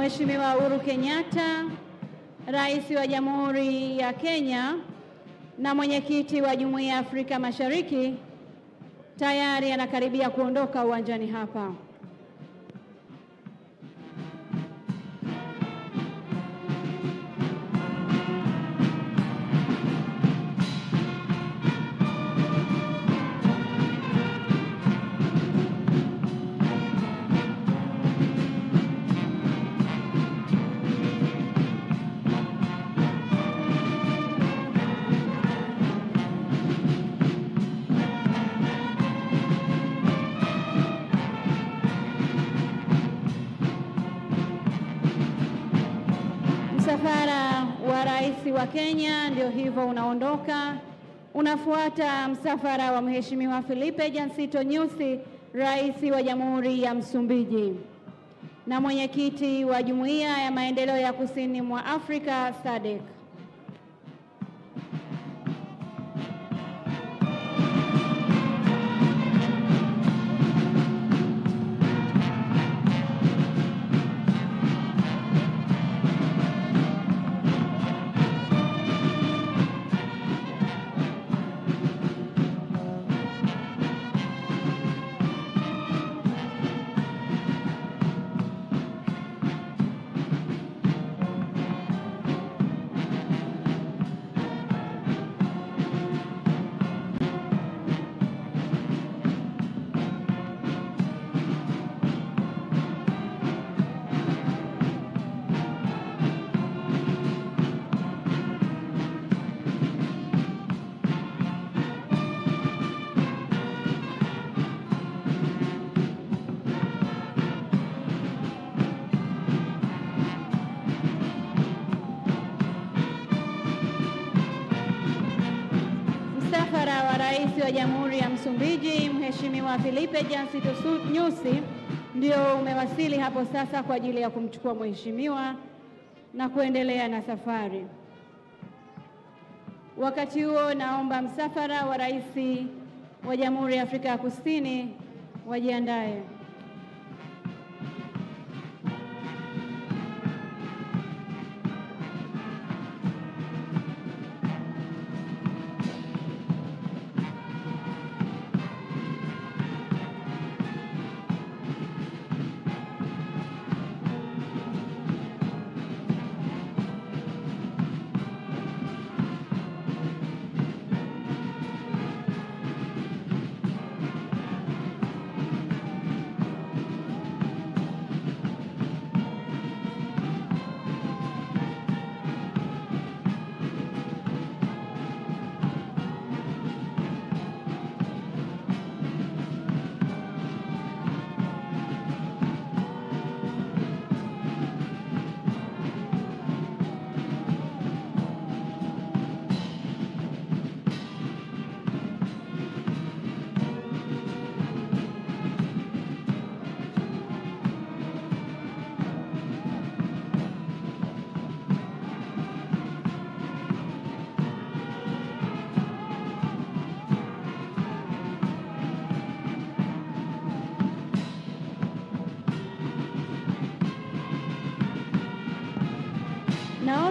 S15: Mheshimiwa Uhuru Kenyatta, Rais wa Jamhuri ya Kenya na mwenyekiti wa Jumuiya ya Afrika Mashariki tayari anakaribia kuondoka uwanjani hapa. Msafara wa Rais wa Kenya ndio hivyo unaondoka. Unafuata msafara wa Mheshimiwa Filipe Jacinto Nyusi, Rais wa Jamhuri ya Msumbiji na mwenyekiti wa Jumuiya ya Maendeleo ya Kusini mwa Afrika SADC. Msafara wa Rais wa Jamhuri ya Msumbiji, Mheshimiwa Filipe Jacinto Nyusi, ndio umewasili hapo sasa kwa ajili ya kumchukua mheshimiwa na kuendelea na safari. Wakati huo naomba msafara wa Rais wa Jamhuri ya Afrika ya Kusini wajiandae.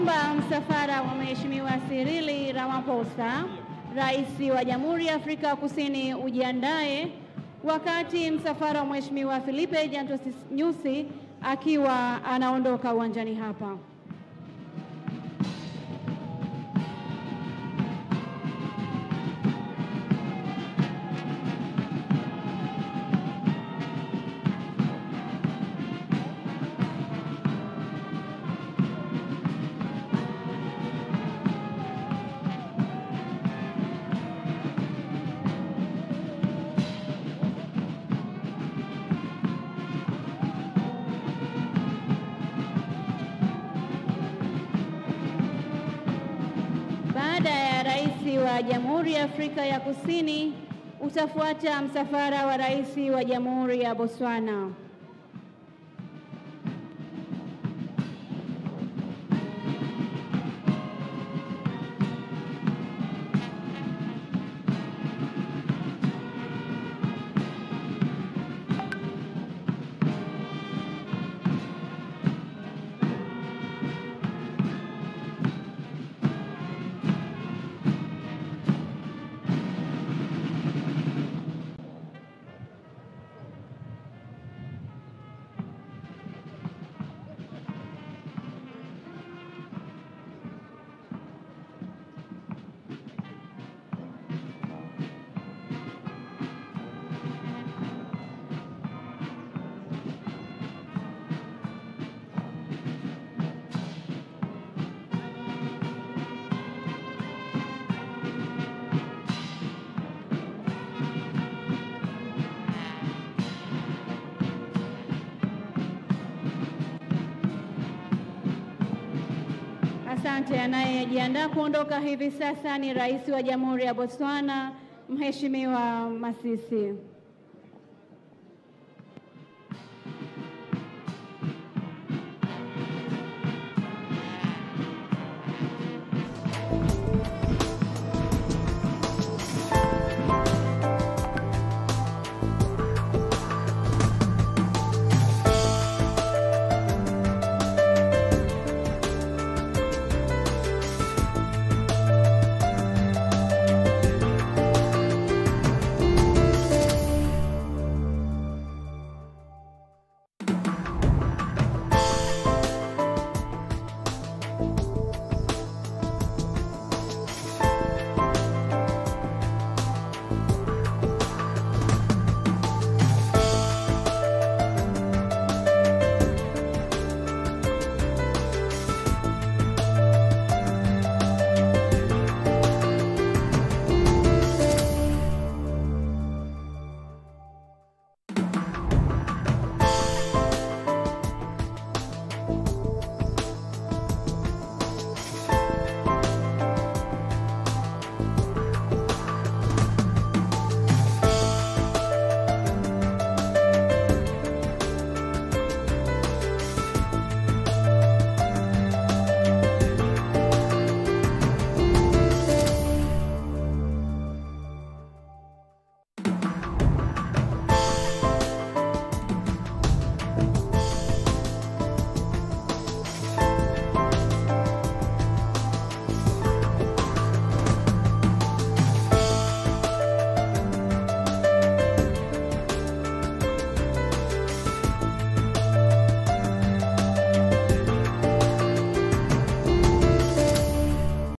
S15: Naomba msafara wa Mheshimiwa Cyril Ramaphosa, Rais wa Jamhuri ya Afrika ya Kusini, ujiandae wakati msafara wa Mheshimiwa Filipe Jantos Nyusi akiwa anaondoka uwanjani hapa. Baada ya Rais wa Jamhuri ya Afrika ya Kusini, utafuata msafara wa Rais wa Jamhuri ya Botswana. Asante. Anayejiandaa kuondoka hivi sasa ni Rais wa Jamhuri ya Botswana, Mheshimiwa Masisi.